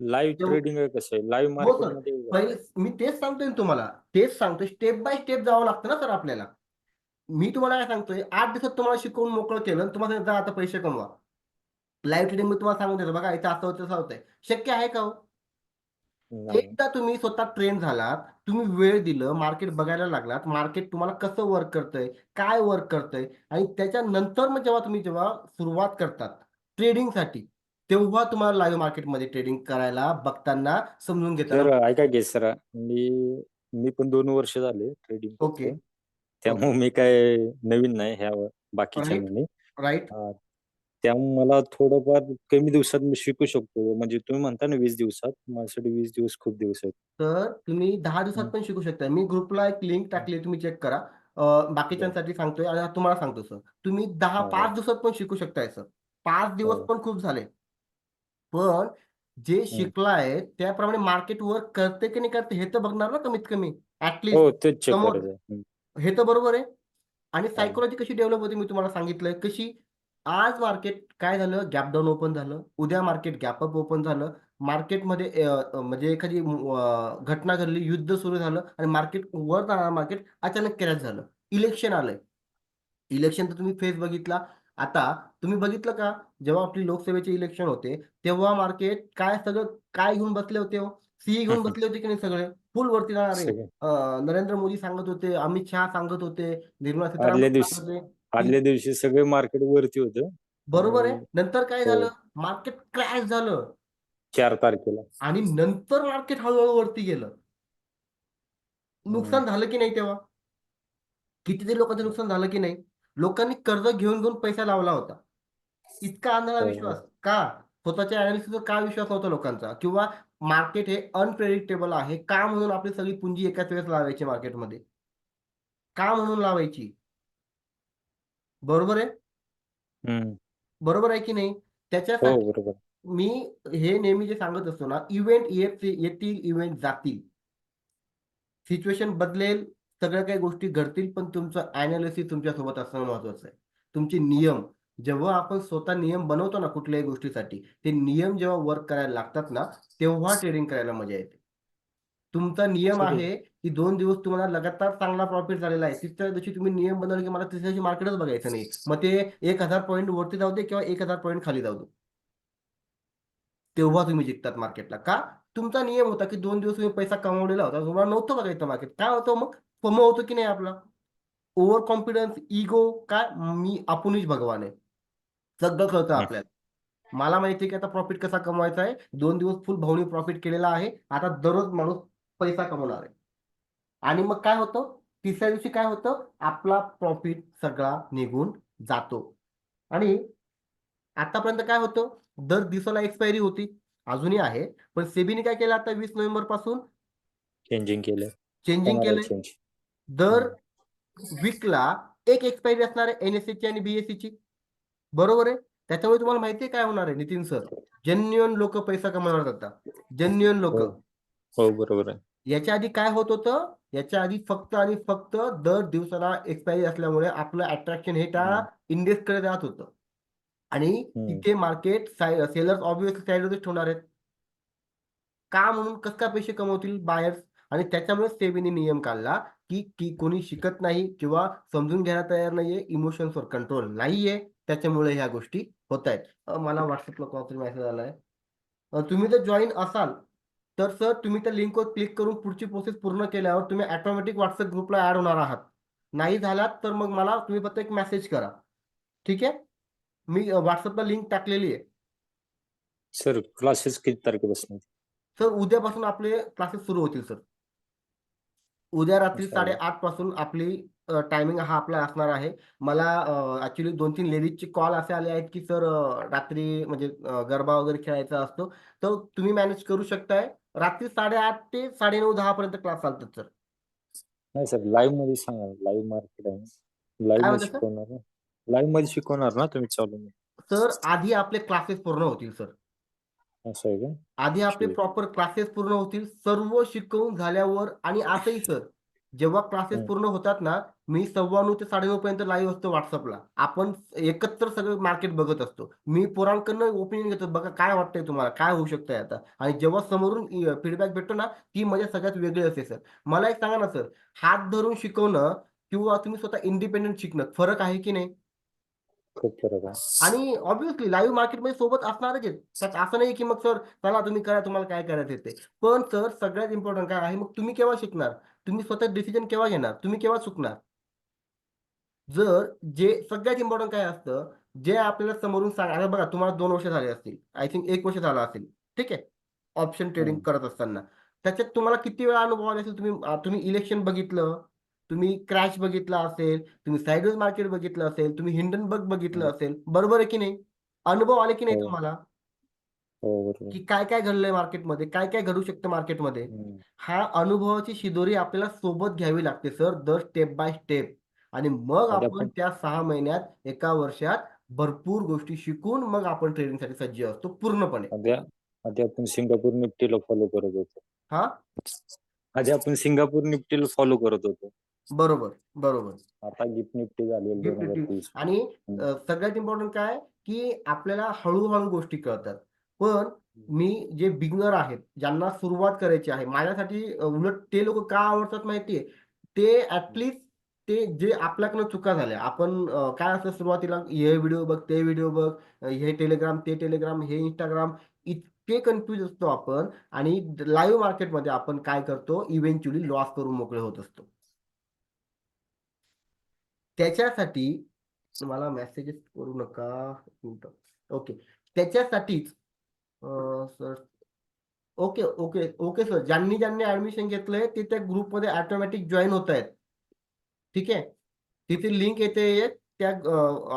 लाईव्ह तेव्हा- ट्रेडिंग आहे कसं आहे? लाईव्ह हो सर, मार्केटमध्ये पहिले मी तेच सांगतोय ना तुम्हाला. तेच सांगतोय, स्टेप बाय स्टेप जावं लागतं ना सर आपल्याला. मी तुम्हाला काय सांगतोय, 8 दिवसात तुम्हाला शिकवून मोकळं केलं आणि तुम्हाला सांगितलं, जा आता पैसे कमवा. लाईव्ह ट्रेडिंग मी तुम्हाला सांगून देतो, बघा इथं असं होतं तसं होतंय. शक्य आहे का हो? नाही. एकदा तुम्ही स्वतः ट्रेन झालात, तुम्ही वेळ दिलं, मार्केट बघायला लागलात, मार्केट तुम्हाला कसं वर्क करतंय, काय वर्क करतंय आणि त्याच्यानंतर मग जेव्हा सुरुवात करतात ट्रेडिंगसाठी, तेव्हा तुम्हाला लाईव्ह मार्केटमध्ये ट्रेडिंग करायला, बघताना, समजून घेताना. सर ऐका की सर, मी मी पण 2 वर्ष झाले ट्रेडिंग ओके, करतो. ओके. त्यामुळे मी काय नवीन नाही ह्या बाकीच्या राईट, म्हणे. राईट. त्यामुळे मला थोडंफार कमी दिवसात मी शिकू शकतो. म्हणजे तुम्ही म्हणता ना 20 दिवसात, माझ्यासाठी 20 दिवस खूप दिवस आहेत. तर तुम्ही 10 दिवसात हं, पण शिकू शकता. मी ग्रुपला एक लिंक हं. टाकली, तुम्ही चेक करा. बरं. बाकीच्यांसाठी सांगतोय आणि तुम्हाला सांगतो सर. तुम्ही हो, 5 हो. दिवसात पण शिकू शकताय सर. 5 दिवस हो. पण खूप झाले. पण जे हं. शिकलाय त्याप्रमाणे मार्केट वर्क करते की नाही करते हे तर बघणार ना कमीत कमी. हो, ॲटलीस्ट तेच चेक समोर. करायचं. हं. हे तर बरोबर आहे. आणि हो. सायकॉलॉजी कशी डेव्हलप होते मी तुम्हाला सांगितलंय. कशी? आज मार्केट काय झालं, गॅप डाउन ओपन झालं. उद्या मार्केट गॅप अप ओपन झालं. मार्केटमध्ये म्हणजे एखादी घटना घडली, युद्ध सुरू झालं आणि मार्केट वर जाणारं मार्केट अचानक क्रॅश झालं. इलेक्शन आलंय. इलेक्शन तर तुम्ही फेस बघितला. आता तुम्ही बघितलं का, जेव्हा आपली लोकसभेचे इलेक्शन होते, तेव्हा मार्केट काय सगळं काय घेऊन बसले होते हो? सीई हं, घेऊन हं. बसले होते की नाही सगळे? फुल वरती जाणारे. सगळं नरेंद्र मोदी सांगत होते, अमित शहा सांगत होते, निर्मला सीतारामन आदल्या सांगत दिवशी होते, की आदल्या दिवशी सगळे मार्केट वरती होतं. बरोबर आहे. आणि नंतर काय हो, झालं? मार्केट क्रॅश झालं 4 तारखेला. आणि नंतर मार्केट हळू वरती गेलं. हं. नुकसान झालं की नाही तेव्हा? कितीतरी लोकांचं नुकसान झालं की नाही? लोकांनी कर्ज घेऊन घेऊन पैसा लावला होता. इतका आंधळा हो, विश्वास हो. का? स्वतःच्या अनालिसिसवर का विश्वास नव्हता लोकांचा? किंवा मार्केट हे अनप्रेडिक्टेबल आहे का म्हणून आपली सगळी पुंजी एकाच वेळेस लावायची मार्केटमध्ये? का म्हणून लावायची? बरोबर आहे? हं. बरोबर आहे की नाही? हो, त्याच्यासाठी बरोबर. मी हे नेहमी जे सांगत असतो ना, इव्हेंट येतील, इव्हेंट जातील. सिच्युएशन बदलेल, सगळ्या काही गोष्टी घडतील, पण तुमचं अॅनालिसिस तुमच्यासोबत असणं महत्वाचं आहे. तुमचे नियम, जेव्हा आपण स्वतः नियम बनवतो ना कुठल्याही गोष्टीसाठी, ते नियम जेव्हा वर्क करायला लागतात ना, तेव्हा ट्रेडिंग करायला मजा येते. तुमचा नियम सर आहे, की 2 दिवस तुम्हाला लगातार चांगला प्रॉफिट झालेला आहे. तिसऱ्या दिवशी तुम्ही नियम बनवले, की मला तिसऱ्या दिवशी मार्केटच बघायचं नाही. मग ते 1000 पॉइंट वरती जाऊ दे किंवा 1000 पॉइंट खाली जाऊ दे. तेव्हा तुम्ही जिंकतात मार्केटला. का? तुमचा नियम होता, की 2 दिवस तुम्ही पैसा कमवलेला होता. तुम्हाला नव्हतं बघायचं मार्केट. काय होतं मग? फोमो होतो की नाही आपला? ओव्हर कॉन्फिडन्स, इगो काय? मी आपणच भगवान आहे. सगळं कळतं हं. आपल्याला. मला माहिती आहे, की आता प्रॉफिट कसा कमवायचा आहे. 2 दिवस फुल भावनी प्रॉफिट केलेला आहे. आता दररोज माणूस पैसा कमवणार आहे. आणि मग काय होतं? तिसऱ्या दिवशी काय होतं? आपला प्रॉफिट सगळा निघून जातो. आणि आतापर्यंत काय होतं? दर दिवसाला एक्सपायरी होती. अजूनही आहे. पण सेबीने काय केलं आता 20 नोव्हेंबर पासून? चेंजिंग केलं. चेंजिंग होणार आहे केलंय. चेंज. दर हं. वीकला एक एक्सपायरी असणार आहे एन-एस-सीची आणि बी-एस-सीची. बरोबर आहे. त्याच्यामुळे तुम्हाला माहिती आहे काय होणार आहे नितीन सर? जेन्युइन लोकं पैसा कमवणार आता. जेन्युइन हो, लोकं. हो, बरोबर आहे. याच्या आधी काय होत होतं? याच्या आधी फक्त आणि फक्त दर दिवसाला एक्सपायरी असल्यामुळे आपलं अट्रॅक्शन हे त्या हं. इंडेक्सकडे जात होतं. आणि हम्म. तिथे मार्केट सेलर्स ऑब्व्हियसली साईडवरच ठेवणार आहेत. का म्हणून कसं काय पैसे कमवतील बायर्स? आणि त्याच्यामुळेच सेबीने नियम काढला, की कोणी शिकत नाही किंवा समजून घ्यायला तयार नाहीये, इमोशन्सवर कंट्रोल नाहीये, त्याच्यामुळे ह्या गोष्टी होतायत. मला WhatsAppला कोणतरी मेसेज आलाय. तुम्ही जर जॉइन असाल, तर सर तुम्ही त्या लिंकवर क्लिक करून पुढची प्रोसेस पूर्ण केल्यावर तुम्ही ऑटोमॅटिक WhatsApp ग्रुपला ॲड होणार आहात. नाही झालात तर मग मला तुम्ही फक्त एक मेसेज करा. ठीक आहे? मी WhatsAppला लिंक टाकलेली आहे. सर क्लासेस किती तारखेपासून? सर उद्यापासून आपले क्लासेस सुरू होतील सर. उद्या रात्री असं आहे. 8:30 पासून आपली टायमिंग हा आपला असणार आहे. मला ॲक्चुअली 2-3 लेडीजचे कॉल असे आले आहेत, की सर रात्री म्हणजे गरबा वगैरे खेळायचा असतो. तर तुम्ही मॅनेज करू शकताय. रात्री 8:30 ते 9:30-10 पर्यंत क्लास चालतात सर. नाही सर, लाईव्ह मध्ये सांगा. लाईव्ह मार्केट आहे. काय लाईव्ह मध्ये म्हणता सर? शिकवणार ना? लाईव्ह मध्ये शिकवणार ना तुम्ही चालू? सर आधी आपले क्लासेस पूर्ण होतील सर. असं आहे का? आधी आपले ठीक. प्रॉपर क्लासेस पूर्ण होतील. सर्व शिकवून झाल्यावर आणि असंही सर, जेव्हा क्लासेस हम्म. पूर्ण होतात ना, मी 9:15 ते 9:30 पर्यंत लाईव्ह असतो WhatsAppला. आपण एकत्र सगळं मार्केट बघत असतो. मी पोरांकडनं ओपिनियन घेतो. बघा काय वाटतंय तुम्हाला? काय होऊ शकतंय आता? आणि जेव्हा समोरून फीडबॅक भेटतो ना, ती मजा सगळ्यात वेगळी असते सर. मला एक सांगा ना सर, हात धरून शिकवणं किंवा तुम्ही स्वतः इंडिपेंडंट शिकणं फरक आहे की नाही? खूप फरक आहे. आणि ऑब्व्हियसली लाईव्ह मार्केटमध्ये सोबत असणारच आहेत. त्यात असं नाही की मग सर चला तुम्ही करा तुम्हाला काय करायचं ते. पण सर सगळ्यात इम्पोर्टंट काय आहे मग तुम्ही केव्हा शिकणार? तुम्ही स्वतः डिसिजन केव्हा घेणार? तुम्ही केव्हा चुकणार? जर जे सगळ्यात इम्पोर्टंट काय असतं, जे आपल्याला समोरून आता बघा तुम्हाला 2 वर्ष झाले असतील. आय थिंक 1 वर्ष झालं असेल. ठीक आहे. ऑप्शन ट्रेडिंग हम्म. करत असताना. त्याच्यात तुम्हाला किती वेळा अनुभव आले असेल तुम्ही इलेक्शन बघितलं, तुम्ही क्रॅश बघितला असेल, तुम्ही साइडवेज मार्केट बघितलं असेल, तुम्ही हिंडनबर्ग बघितलं हम्म. असेल. बरोबर आहे की नाही? अनुभव आले की नाही हो. तुम्हाला? हो बरोबर. की काय-काय घडलंय मार्केटमध्ये? काय-काय घडू शकतं मार्केटमध्ये? हम्म. हा अनुभवाची शिदोरी आपल्याला सोबत घ्यावी लागते सर, दर स्टेप बाय स्टेप. आणि मग आधी आपण आपण त्या 6 महिन्यात, 1 वर्षात भरपूर गोष्टी शिकून मग आपण ट्रेडिंगसाठी सज्ज असतो पूर्णपणे. आधी आधी आपण सिंगापूर निफ्टीला फॉलो करत होतो. हां, आधी आपण सिंगापूर निफ्टीला फॉलो करत होतो. बरोबर, बरोबर. आता गिफ्ट निफ्टी झालेली गिफ्ट टिप 2023. आणि हम्म. सगळ्यात इम्पोर्टंट काय, की आपल्याला हळू-हळू गोष्टी कळतात. पण मी जे बिगिनर आहेत, ज्यांना सुरुवात करायची आहे, माझ्यासाठी उलट ते लोकं का आवडतात माहिती आहे? ते ते जे आपल्याकडनं चुका झाल्या. आपण काय असतं सुरुवातीला हे व्हिडिओ बघ, ते व्हिडिओ बघ, हे Telegram, ते Telegram, हे Instagram इतके कन्फ्यूज असतो आपण आणि लाईव्ह मार्केटमध्ये आपण काय करतो, इव्हेंच्युअली लॉस करून मोकळे होत असतो. त्याच्यासाठी मला मेसेजेस करू नका. एक मिनिटं. ओके. त्याच्यासाठीच सर ओके सर. ज्यांनी ॲडमिशन घेतलंय ते त्या ग्रुपमध्ये ऑटोमॅटिक जॉइन होतायत. ठीक आहे. तिथे लिंक येते एक त्या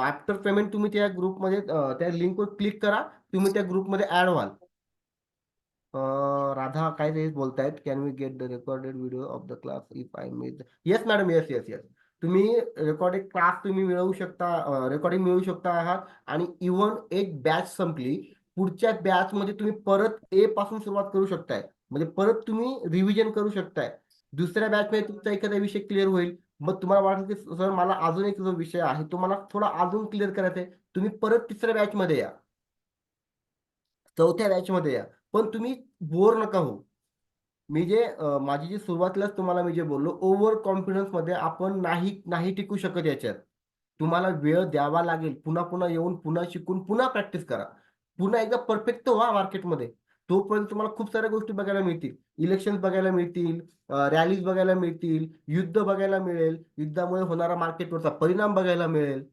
आफ्टर पेमेंट तुम्ही त्या ग्रुपमध्ये त्या लिंकवर क्लिक करा. तुम्ही त्या ग्रुपमध्ये ॲड व्हाल. राधा काहीतरी बोलतायत. Can we get the recorded video of the class if I miss yes madam. Yes, yes, yes. तुम्ही रेकॉर्डेड क्लास तुम्ही मिळवू शकता. रेकॉर्डिंग मिळवू शकता आहात आणि इव्हन एक बॅच संपली. पुढच्या बॅचमध्ये तुम्ही परत ए पासून सुरुवात करू शकताय. म्हणजे परत तुम्ही रिव्हिजन करू शकताय. दुसऱ्या बॅचमध्ये तुमचा एखादा विषय क्लिअर होईल. मग तुम्हाला वाटलं की सर मला अजून एक जो विषय आहे तो मला थोडा अजून क्लिअर करायचा आहे. तुम्ही परत तिसऱ्या बॅचमध्ये या. चौथ्या बॅचमध्ये या. पण तुम्ही बोर नका होऊ. माझी जी सुरुवातीलाच तुम्हाला मी जे बोललो, ओव्हर कॉन्फिडन्समध्ये आपण नाही टिकू शकत याच्यात. तुम्हाला वेळ द्यावा लागेल. पुन्हा-पुन्हा येऊन, पुन्हा शिकून, पुन्हा प्रॅक्टिस करा. पुन्हा एकदा परफेक्ट व्हा मार्केटमध्ये. तोपर्यंत तुम्हाला खूप साऱ्या गोष्टी बघायला मिळतील. इलेक्शन्स बघायला मिळतील, रॅलीज बघायला मिळतील, युद्ध बघायला मिळेल, युद्धामुळे होणारा मार्केटवरचा परिणाम बघायला मिळेल.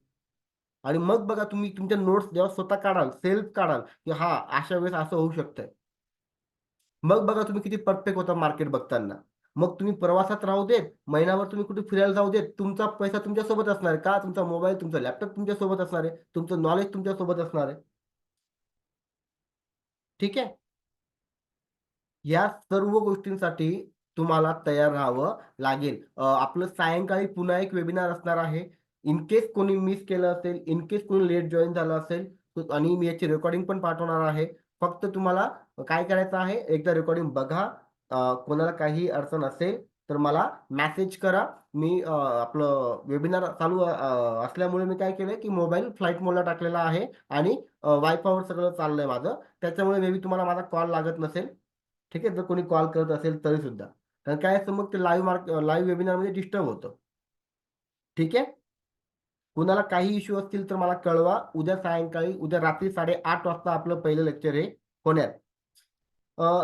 आणि मग बघा तुम्ही तुमच्या नोट्स जेव्हा स्वतः काढाल, सेल्फ काढाल, की हां, अशा वेळेस असं होऊ शकतंय. मग बघा तुम्ही किती परफेक्ट होता मार्केट बघताना. मग तुम्ही प्रवासात राहू देत, महिनाभर तुम्ही कुठे फिरायला जाऊ देत, तुमचा पैसा तुमच्या सोबत असणार आहे. का? तुमचा मोबाईल, तुमचा लॅपटॉप तुमच्या सोबत असणार आहे. तुमचं नॉलेज तुमच्या सोबत असणार आहे. ठीक आहे? या सर्व गोष्टींसाठी तुम्हाला तयार राहावं लागेल. आपलं सायंकाळी पुन्हा एक वेबिनार असणार आहे. इन केस कोणी मिस केलं असेल, इन केस कोणी लेट जॉइन झालं असेल आणि मी याची रेकॉर्डिंग पण पाठवणार आहे. फक्त तुम्हाला काय करायचं आहे, एकदा रेकॉर्डिंग बघा. कोणाला काही अडचण असेल तर मला मेसेज करा. मी आपलं वेबिनार चालू असल्यामुळे मी काय केलंय की मोबाईल फ्लाईट मोडला टाकलेला आहे आणि वायफायवर सगळं चाललंय माझं. त्याच्यामुळे मे बी तुम्हाला माझा कॉल लागत नसेल. ठीक आहे, जर कोणी कॉल करत असेल तरी सुद्धा. कारण काय असतं मग ते लाईव्ह वेबिनारमध्ये डिस्टर्ब होतं. ठीक आहे. कुणाला काही इश्यू असतील तर मला कळवा. उद्या रात्री 8:30 वाजता आपलं पहिलं लेक्चर आहे पुण्यात.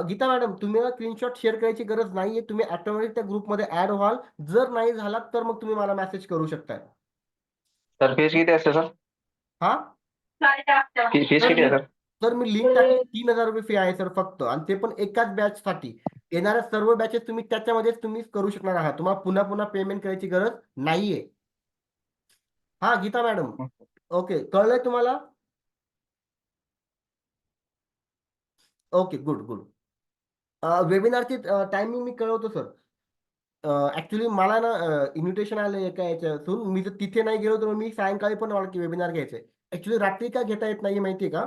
गीता मॅडम, तुम्ही ना स्क्रीनशॉट शेअर करायची गरज नाहीये. तुम्ही ऑटोमॅटिक त्या ग्रुपमध्ये ऍड व्हाल. जर नाही झालात तर मग तुम्ही मला मेसेज करू शकताय. सर फीस किती असते सर? हा, फीस तर किती आहे मी सर? तर मी लिंक टाकली. 3,000 रुपये फी आहे सर फक्त, आणि ते पण एकाच बॅच साठी. येणाऱ्या सर्व बॅचेस तुम्ही त्याच्यामध्येच तुम्ही करू शकणार आहात. तुम्हाला पुन्हा पुन्हा पेमेंट करायची गरज नाहीये. हा गीता मॅडम, ओके, कळलंय तुम्हाला? Okay, good good. वेबिनारची टायमिंग मी कळवतो सर. ऍक्च्युली मला ना इन्व्हिटेशन आलं एका याच्यातून. मी जर तिथे नाही गेलो तर मी सायंकाळी पण मला वेबिनार घ्यायचंय. ऍक्च्युली रात्री का घेता येत नाही माहितीये का?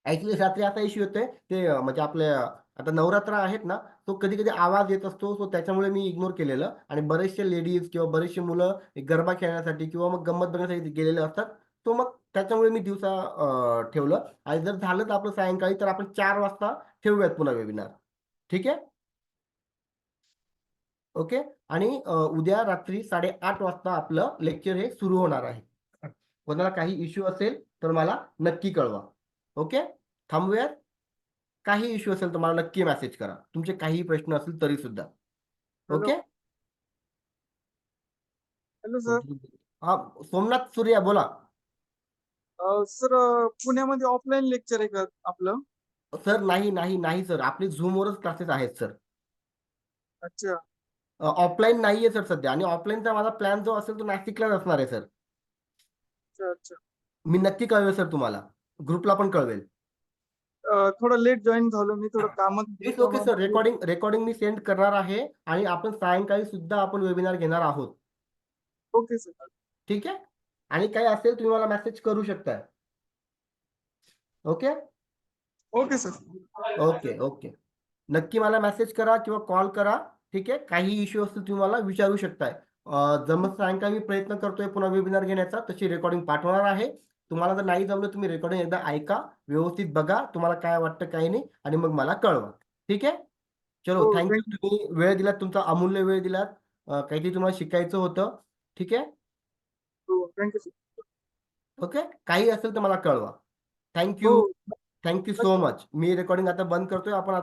ऍक्च्युली रात्री असा इश्यू येतोय ते म्हणजे आपल्या आता नवरात्र आहेत ना, तो कधी कधी आवाज येत असतो. सो त्याच्यामुळे मी इग्नोर केलेलं, आणि बरेचसे लेडीज किंवा बरेचसे मुलं गरबा खेळण्यासाठी किंवा मग गंमत बघण्यासाठी गेलेले असतात. तो मग त्याच्यामुळे मी दिवसा ठेवलं. आणि जर झालं तर आपलं सायंकाळी, तर आपण 4 वाजता ठेवूयात पुन्हा वेबिनार. ठीक आहे, ओके. आणि उद्या रात्री 8:30 वाजता आपलं लेक्चर हे सुरू होणार आहे. कोणाला काही इश्यू असेल तर मला नक्की कळवा. ओके, थांबूयात. काही इश्यू असेल तर मला नक्की मेसेज करा. तुमचे काही प्रश्न असतील तरी सुद्धा. Hello okay. Hello sir. हा, सोमनाथ सूर्या बोला. सर पुण्यामध्ये ऑफलाईन लेक्चर आहे का आपलं? सर नाही नाही नाही सर, आपले झूमवरच क्लासेस आहेत सर. अच्छा ऑफलाईन नाहीये सर सध्या. आणि ऑफलाईनचा माझा प्लॅन जो असेल तो नाशिकलाच असणार आहे सर. अच्छा अच्छा. मी नक्की कळवेल सर तुम्हाला. ग्रुपला पण कळवेल. थोडं लेट जॉईन झालो मी, थोडं कामात होतो इट्स ओके सर. त्यामुळे. रेकॉर्डिंग मी सेंड करणार आहे. आणि आपण सायंकाळी सुद्धा आपण वेबिनार घेणार आहोत. Okay sir. ठीक आहे. आणि काही असेल तुम्ही मला मेसेज करू शकताय. Okay okay sir. Okay okay. नक्की मला मेसेज करा किंवा कॉल करा. ठीक आहे. काही इश्यू असतील तुम्ही मला विचारू शकताय. जमत सायंकाळी मी प्रयत्न करतोय पुन्हा वेबिनार घेण्याचा. तशी रेकॉर्डिंग पाठवणार आहे. तुम्हाला जर नाही जमलं तुम्ही रेकॉर्डिंग एकदा ऐका, व्यवस्थित बघा, तुम्हाला काय वाटतं काही नाही, आणि मग मला कळवा. ठीक आहे. चलो, हो थँक्यू. थँक्यू. तुम्ही वेळ दिलात, तुमचा अमूल्य वेळ दिलात. काहीतरी तुम्हाला शिकायचं होतं. ठीक आहे. हो थँक्यू सर. ओके. काही असेल तर मला कळवा. हो थँक्यू सो मच. मी रेकॉर्डिंग आता बंद करतोय. आपण